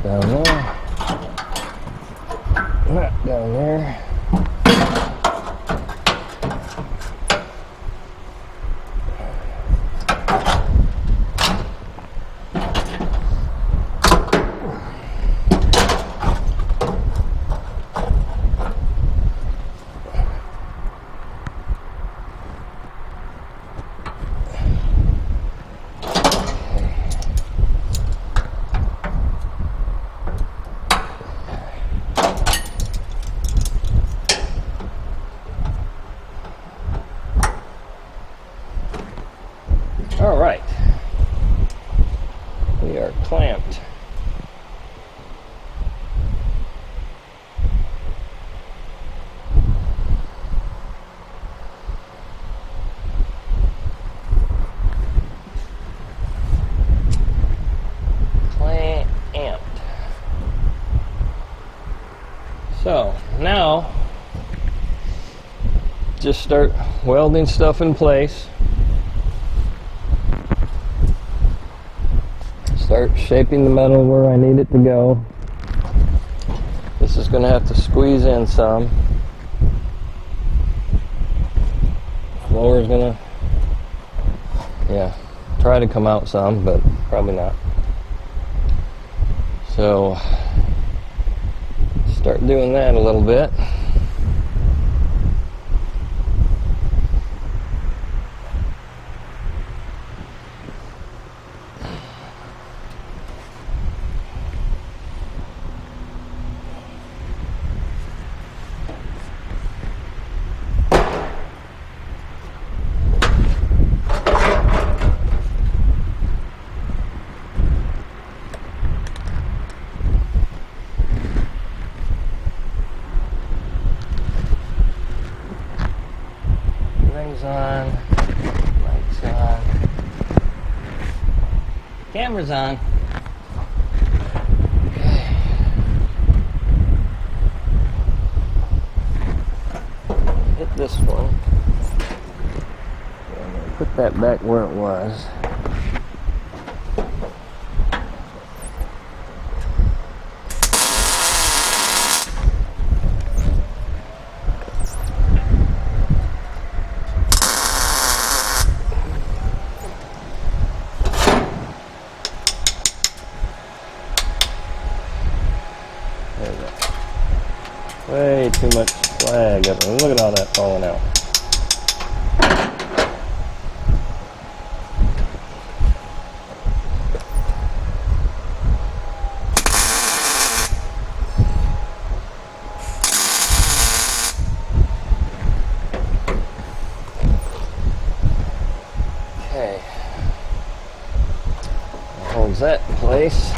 Down there, not down there. So now, just start welding stuff in place. Start shaping the metal where I need it to go. This is going to have to squeeze in some. Floor is going to, try to come out some, but probably not. So, start doing that a little bit. On, lights on, camera's on. Okay. Hit this one. I'm going to put that back where it was. Way too much slag up there. Look at all that falling out. Okay. That holds that in place.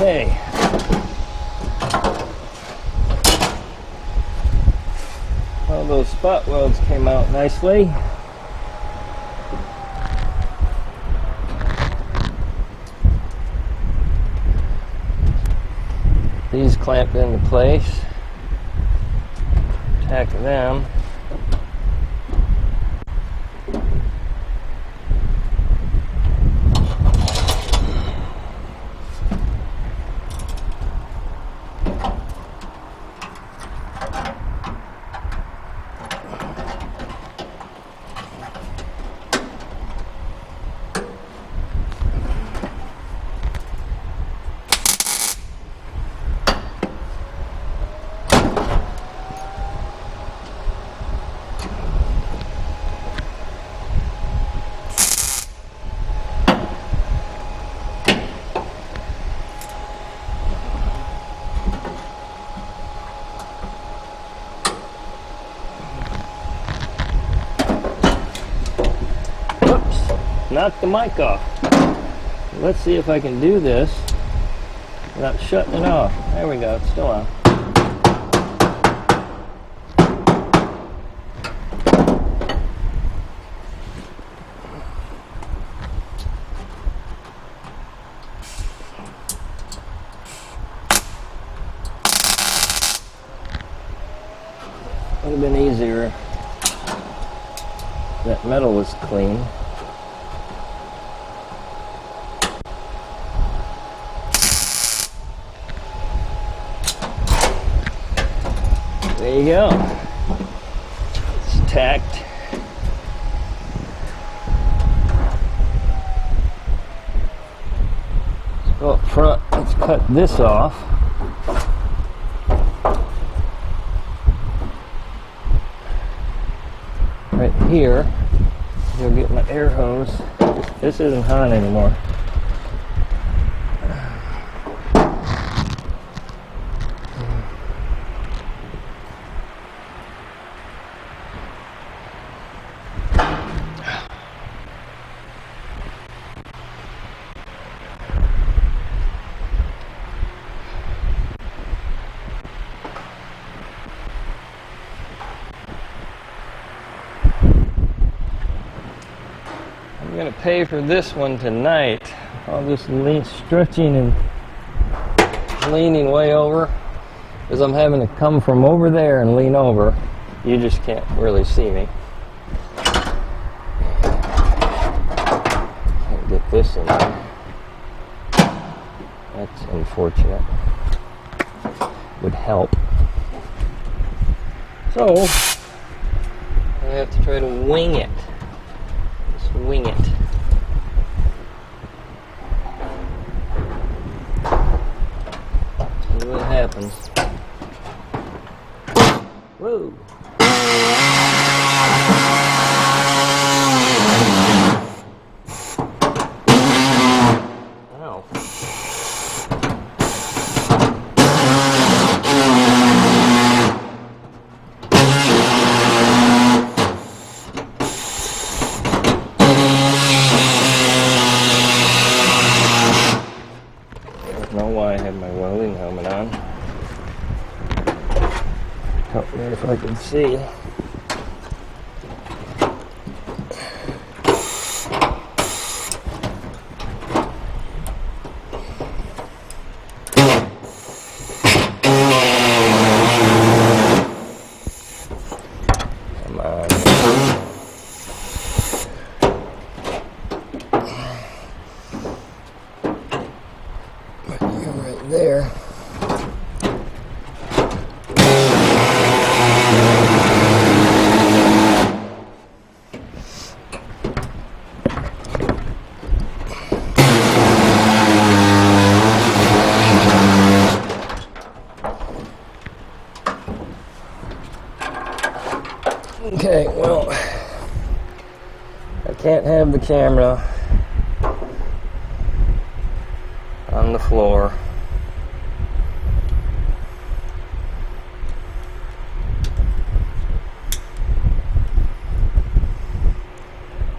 Okay. All those spot welds came out nicely. These clamped into place. Tack them. Knock the mic off. Let's see if I can do this without shutting it off. There we go, it's still on. Would have been easier if that metal was clean. There you go. It's tacked. So up front, let's cut this off. Right here, you'll get my air hose. This isn't hot anymore. I'm going to pay for this one tonight. I'll just stretching and leaning way over because I'm having to come from over there and lean over. You just can't really see me. Can't get this in there. That's unfortunate. Would help. So I have to try to wing it. Wing it. See what happens. Whoa. Ow. I had my welding helmet on. Help me if I can see. Come on. Right there. Okay, well, I can't have the camera on the floor.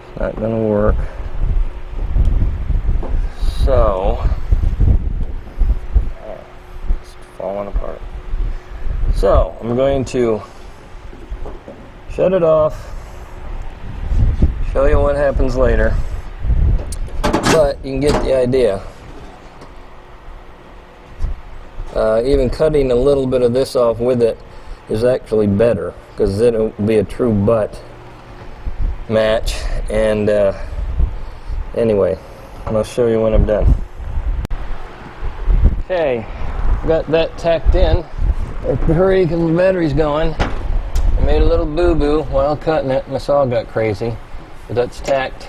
It's not gonna work. So falling apart. So I'm going to shut it off, show you what happens later, but you can get the idea. Even cutting a little bit of this off with it is actually better, because then it will be a true butt match. And anyway, I'll show you when I'm done. Okay, got that tacked in. I have to hurry because the battery's going. I made a little boo-boo while cutting it. My saw got crazy, but that's tacked.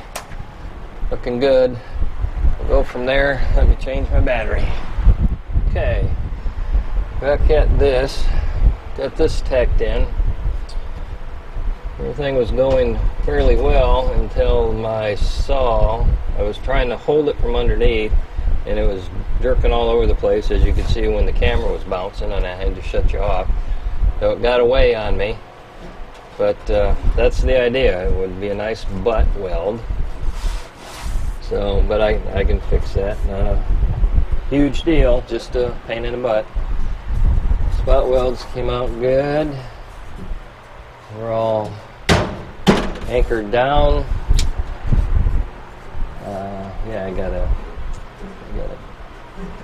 Looking good. We'll go from there. Let me change my battery. Okay, back at this. Got this tacked in. Everything was going fairly well until my saw, I was trying to hold it from underneath, and it was jerking all over the place, as you could see when the camera was bouncing, and I had to shut you off. So it got away on me, but that's the idea. It would be a nice butt weld. So, but I can fix that. Not a huge deal, just a pain in the butt. Spot welds came out good. We're all anchored down. Yeah, I gotta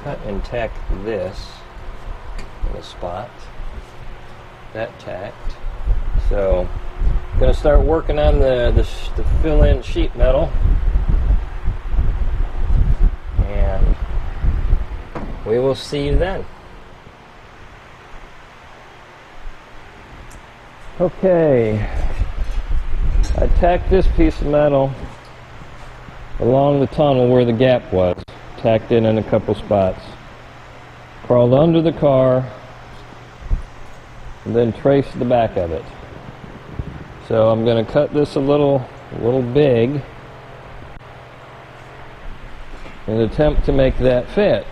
cut and tack this in a spot. That tacked. So I'm gonna start working on the fill-in sheet metal, and we will see you then. Okay, I tacked this piece of metal along the tunnel where the gap was, tacked it in a couple spots, crawled under the car, and then traced the back of it. So I'm going to cut this a little big in an attempt to make that fit.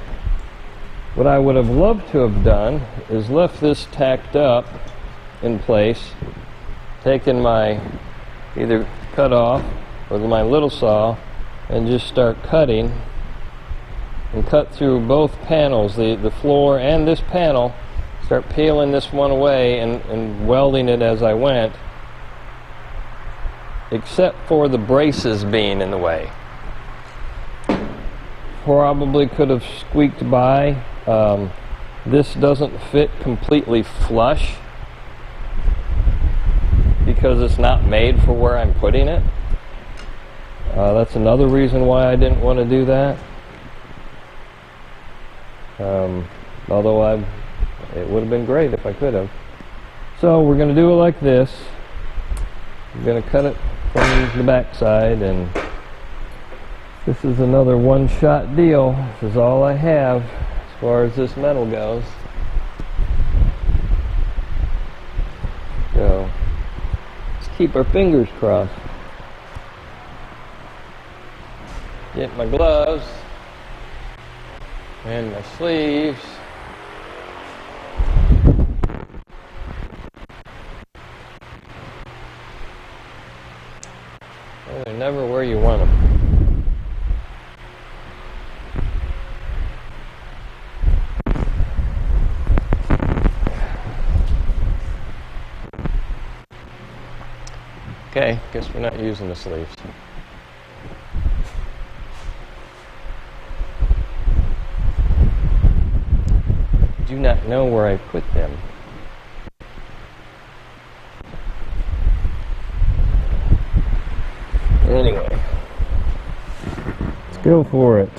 What I would have loved to have done is left this tacked up in place, taken my either cut off with my little saw and just start cutting, and cut through both panels, the floor and this panel, start peeling this one away and welding it as I went, except for the braces being in the way. Probably could have squeaked by. This doesn't fit completely flush because it's not made for where I'm putting it. That's another reason why I didn't want to do that. Although it would have been great if I could have. So we're going to do it like this. I'm going to cut it from the back side, and this is another one-shot deal. This is all I have as far as this metal goes. So let's keep our fingers crossed. Get my gloves and my sleeves. Oh, they're never where you want them. Okay, guess we're not using the sleeves. Do not know where I put them. Anyway, let's go for it.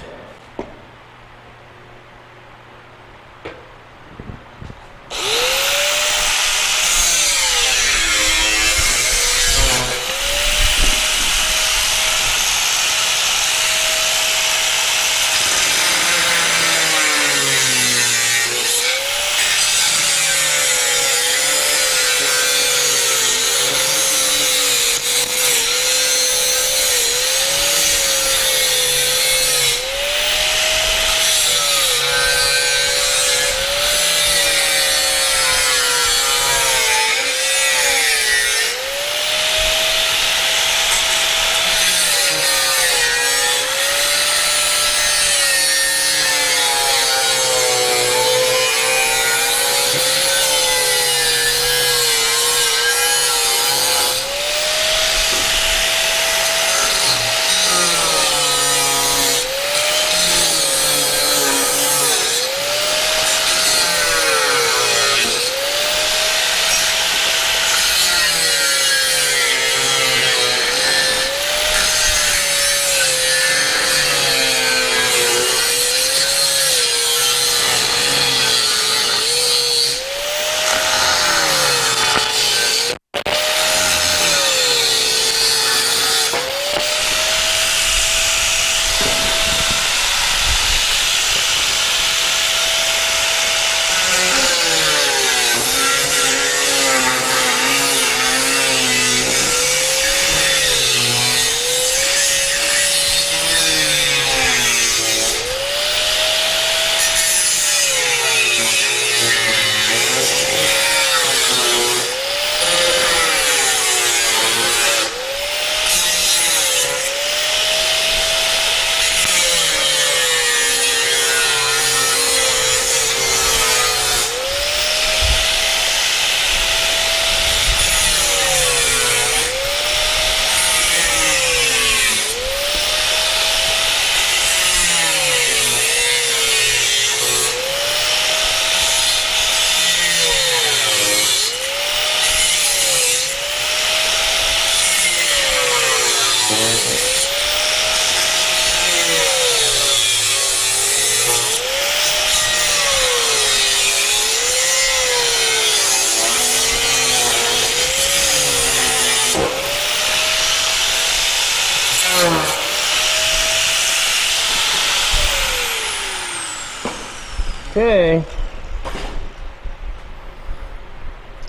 Okay,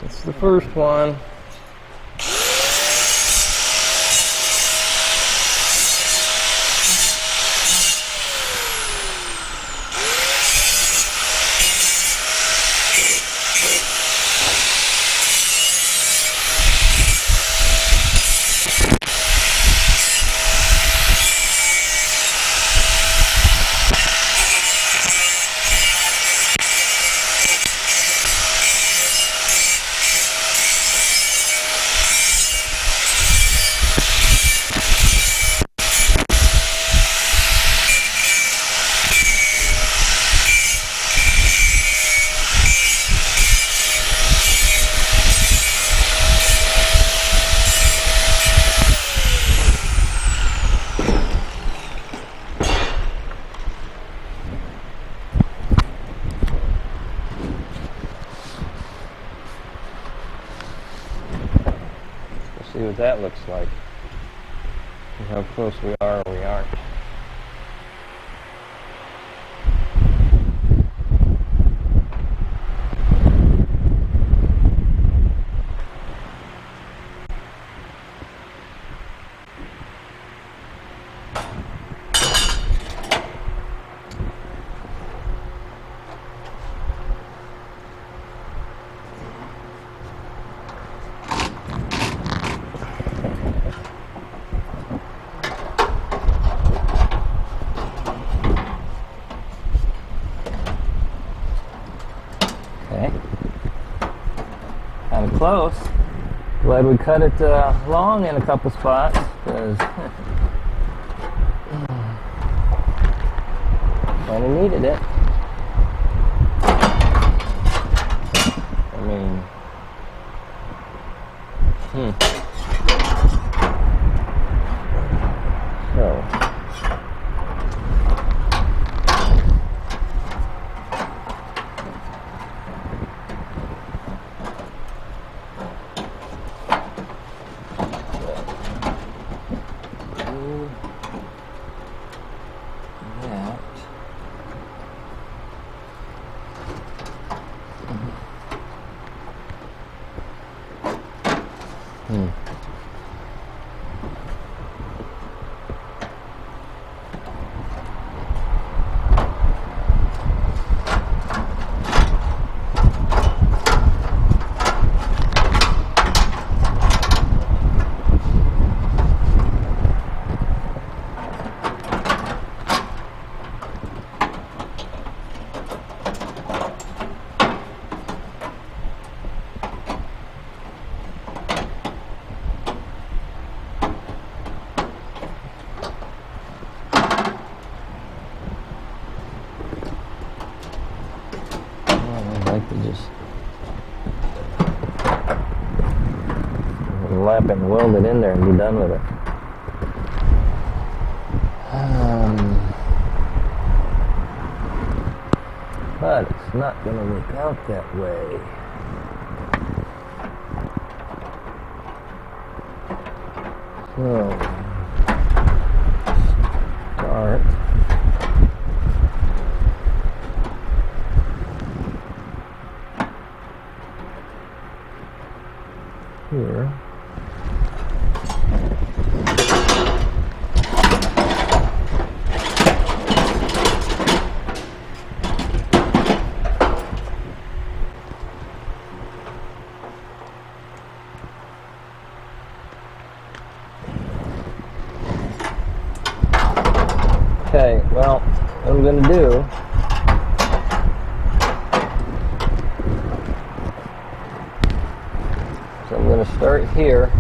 that's the first one. See what that looks like. See how close we are or we aren't. Okay, kind of close. Glad we cut it long in a couple spots, because kind of needed it. I mean, so. Lap it and weld it in there and be done with it. But it's not going to work out that way. So, start here. Okay, well, what I'm going to do is I'm going to start here.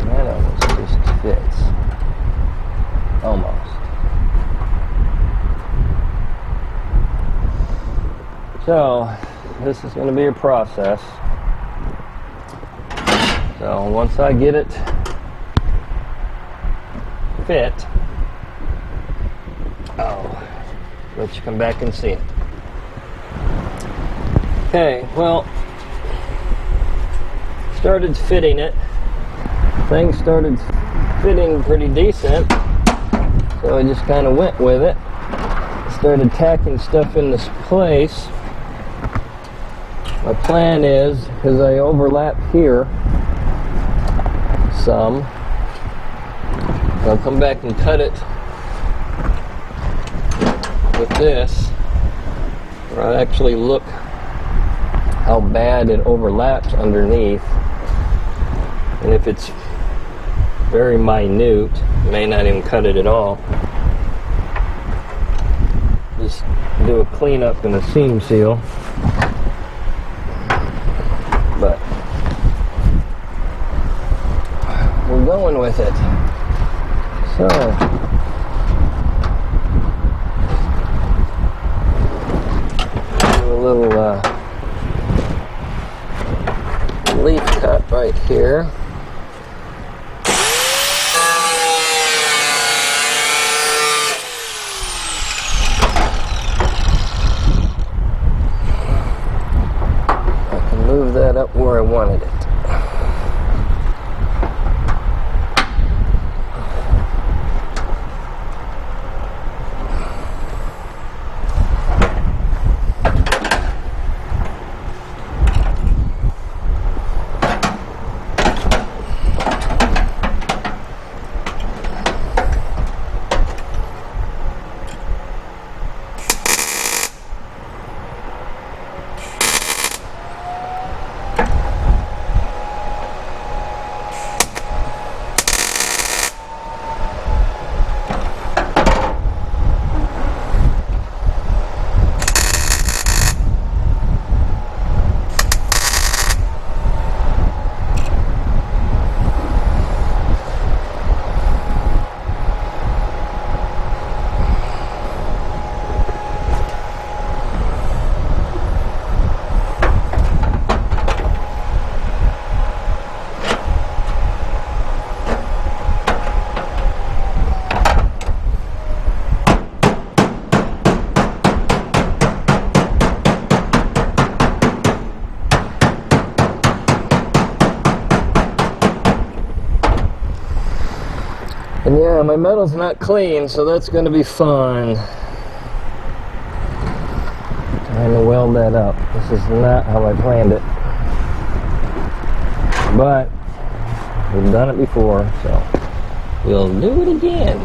That almost just fits. So this is going to be a process. So once I get it fit, I'll let you come back and see it. Okay, well, started fitting it. Things started fitting pretty decent, so I just kind of went with it. Started tacking stuff in this place. My plan is, because I overlap here some, I'll come back and cut it with this, where I actually look how bad it overlaps underneath. And if it's very minute, you may not even cut it at all. Just do a cleanup and a seam seal. But we're going with it. So do a little leaf cut right here. I can move that up where I wanted it. And yeah, my metal's not clean, so that's going to be fun. Trying to weld that up. This is not how I planned it. But we've done it before, so we'll do it again.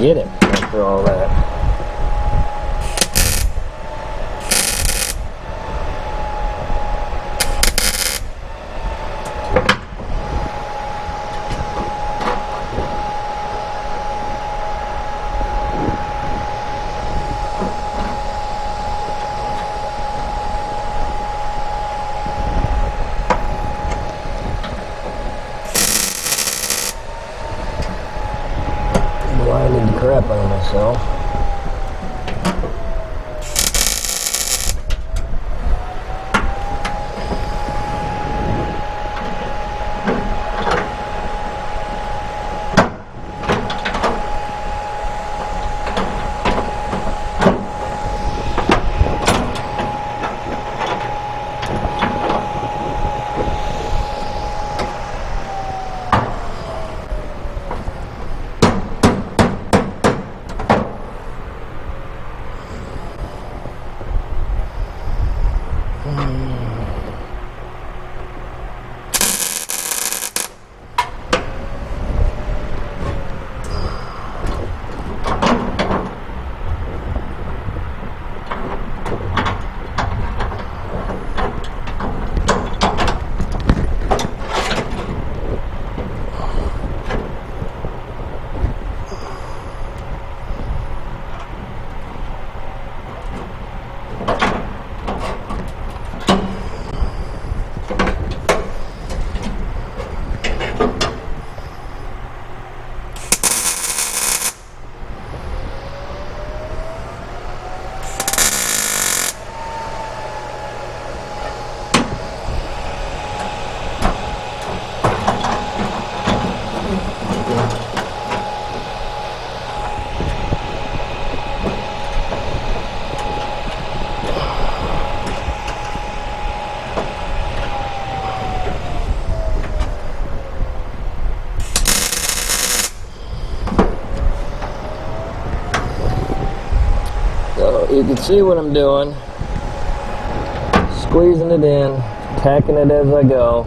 get him after all that. Blinded the crap out of myself. You can see what I'm doing. Squeezing it in, tacking it as I go.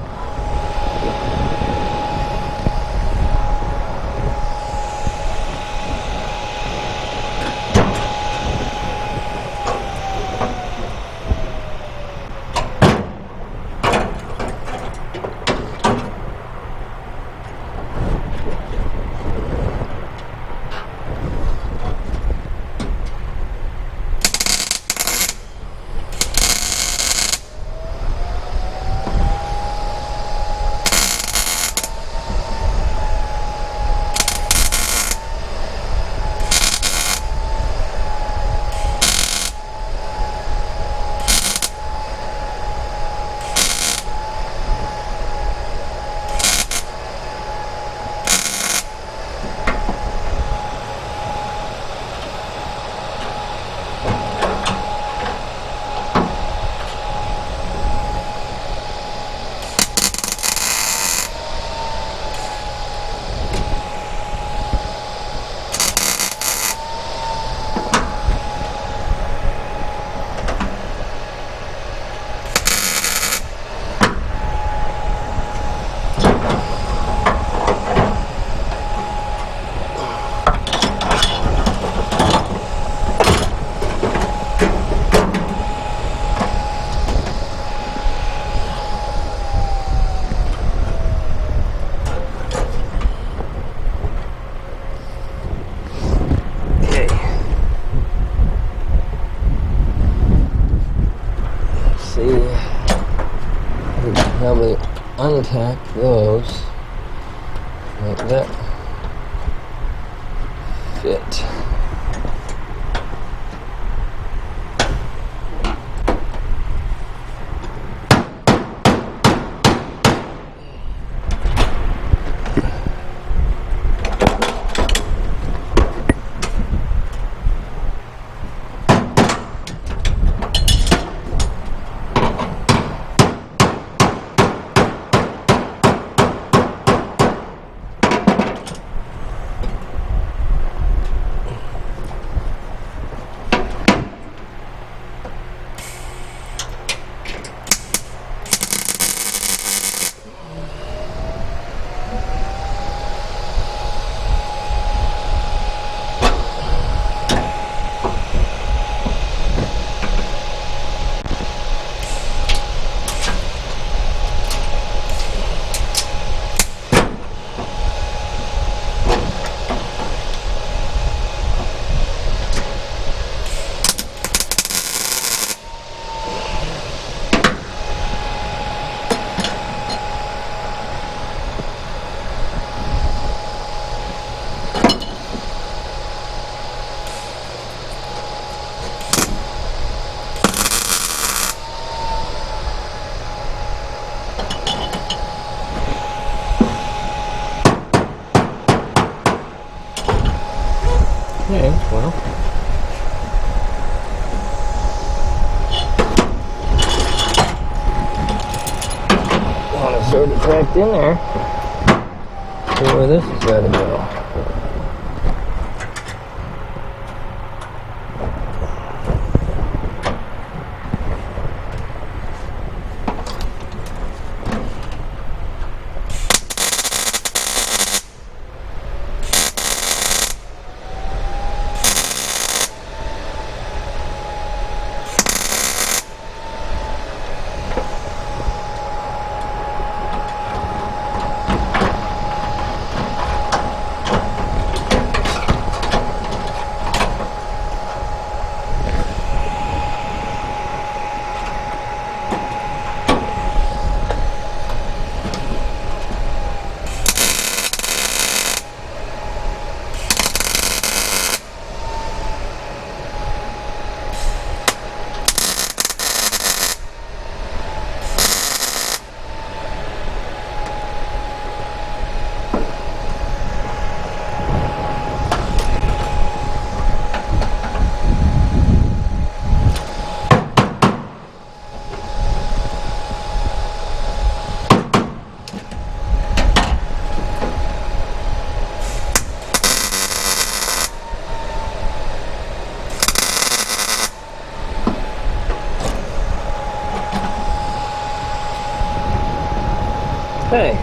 Probably untack those, make that fit. Okay, well. Want to sort it back in there. See where this has got to go. Okay.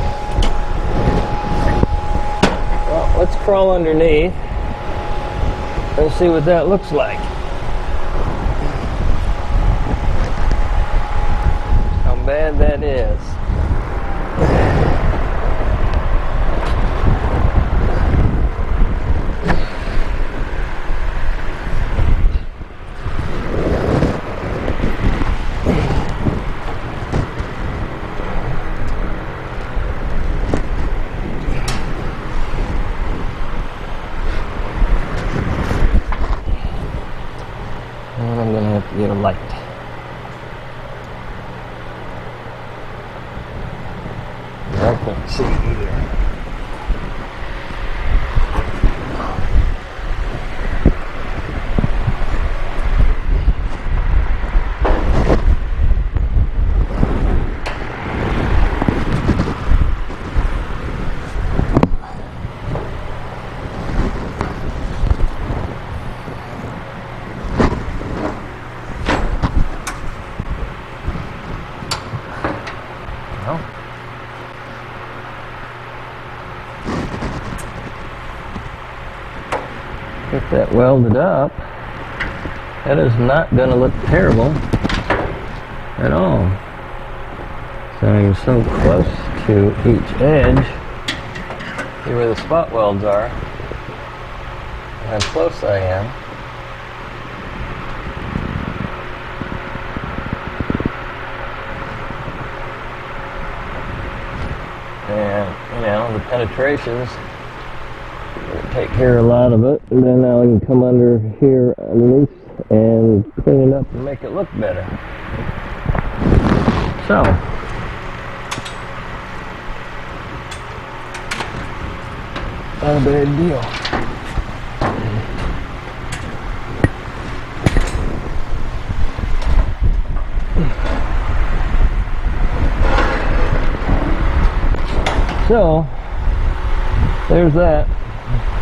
Well, let's crawl underneath and see what that looks like. How bad that is. I'm going to have to get a light. I can't see either. Get that welded up. That is not going to look terrible at all. So I'm so close to each edge. See where the spot welds are. How close I am. And, you know, the penetrations take care of a lot of it, and then now I can come under here underneath and clean it up and make it look better. So, not a bad deal. So, there's that.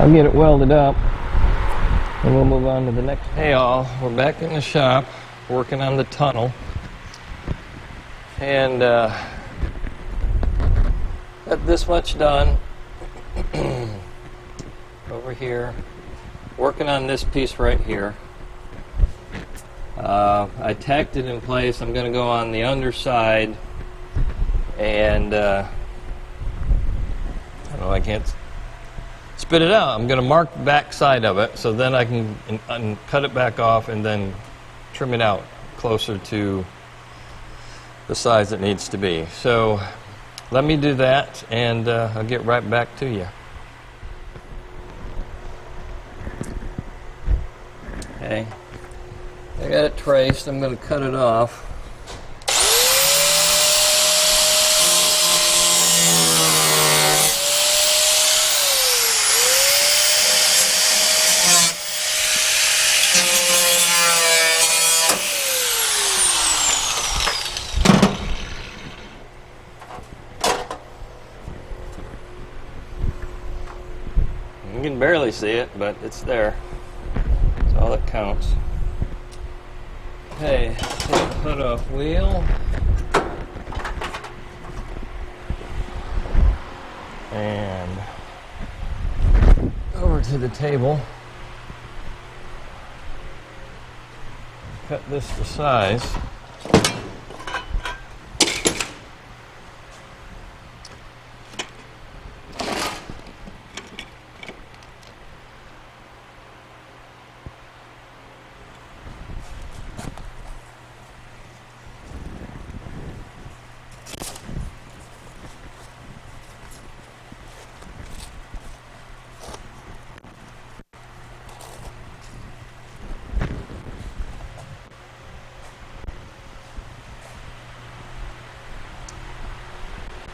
I'll get it welded up and we'll move on to the next. Hey all, we're back in the shop working on the tunnel, and got this much done. Over here, working on this piece right here. I tacked it in place. I'm going to go on the underside, and I don't know, I can't spit it out. I'm going to mark the back side of it, so then I can cut it back off and then trim it out closer to the size it needs to be. So let me do that, and I'll get right back to you. Okay, I got it traced. I'm going to cut it off. really see it, but it's there. That's all that counts. Okay, take the hood off wheel. And over to the table. Cut this to size.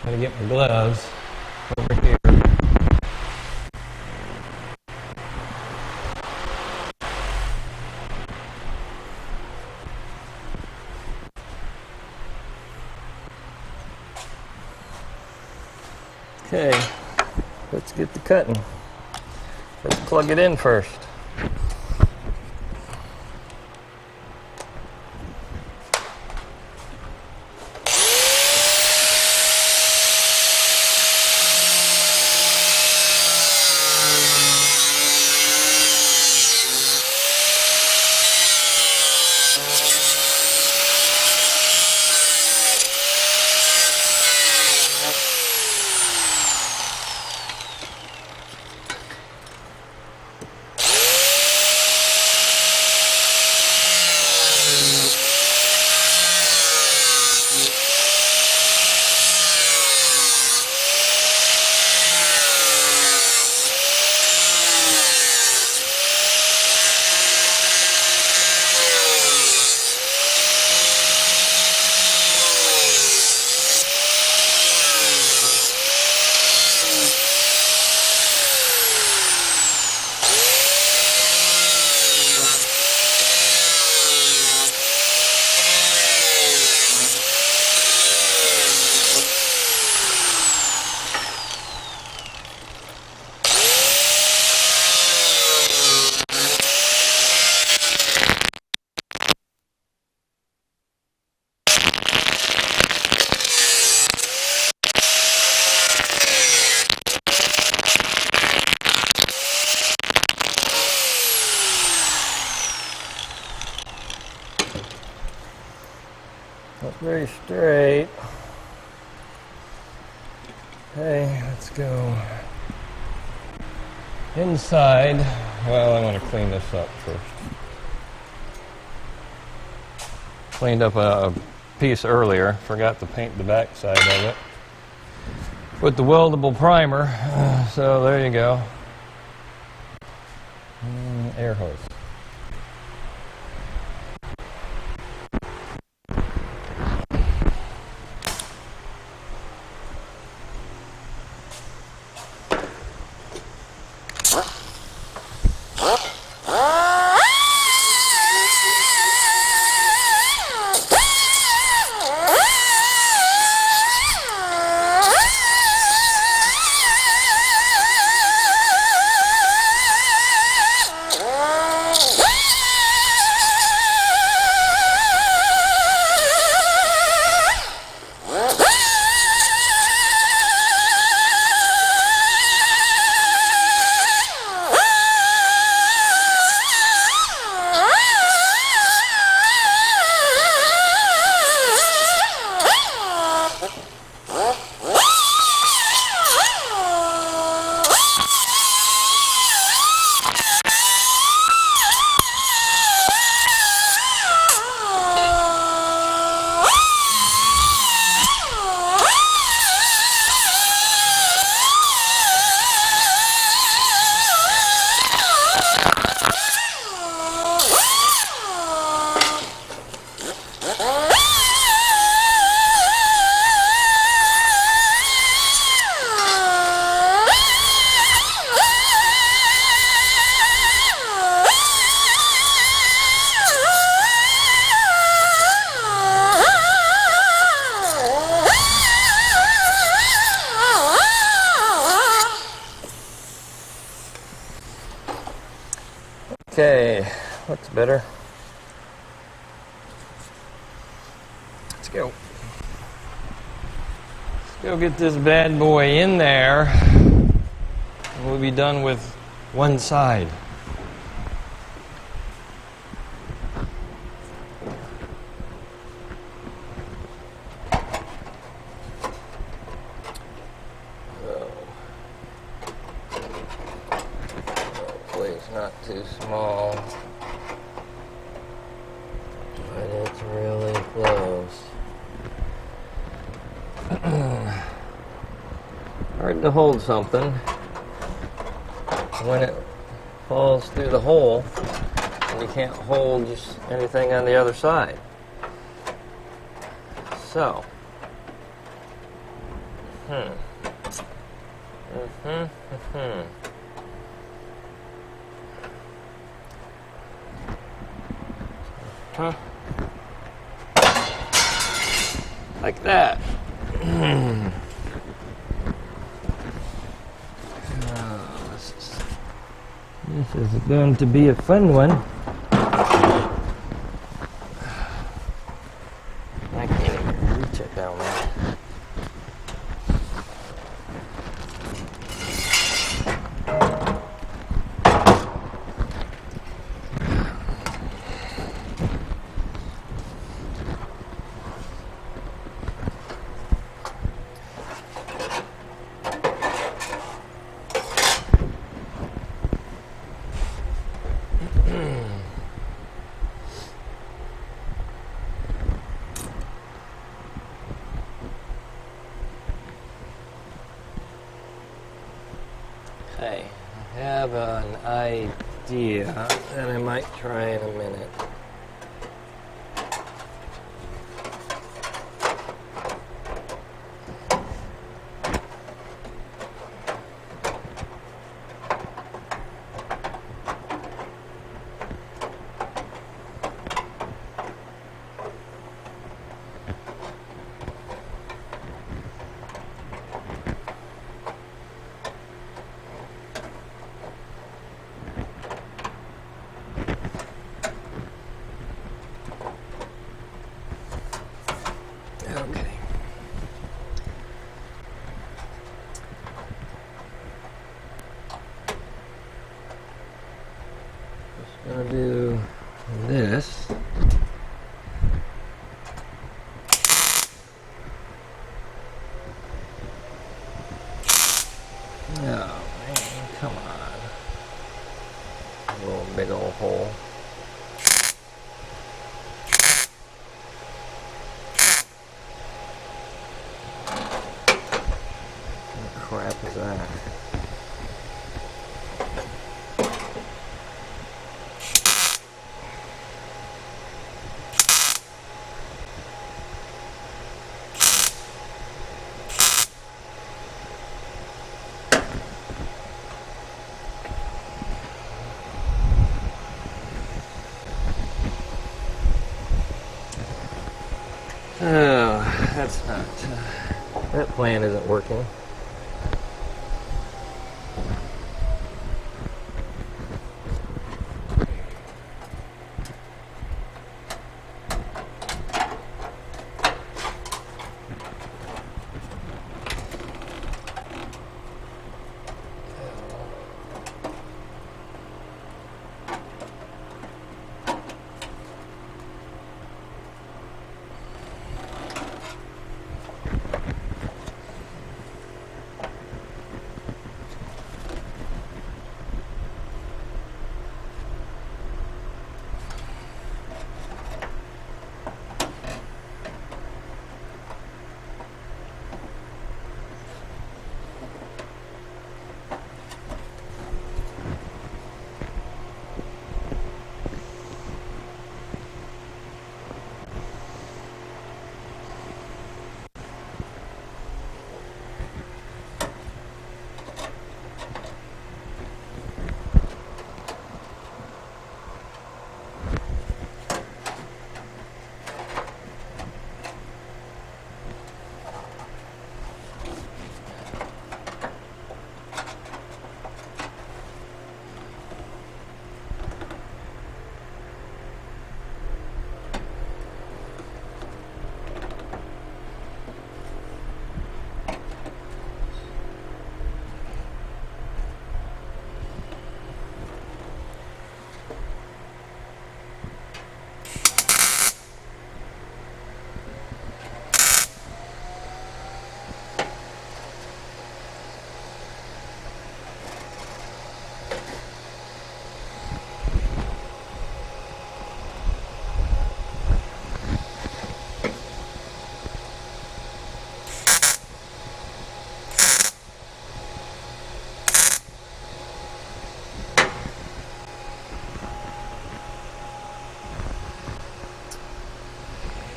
Gotta get my gloves over here. Okay, let's get the cutting. Let's plug it in first. Not very straight. Okay, let's go inside. Well, I want to clean this up first. Cleaned up a piece earlier. Forgot to paint the back side of it with the weldable primer. So there you go. Air hose. Okay, looks better. Let's go. Let's go get this bad boy in there. And we'll be done with one side. Not too small, but it's really close. Hard to hold something when it falls through the hole and you can't hold just anything on the other side. So, like that. This is going to be a fun one. I can't even reach it down there. Okay, I have an idea that I might try in a minute. Okay. Just gonna do this. Oh man, come on. A little big old hole. Crap is that? Oh, that's not. That plan isn't working.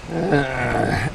That.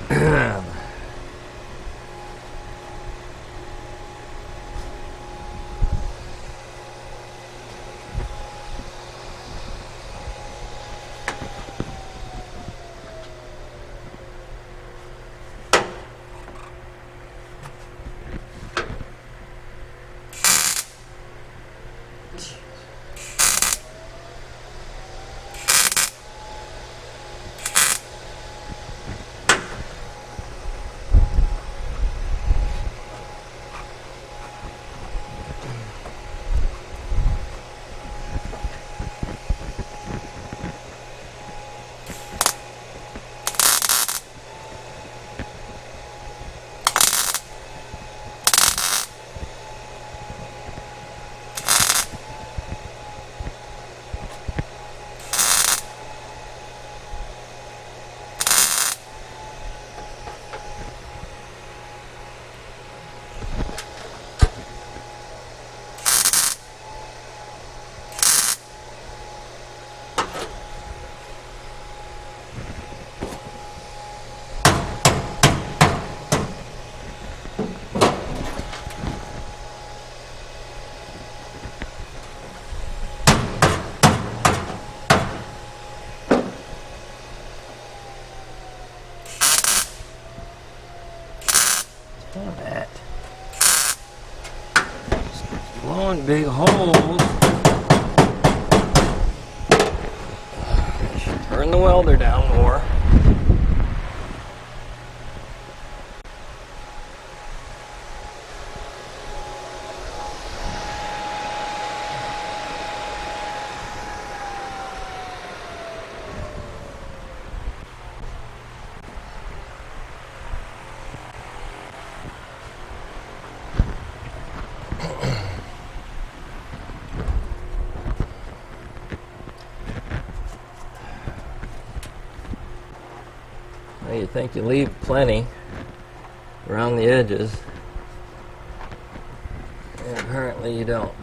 Blowing big holes. Should turn the welder down more. Well, you think you leave plenty around the edges, and apparently you don't.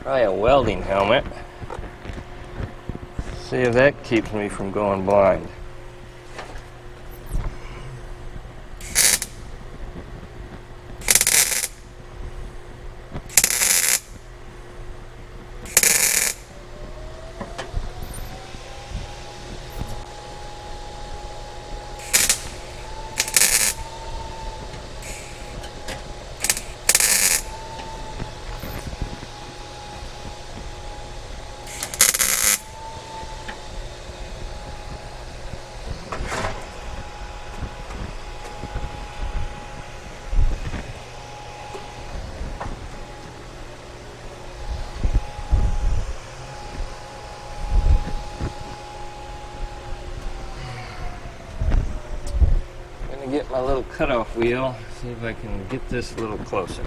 Try a welding helmet. See if that keeps me from going blind. my little cutoff wheel, see if I can get this a little closer.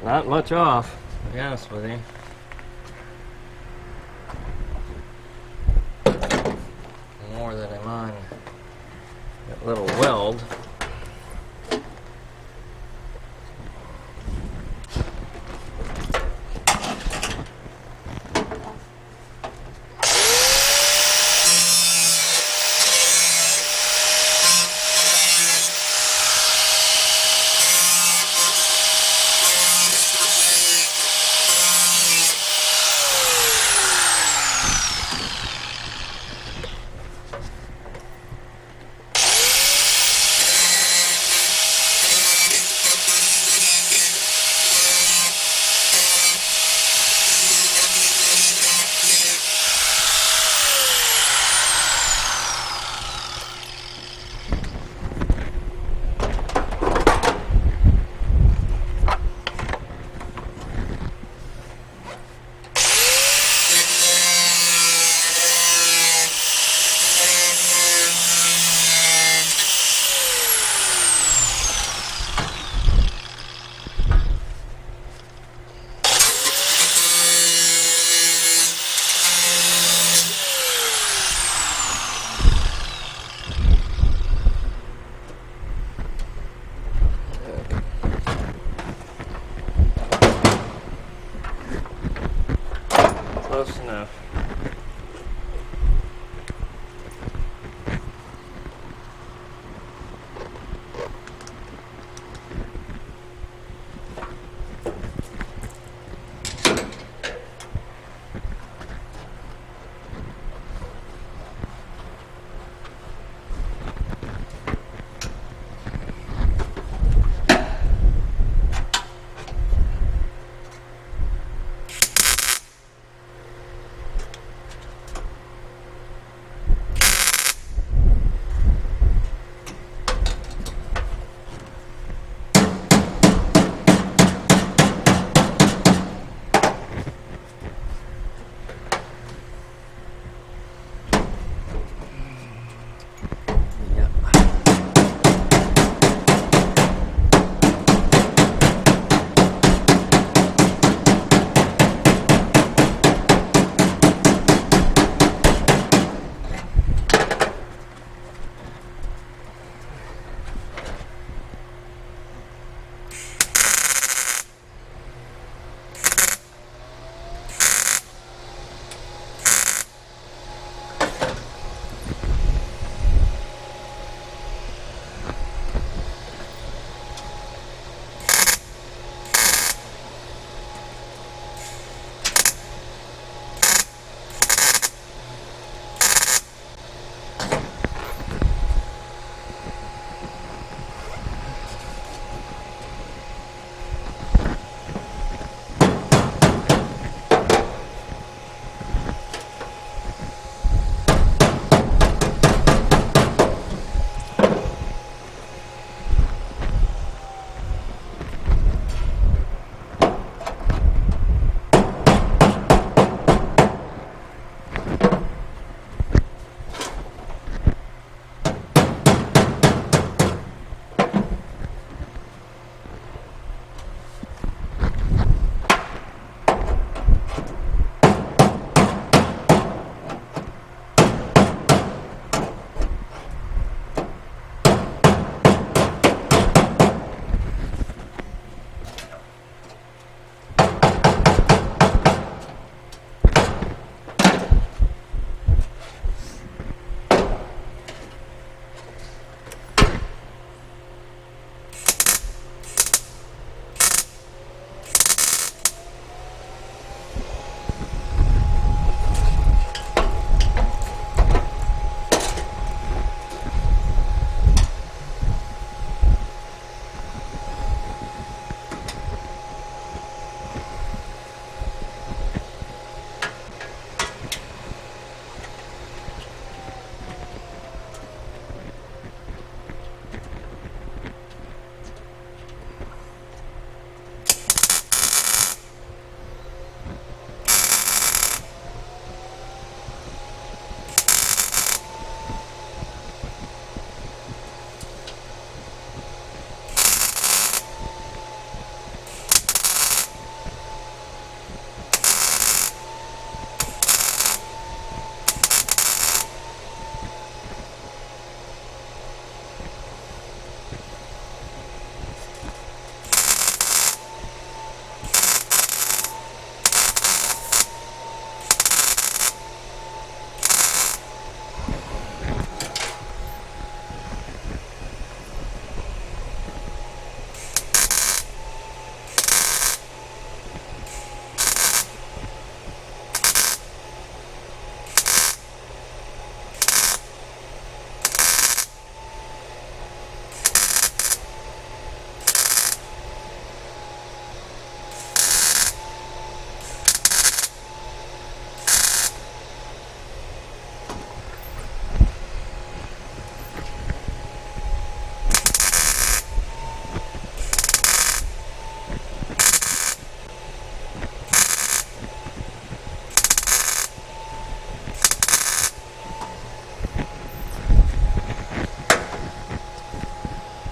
Not much off, to be honest with you. More than I'm on that little weld.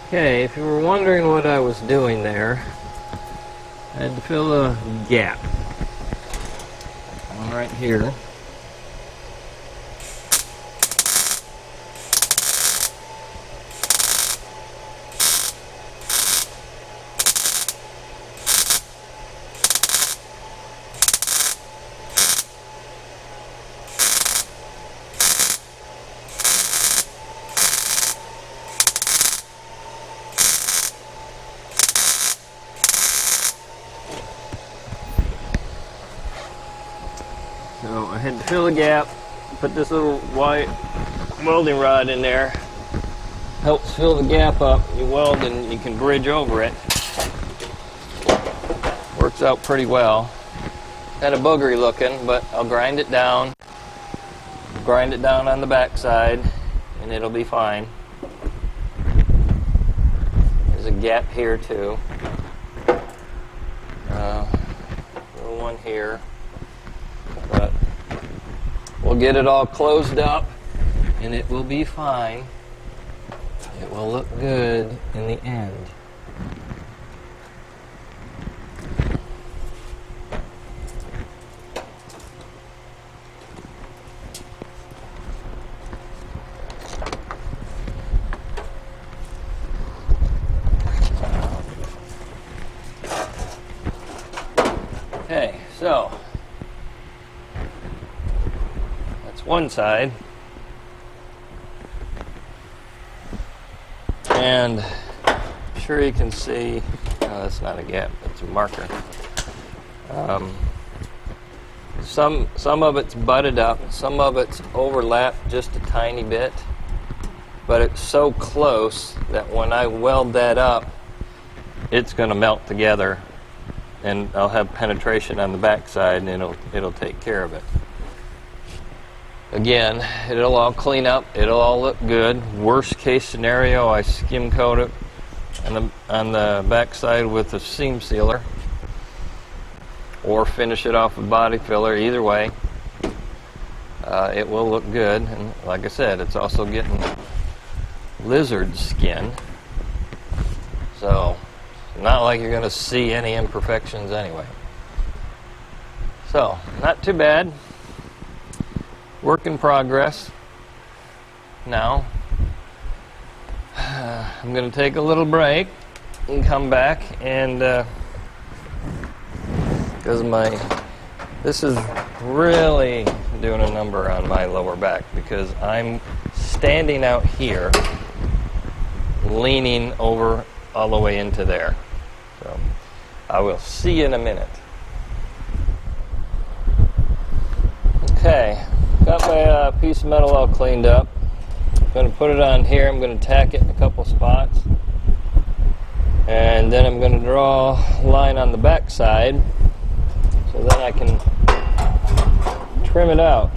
Okay, if you were wondering what I was doing there, I had to fill a gap. One right here. So I had to fill a gap, put this little white welding rod in there. Helps fill the gap up. You weld and you can bridge over it. Works out pretty well. Kind of boogery looking, but I'll grind it down. Grind it down on the back side and it'll be fine. There's a gap here too. Little one here. But we'll get it all closed up and it will be fine. It will look good in the end. Okay, so that's one side. And I'm sure you can see, that's not a gap, it's a marker. Some of it's butted up, some of it's overlapped just a tiny bit, but it's so close that when I weld that up, it's going to melt together, and I'll have penetration on the back side, and it'll take care of it. Again, it'll all clean up, it'll all look good. Worst case scenario, I skim coat it on the back side with a seam sealer, or finish it off with body filler. Either way, it will look good. And like I said, it's also getting lizard skin, so not like you're going to see any imperfections anyway. So, not too bad. Work in progress. Now, I'm going to take a little break and come back, and because this is really doing a number on my lower back, because I'm standing out here, leaning over all the way into there. So, I will see you in a minute. Okay. Got my piece of metal all cleaned up. I'm going to put it on here. I'm going to tack it in a couple spots. And then I'm going to draw a line on the back side so then I can trim it out.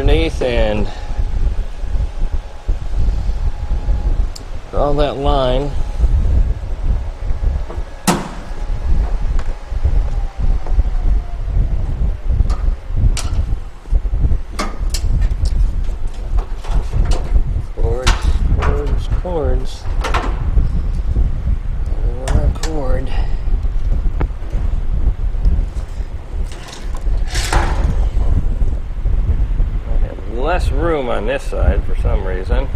underneath and draw that line. Cords. One cord. I have less room on this side for some reason.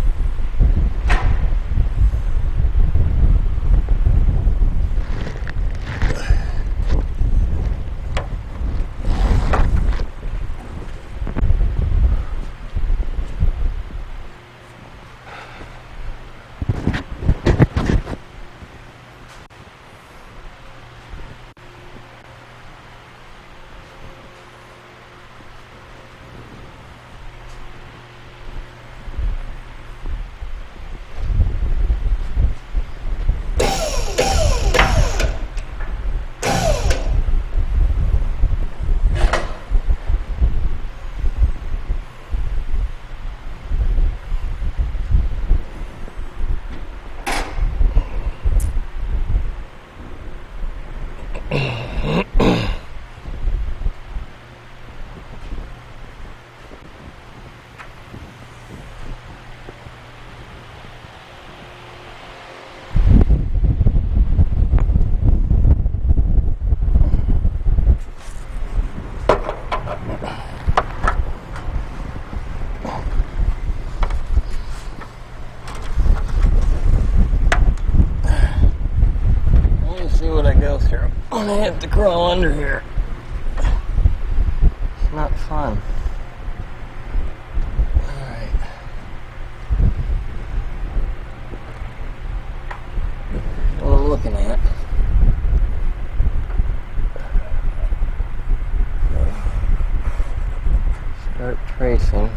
I'm gonna have to crawl under here. It's not fun. Alright. What I'm looking at. Start tracing.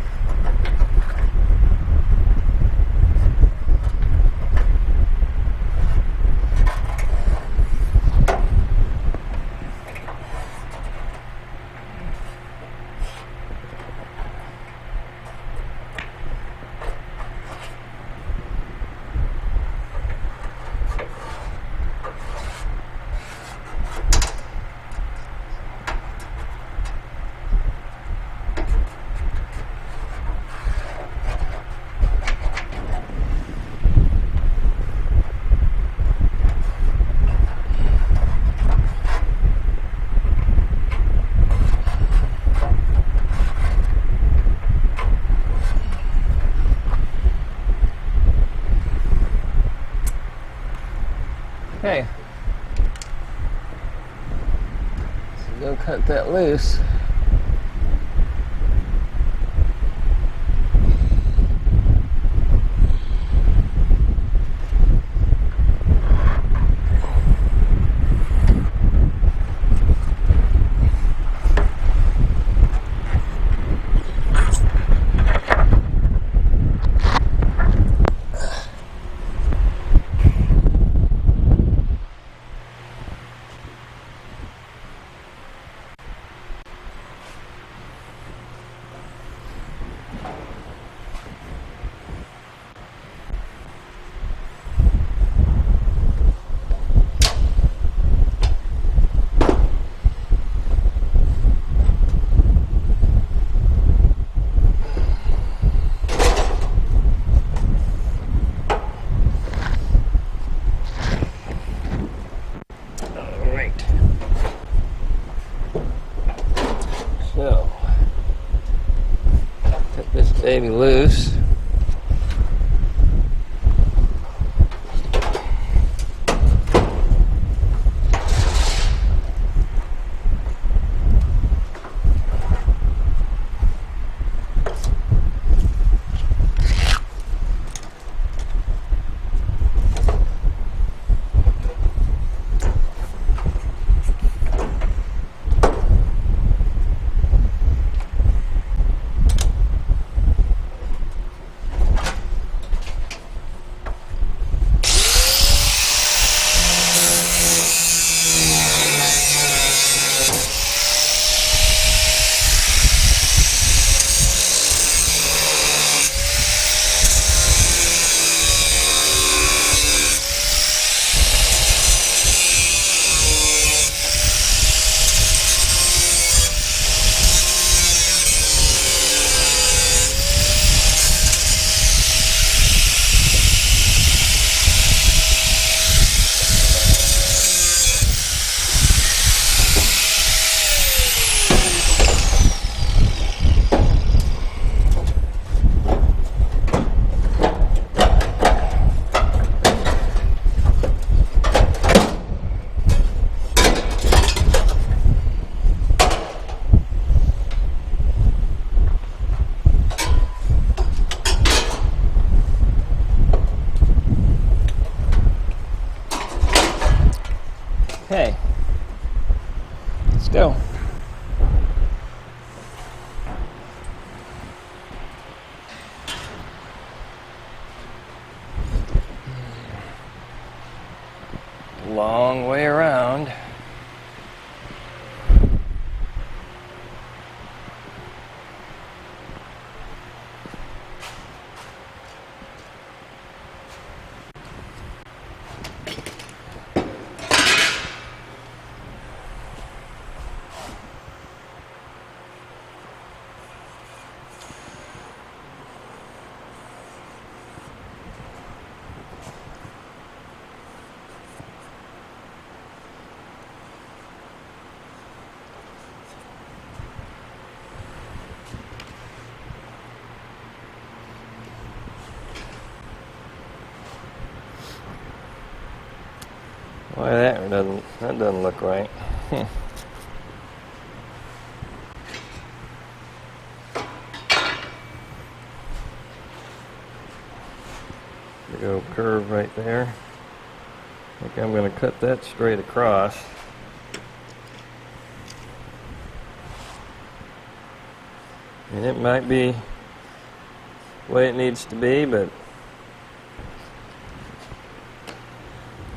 Okay, so go cut that loose. So, cut this baby loose. long way around. Why that doesn't look right. Big old curve right there. I think I'm going to cut that straight across. And it might be the way it needs to be, but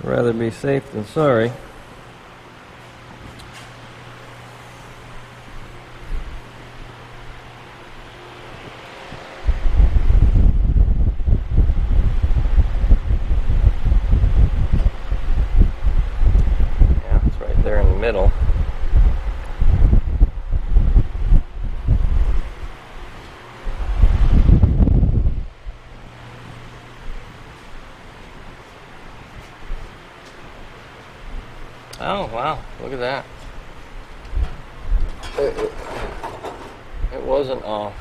I'd rather be safe than sorry. Yeah, it's right there in the middle. Oh, wow, look at that. It wasn't off.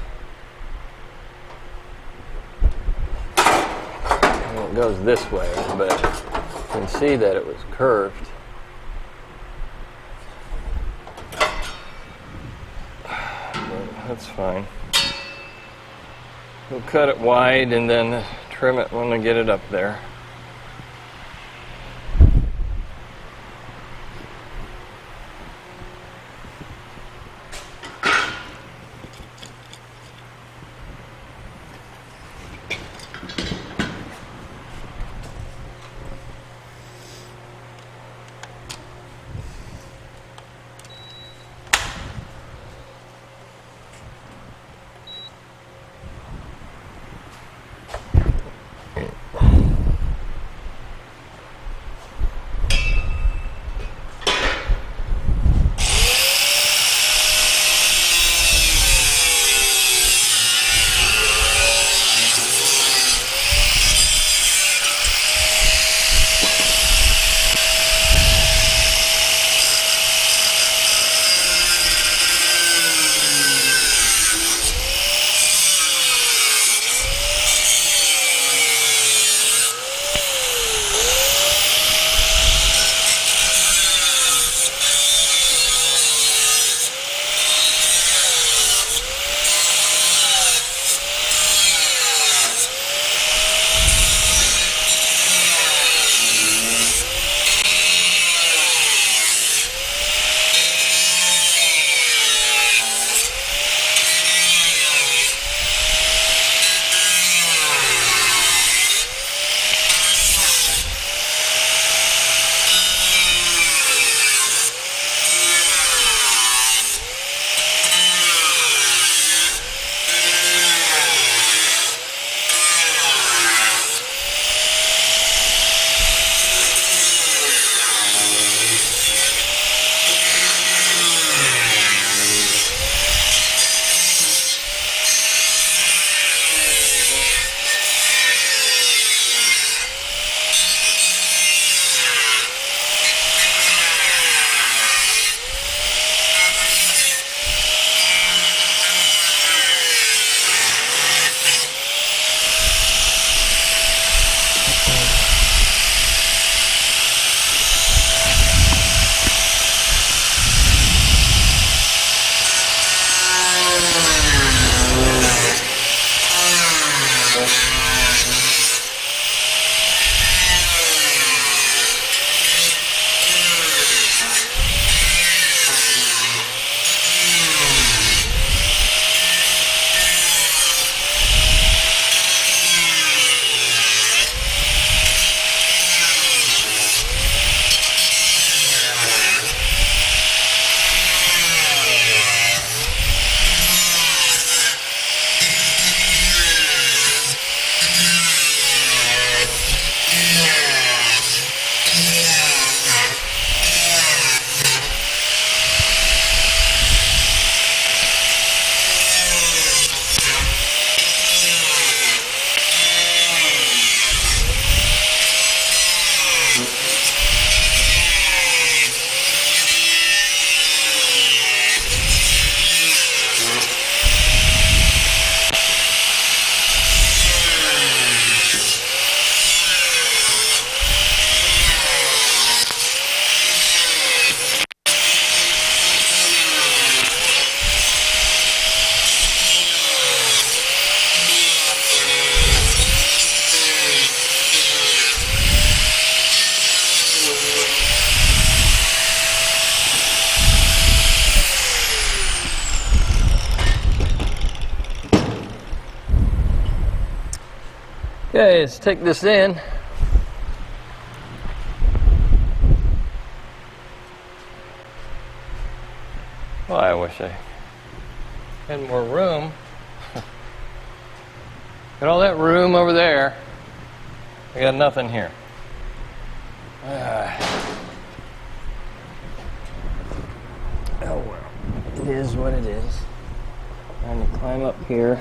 Well, it goes this way, but you can see that it was curved. That's fine. We'll cut it wide and then trim it when we get it up there. Okay, let's take this in. Well, I wish I had more room. Got all that room over there. I got nothing here. Oh well, it is what it is. Trying to climb up here.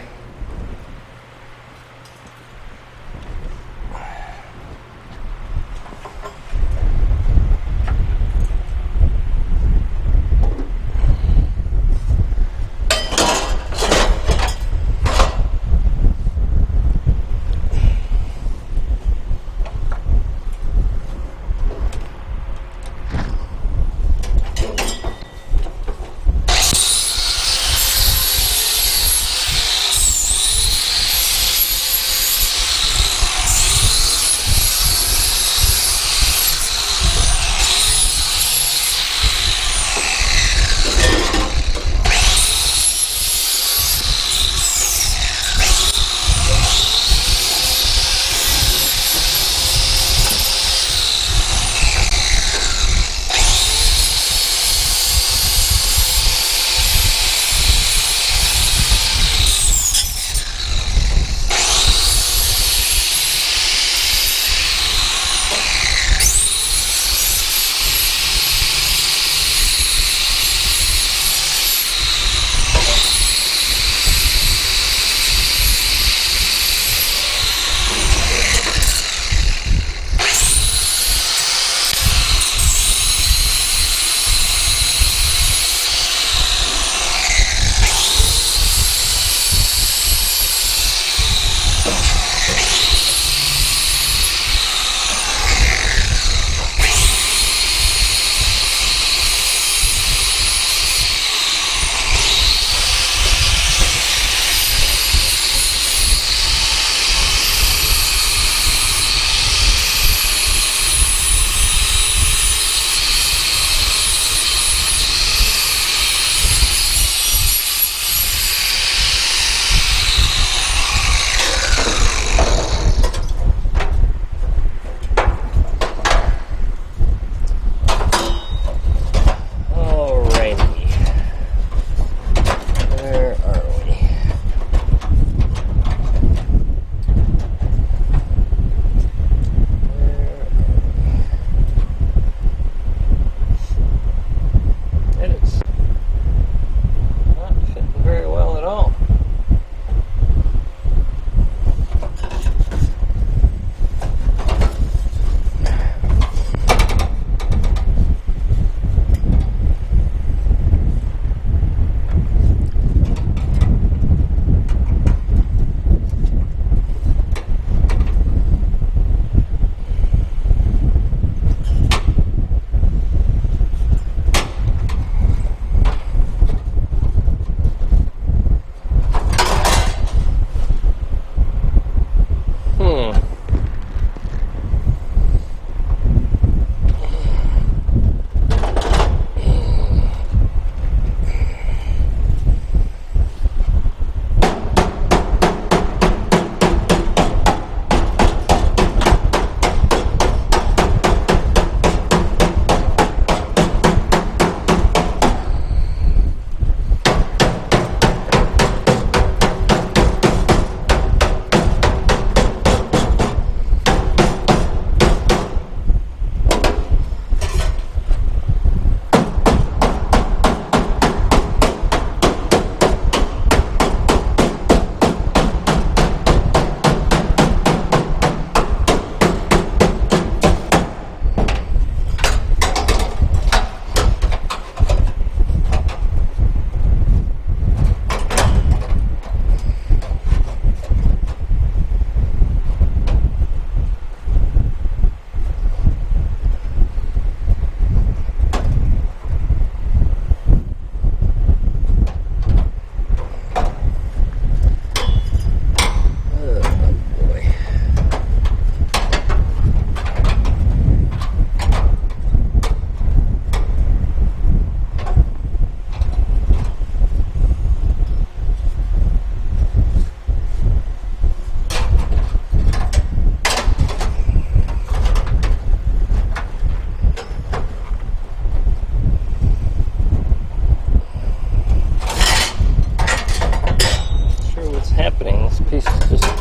happening. This piece is just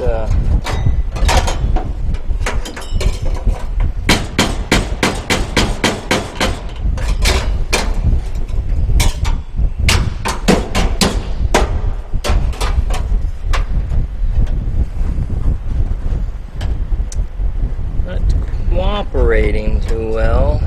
not cooperating too well.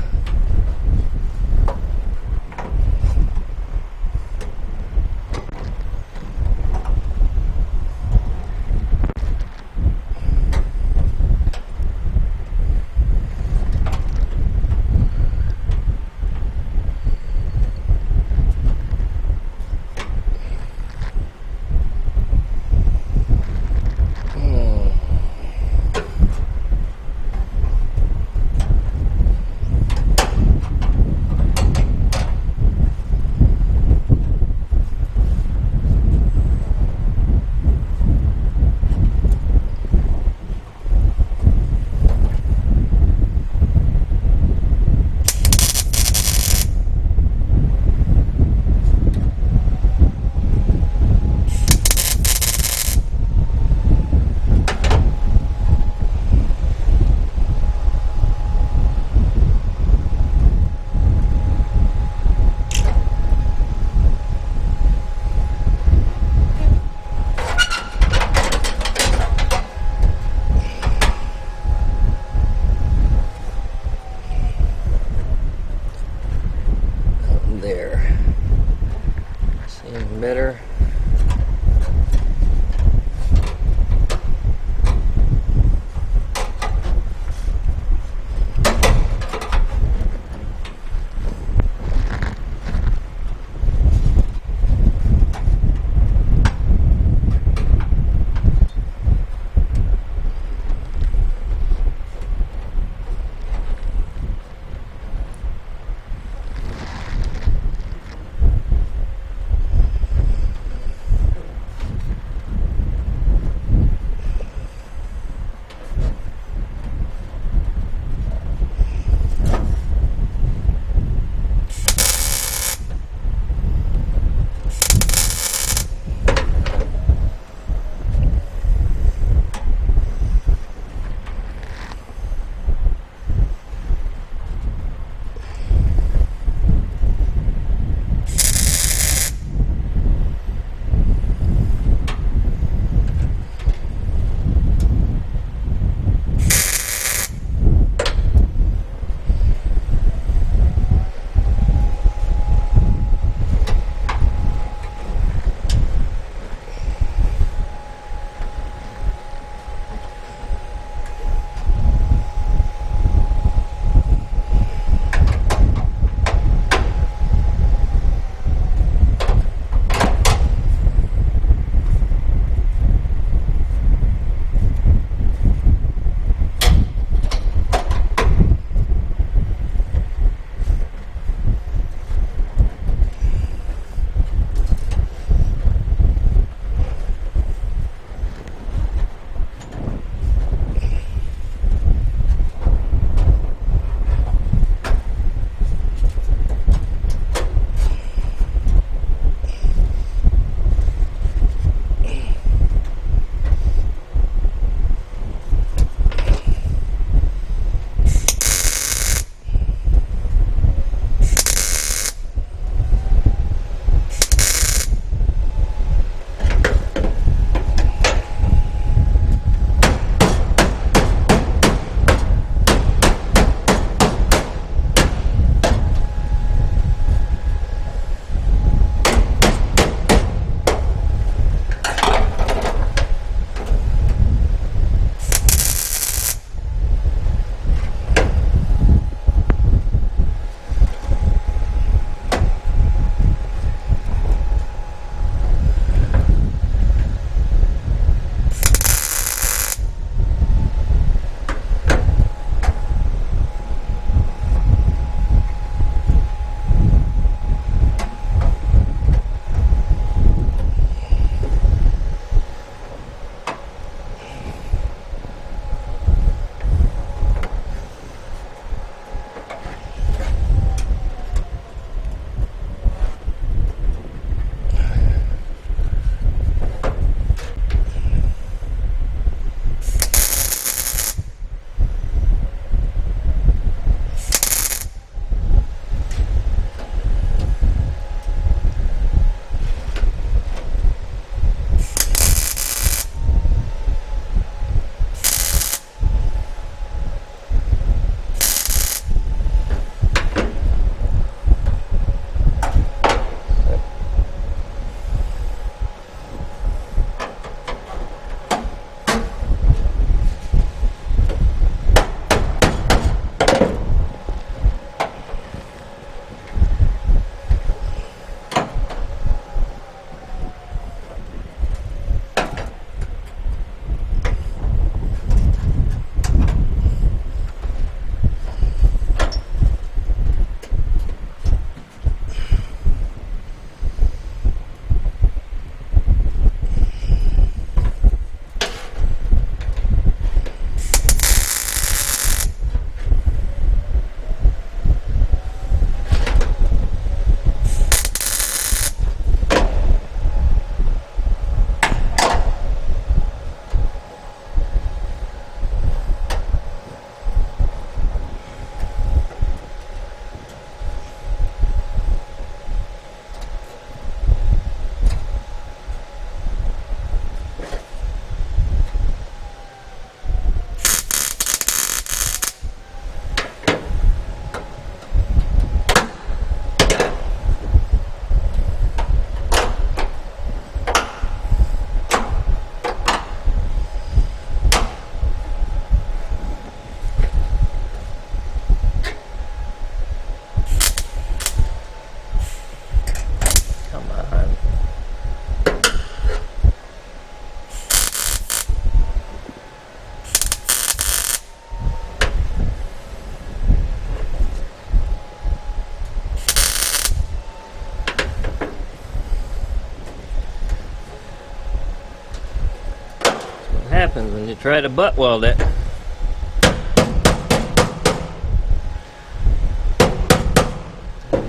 happens when you try to butt weld it.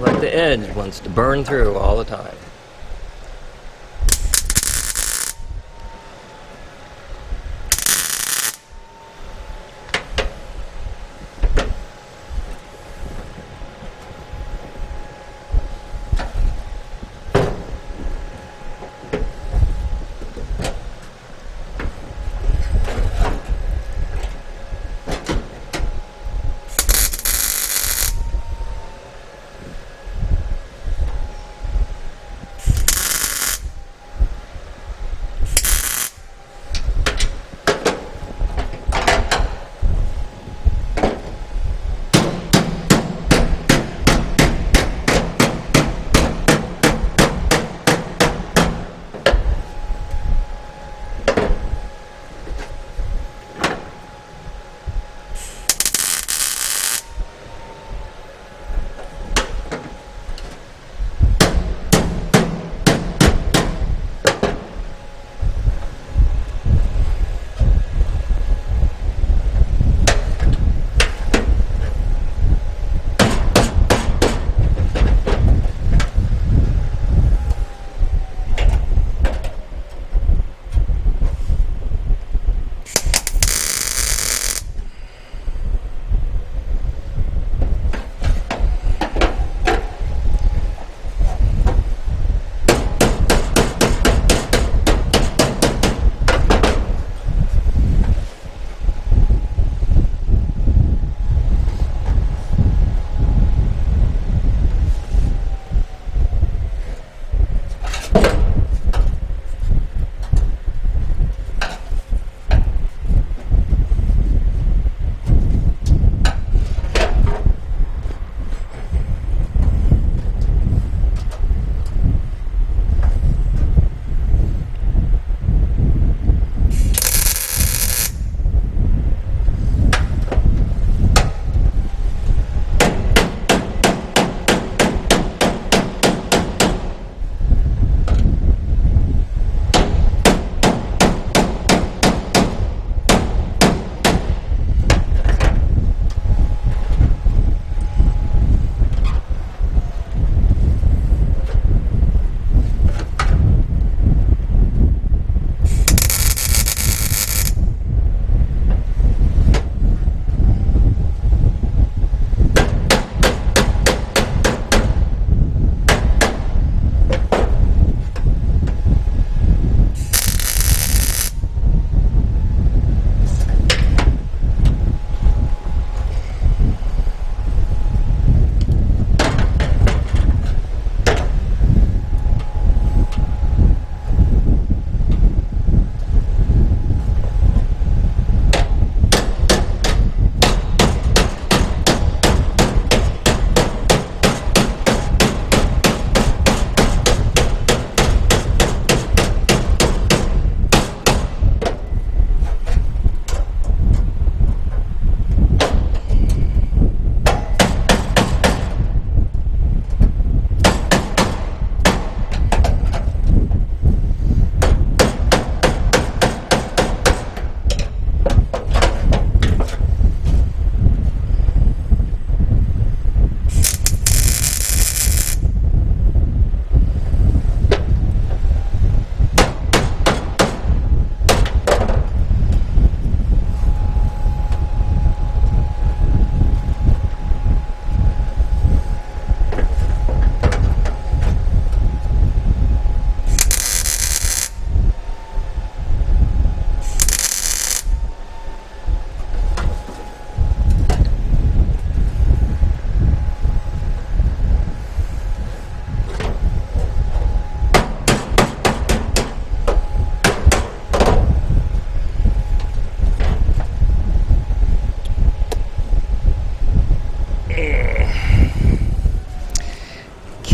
Like the edge wants to burn through all the time.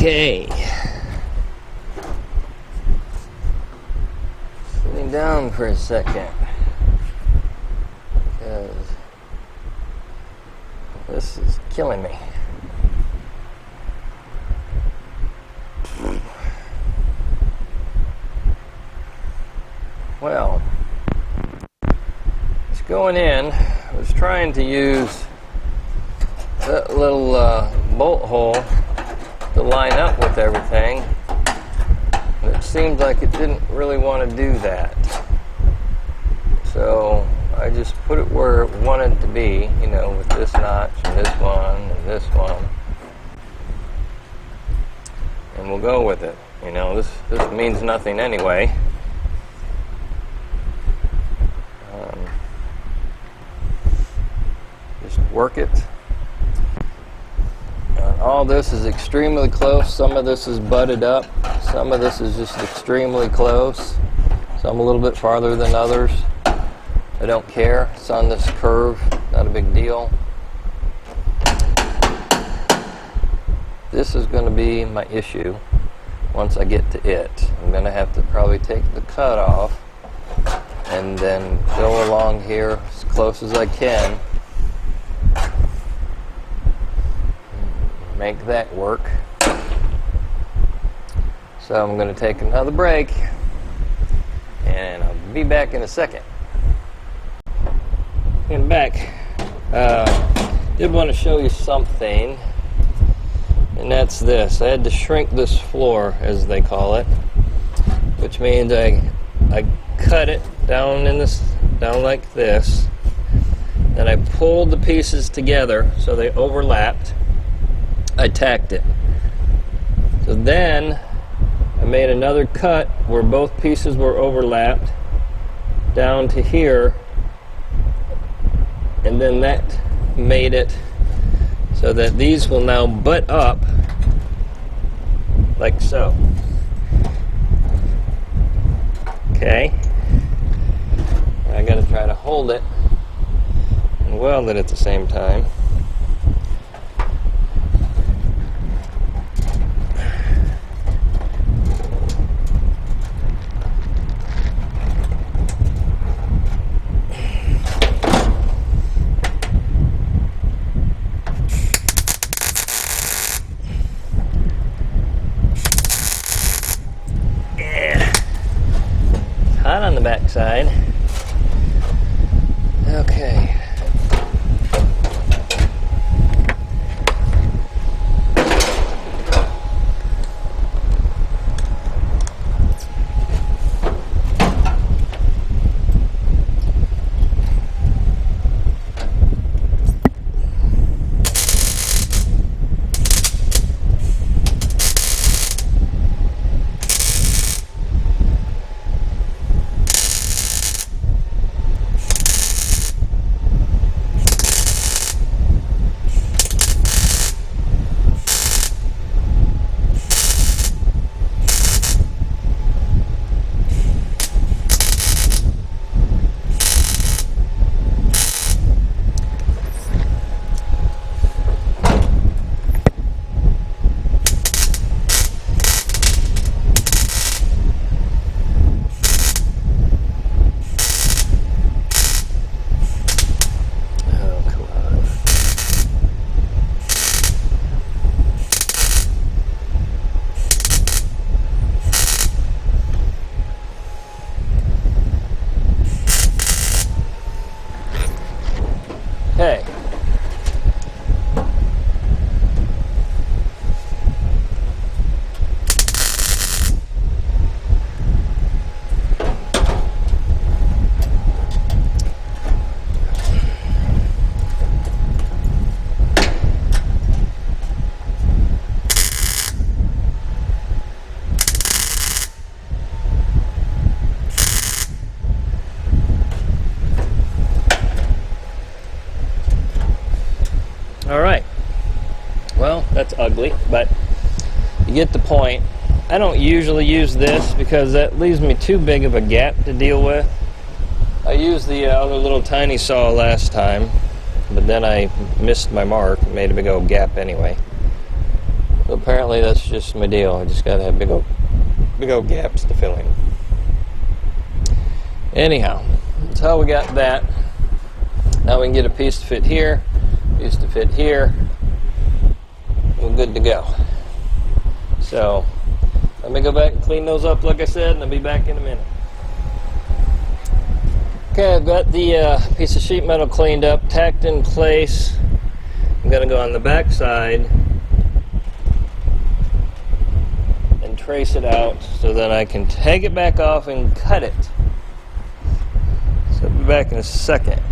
Okay. Sitting down for a second, because this is killing me. Well, Going in, I was trying to use that little bolt hole to line up with everything. And it seemed like it didn't really want to do that. So I just put it where it wanted to be, you know, with this notch and this one and this one. And we'll go with it. You know, this means nothing anyway. Just work it. All this is extremely close. Some of this is butted up. Some of this is just extremely close. Some a little bit farther than others. I don't care. It's on this curve. Not a big deal. This is going to be my issue once I get to it. I'm going to have to probably take the cut off and then go along here as close as I can. Make that work. So I'm going to take another break and I'll be back in a second. And back. Did want to show you something, and that's this. I had to shrink this floor, as they call it, which means I cut it down like this. Then I pulled the pieces together so they overlapped. I tacked it. So then I made another cut where both pieces were overlapped down to here, and then that made it so that these will now butt up like so. Okay. I gotta try to hold it and weld it at the same time. Hot on the back side. Okay. Okay. All right. Well, that's ugly, but you get the point. I don't usually use this because that leaves me too big of a gap to deal with. I used the other little tiny saw last time, but then I missed my mark and made a big old gap anyway. So apparently that's just my deal. I just gotta have big old gaps to fill in. Anyhow, that's how we got that. Now we can get a piece to fit here, piece to fit here. We're good to go. So let me go back and clean those up like I said, and I'll be back in a minute. Okay, I've got the piece of sheet metal cleaned up, tacked in place. I'm going to go on the back side and trace it out so that I can take it back off and cut it. So I'll be back in a second.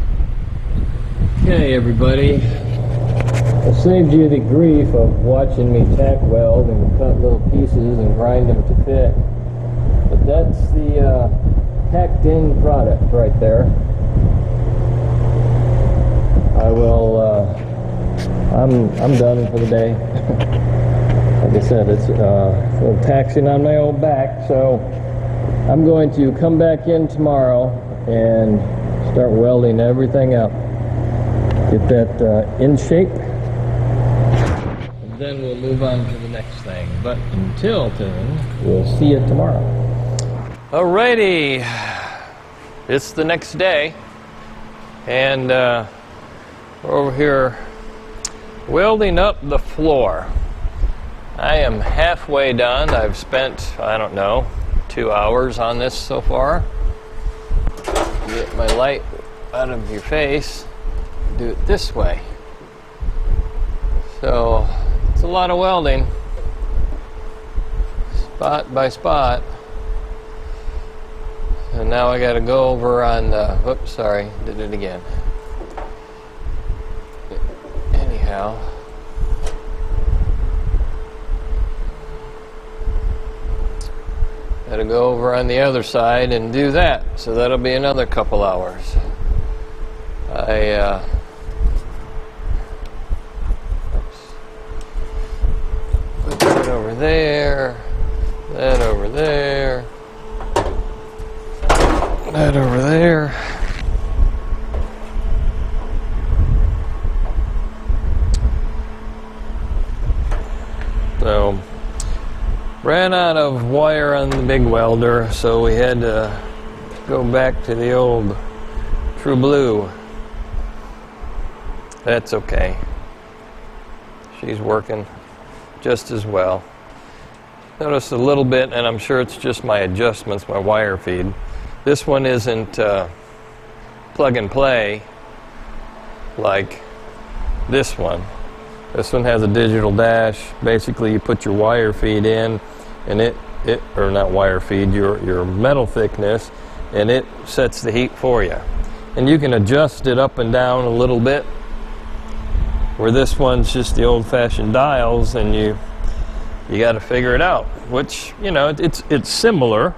Okay, everybody. I saved you the grief of watching me tack weld and cut little pieces and grind them to fit. But that's the tacked in product right there. I will, I'm done for the day. Like I said, it's a little taxing on my old back, so I'm going to come back in tomorrow and start welding everything up. Get that in shape. And then we'll move on to the next thing. But until then, we'll see you tomorrow. Alrighty, it's the next day, and we're over here welding up the floor. I am halfway done. I've spent, I don't know, 2 hours on this so far. Get my light out of your face, do it this way. So, it's a lot of welding, spot by spot. And now I got to go over on the, whoops, sorry, did it again. Anyhow, got to go over on the other side and do that. So that'll be another couple hours. Put that over there, that over there. That over there. So, ran out of wire on the big welder, so we had to go back to the old True Blue. That's okay. She's working just as well. Notice a little bit, and I'm sure it's just my adjustments, my wire feed. This one isn't plug and play like this one. This one has a digital dash. Basically, you put your wire feed in, and or not wire feed, your metal thickness, and it sets the heat for you. And you can adjust it up and down a little bit. Where this one's just the old-fashioned dials, and you got to figure it out. Which, you know, it's similar.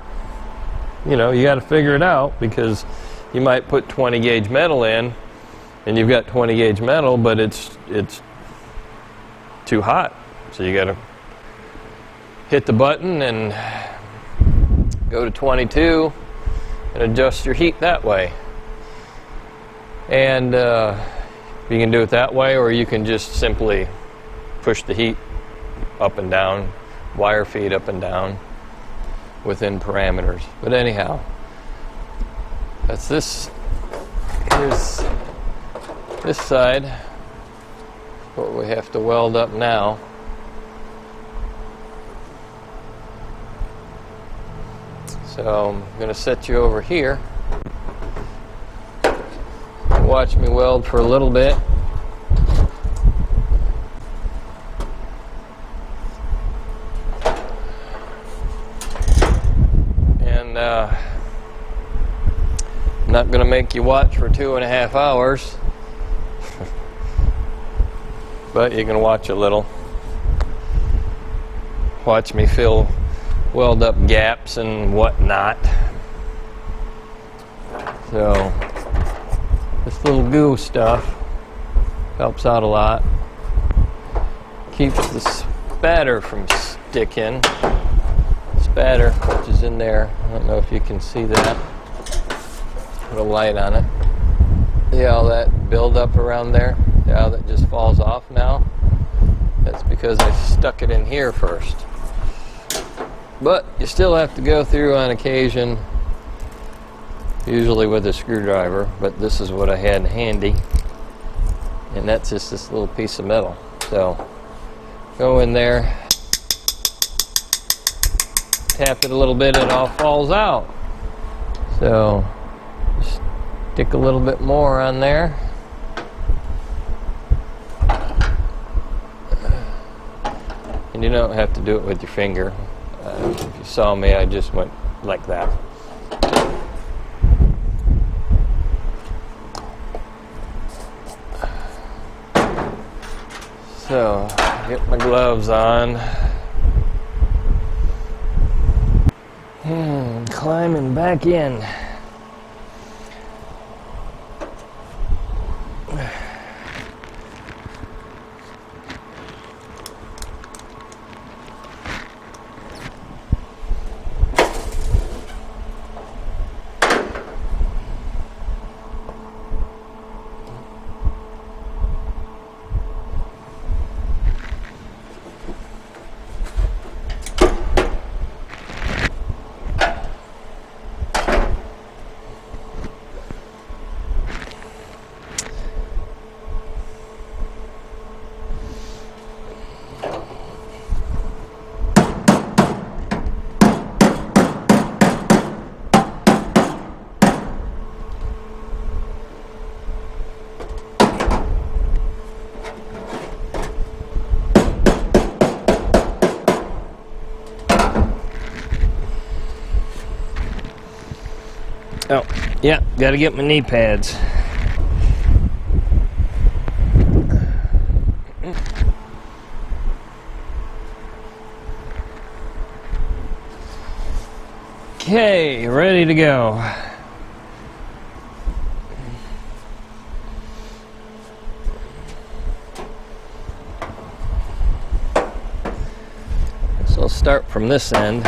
You know, you got to figure it out, because you might put 20 gauge metal in, and you've got 20 gauge metal, but it's too hot. So you got to hit the button and go to 22 and adjust your heat that way. And you can do it that way, or you can just simply push the heat up and down, wire feed up and down within parameters. But anyhow, that's this. Here's this side, what we have to weld up now. So I'm going to set you over here. Watch me weld for a little bit. I'm not going to make you watch for 2.5 hours, but you can watch a little. Watch me weld up gaps and whatnot. So this little goo stuff helps out a lot. Keeps the spatter from sticking. Spatter, which is in there. I don't know if you can see that. Put a light on it. See all that build up around there? See how that just falls off now? That's because I stuck it in here first. But you still have to go through on occasion, usually with a screwdriver, but this is what I had handy. And that's just this little piece of metal. So go in there, tap it a little bit, and it all falls out. So just Stick a little bit more on there. And you don't have to do it with your finger. If you saw me, I just went like that. So, get my gloves on. Climbing back in. Oh, yeah, gotta get my knee pads. Okay, ready to go. So I'll start from this end,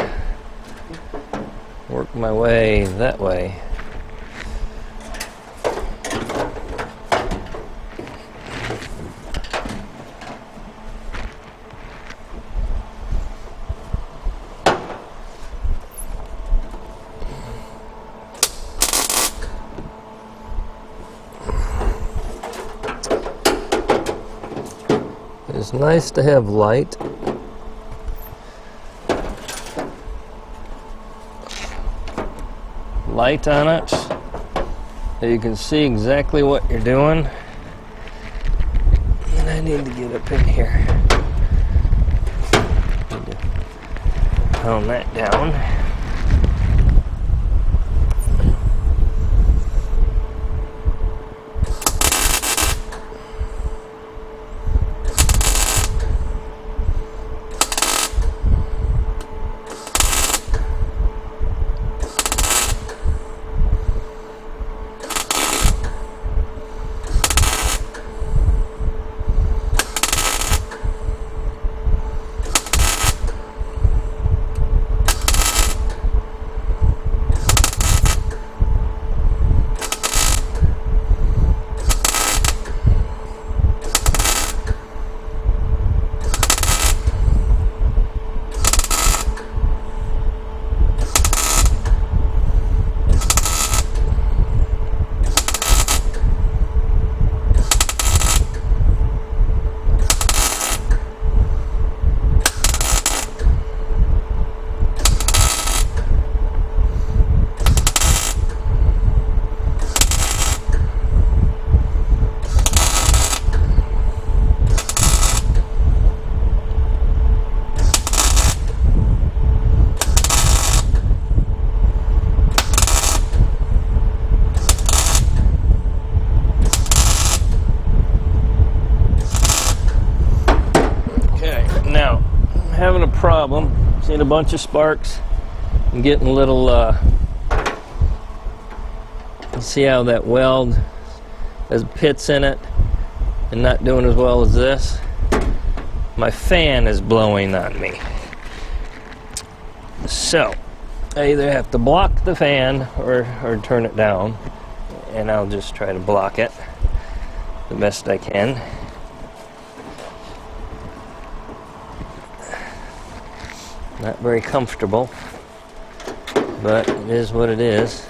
work my way that way. It's nice to have light. Light on it so you can see exactly what you're doing. And I need to get up in here. Need to calm that down. Having a problem, seeing a bunch of sparks and getting a little see how that weld has pits in it and not doing as well as this. My fan is blowing on me, so I either have to block the fan or turn it down, and I'll just try to block it the best I can. Not very comfortable, but it is what it is.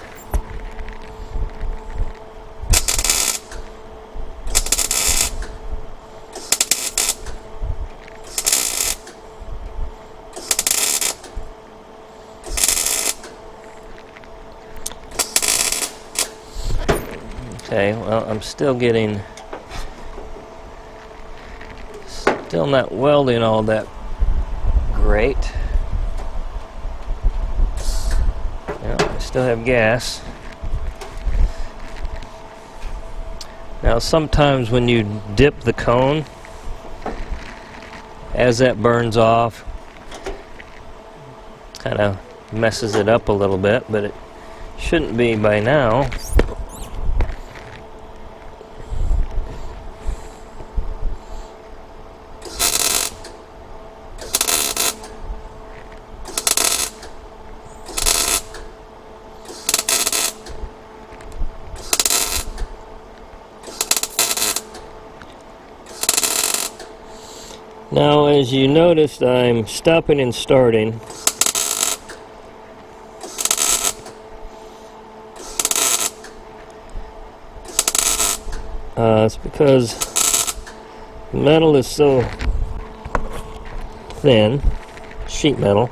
Okay, well, I'm still not welding all that great. Yeah, I still have gas. Now sometimes when you dip the cone, as that burns off, kind of messes it up a little bit, but it shouldn't be by now. Now, as you noticed, I'm stopping and starting. It's because the metal is so thin, sheet metal.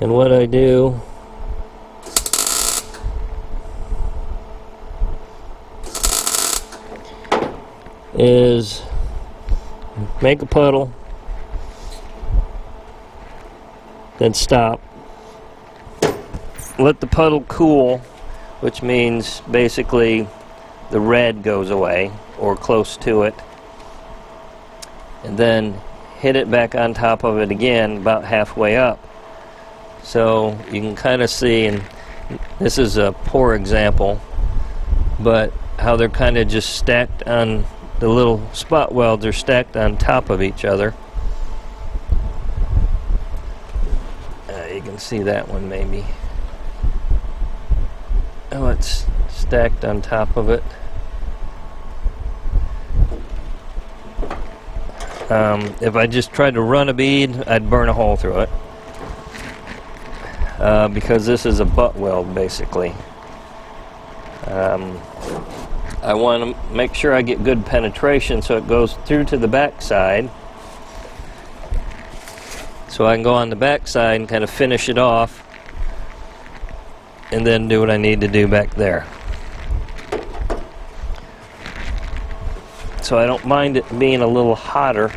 And what I do is make a puddle, then stop, let the puddle cool, which means basically the red goes away or close to it, and then hit it back on top of it again about halfway up. So you can kind of see, and this is a poor example, but how they're kind of just stacked on, the little spot welds are stacked on top of each other. You can see that one maybe. Oh, it's stacked on top of it. If I just tried to run a bead, I'd burn a hole through it. Because this is a butt weld basically. I want to make sure I get good penetration so it goes through to the back side. So I can go on the back side and kind of finish it off and then do what I need to do back there. So I don't mind it being a little hotter.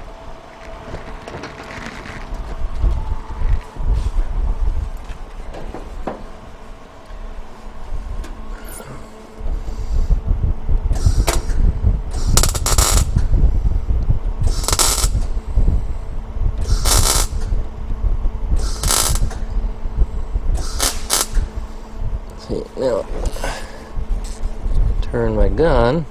Now, turn my gun.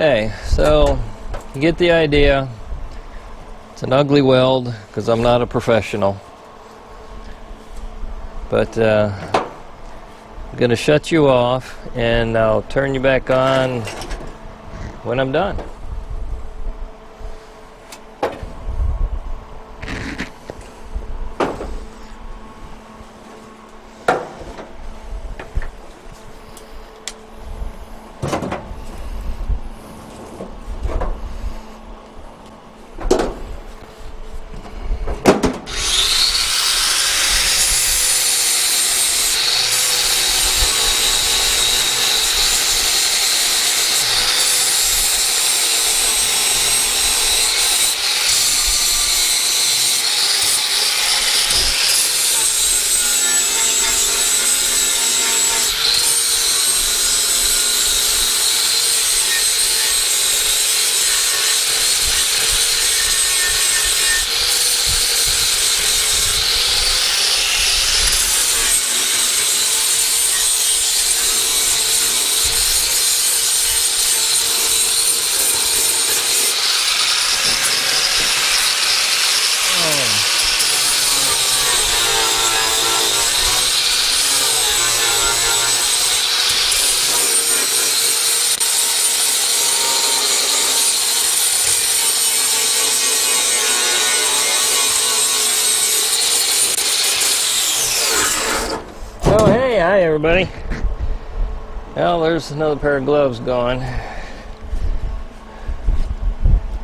Okay, so you get the idea. It's an ugly weld because I'm not a professional. But I'm going to shut you off and I'll turn you back on when I'm done. Oh, hey, hi everybody. Well, there's another pair of gloves going.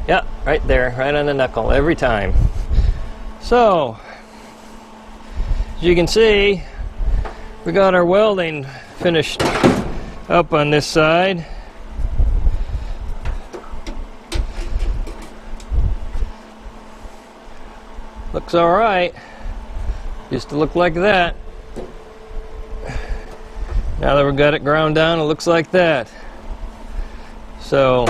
Yeah, right there, right on the knuckle, every time. So, as you can see, we got our welding finished up on this side. Looks all right. Used to look like that. Now that we've got it ground down, it looks like that. So,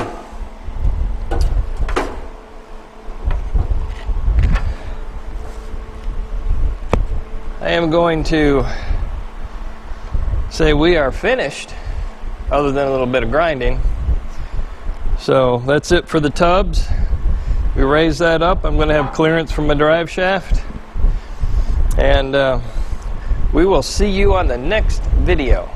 I am going to say we are finished, other than a little bit of grinding. So that's it for the tubs. We raise that up. I'm going to have clearance from my drive shaft. And we will see you on the next video.